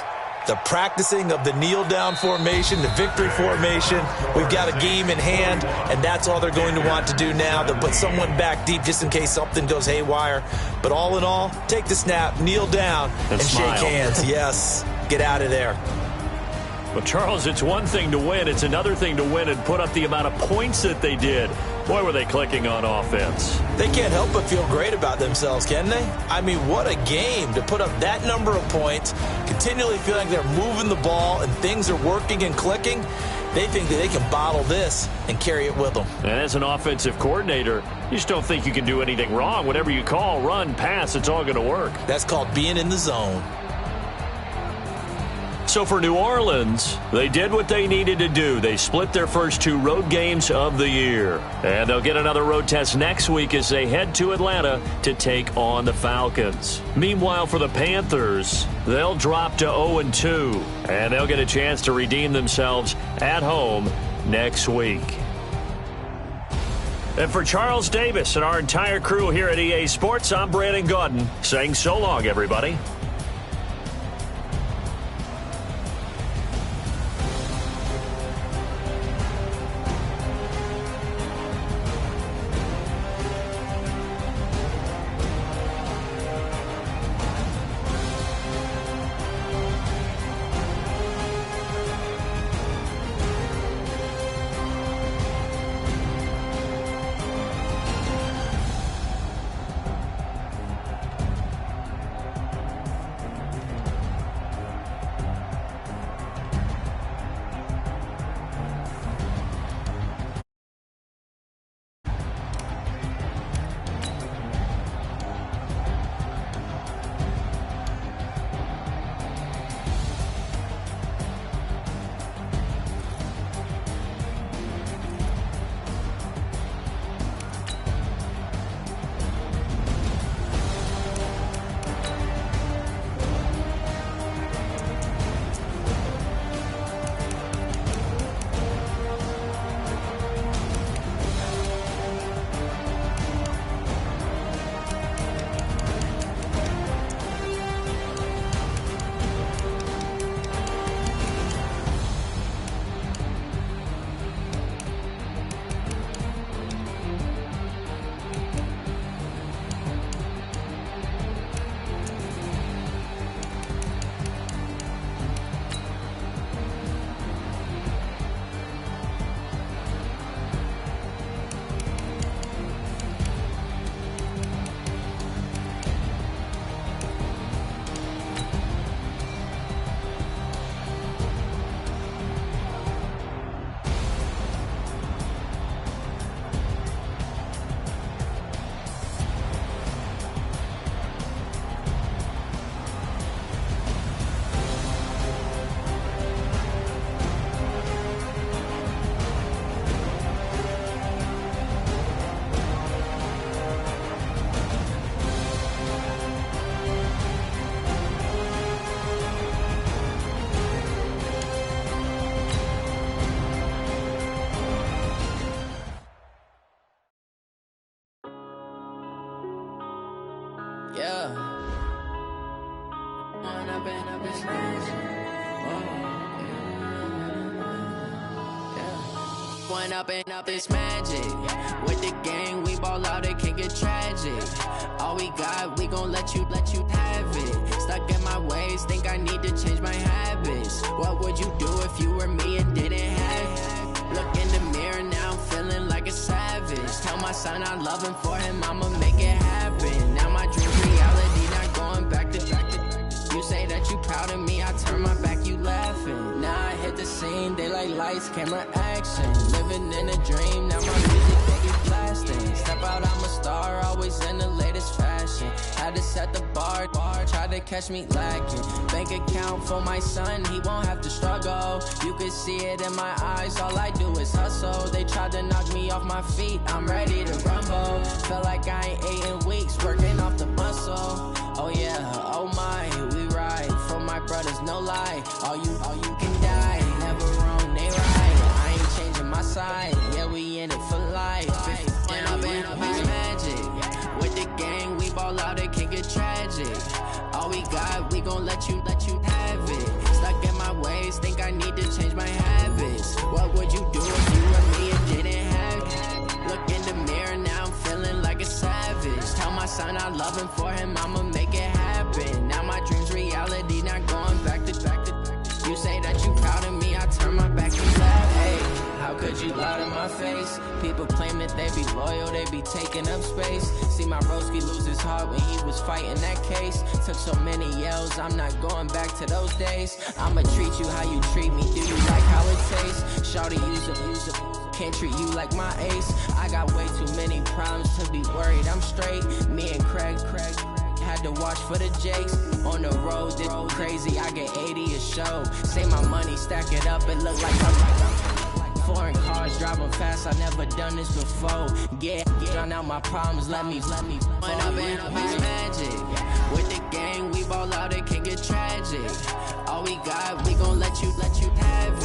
The practicing of the kneel-down formation, the victory formation. We've got a game in hand, and that's all they're going to want to do now. They'll put someone back deep just in case something goes haywire. But all in all, take the snap, kneel down, and shake hands. Yes, get out of there. Well, Charles, it's one thing to win. It's another thing to win and put up the amount of points that they did. Boy, were they clicking on offense. They can't help but feel great about themselves, can they? I mean, what a game to put up that number of points, continually feeling they're moving the ball and things are working and clicking. They think that they can bottle this and carry it with them. And as an offensive coordinator, you just don't think you can do anything wrong. Whatever you call, run, pass, it's all going to work. That's called being in the zone. So for New Orleans, they did what they needed to do. They split their first 2 road games of the year. And they'll get another road test next week as they head to Atlanta to take on the Falcons. Meanwhile, for the Panthers, they'll drop to 0-2. And they'll get a chance to redeem themselves at home next week. And for Charles Davis and our entire crew here at EA Sports, I'm Brandon Gaudin saying so long, everybody. Yeah. When I've been up this When up and up it's magic. With the gang, we ball out, it can get tragic. All we got, we gon' let you have it. Stuck in my ways, think I need to change my habits. What would you do if you were me and didn't have it? Look in the mirror now, I'm feeling like a savage. Tell my son I love him, for him I'ma make it happen. Now my dream's reality, not going back to. You say that you proud of me, I turn my back, you laughing. Now I hit the scene, they like lights, camera, action. Living in a dream, now my music, they get blasting. Step out, I'm a star, always in the latest fashion. Had to set the bar, try to catch me lacking. Bank account for my son, he won't have to struggle. You can see it in my eyes, all I do is hustle. They tried to knock me off my feet, I'm ready to rumble. Feel like I ain't ate in weeks, working off the muscle. Oh yeah, oh my, we ride for my brothers, no lie. All you can die, never wrong, they right. I ain't changing my side, yeah, we in it for life. When I've been up, it's magic. With the gang, we ball out, it can get tragic. All we got, we gon' let you have it. Stuck in my ways, think I need to change my habits. What would you do if you were me and didn't have it? Look in the mirror, now I'm feeling like a savage. Tell my son I love him, for him I'ma make it happen. Now my dream's reality, not going back to. You say that you proud of me, I turn my back, you laugh. Hey, how could you lie to my face? People claim that they be loyal, they be taking up space. See my broski lose his heart when he was fighting that case. Took so many yells, I'm not going back to those days. I'ma treat you how you treat me, do you like how it tastes? Shawty, use it, can't treat you like my ace. I got way too many problems to be worried, I'm straight. Me and Craig had to watch for the Jakes. On the road, did crazy, I get 80 a show. Say my money, stack it up, it look like I'm foreign cars, driving fast, I never done this before. Yeah, drown out my problems, let me. When I've been up, it's magic. With the gang, we ball out, it can get tragic. All we got, we gon' let you have it.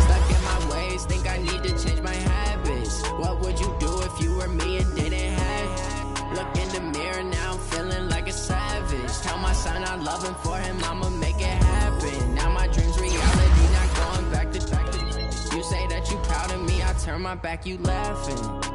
Stuck in my ways, think I need to change my habits. What would you do if you were me and didn't have it? Look in the mirror, now I'm feeling like a savage. Tell my son I love him, for him I'ma make it happen. Now my dream's reality, not going back to. You say that you proud of me, I turn my back, you laughing.